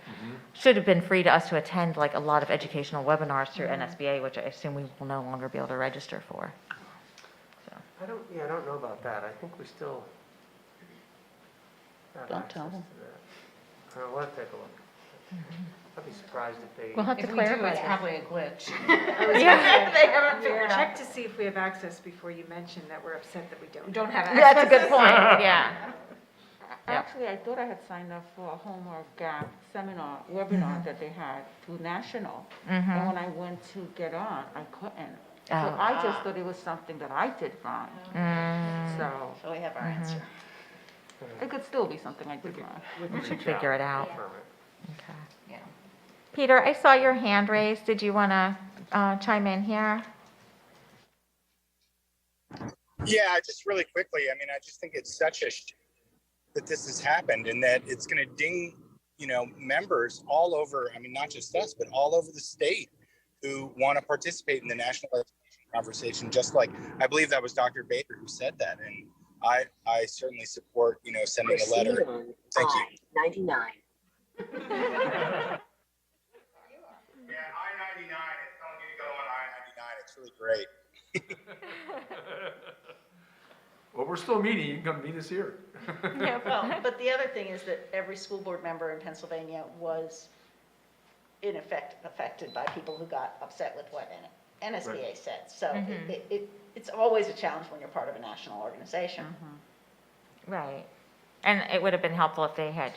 should have been free to us to attend, like a lot of educational webinars through NSBA, which I assume we will no longer be able to register for. I don't know about that. I think we still have Don't tell access them. to that. We'll have to take a look. I'd be surprised if they. We'll have to If we do, clarify it's that. probably a glitch. Yeah, they haven't figured out. Check to see if we have access before you mention that we're upset that we don't. have That's a good point, yeah. Actually, I thought I had signed up for a homework gap seminar, webinar that they had through National. And when I went to get on, I couldn't. So Oh. I just thought it was something that I did wrong. So. So we have our answer. It could still be something I did wrong. We should figure it out. Confirm it. Okay. Yeah. Peter, I saw your hand raised. Did you want to chime in here? Yeah, just really quickly. I mean, I just think it's such a that this has happened and that it's going to ding, members all over. I mean, not just us, but all over the state who want to participate in the national education conversation. Just like I believe that was Dr. Bader who said that, and I certainly support sending a letter. Thank you. 99. Yeah, I-99. It's telling you to go on I-99. It's really great. Well, we're still meeting, you can come meet us here. Well, but the other thing is that every school board member in Pennsylvania was in effect affected by people who got upset with what NSBA Right. said. So it's always a challenge when you're part of a national organization. Right. And it would have been helpful if they had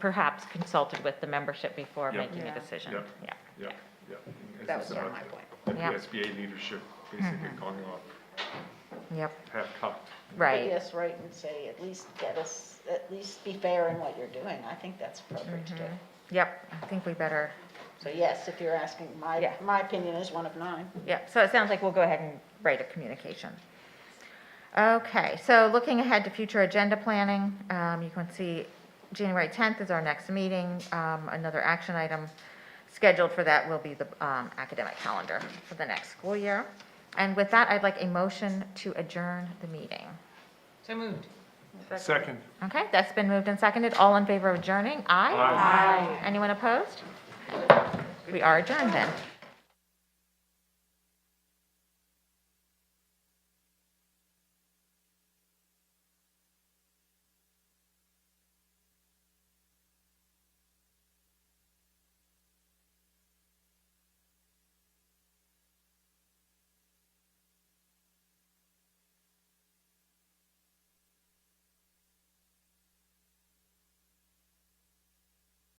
perhaps consulted with the membership before Yep. making a decision. Yep. Yeah. Yep, yep. That was sort of my point. The Yep. SBA leadership basically going off Yep. half-cocked. Right. But yes, right, and say, at least be fair in what you're doing. I think that's appropriate to do. Yep. I think we better. So yes, if you're asking, Yeah. my opinion is one of 9. Yeah, so it sounds like we'll go ahead and write a communication. Okay, so looking ahead to future agenda planning, you can see January 10th is our next meeting. Another action item scheduled for that will be the academic calendar for the next school year. And with that, I'd like a motion to adjourn the meeting. So moved. Second. Okay, that's been moved and seconded. All in favor of adjourning? Aye. Aye. Anyone opposed? We are adjourned then.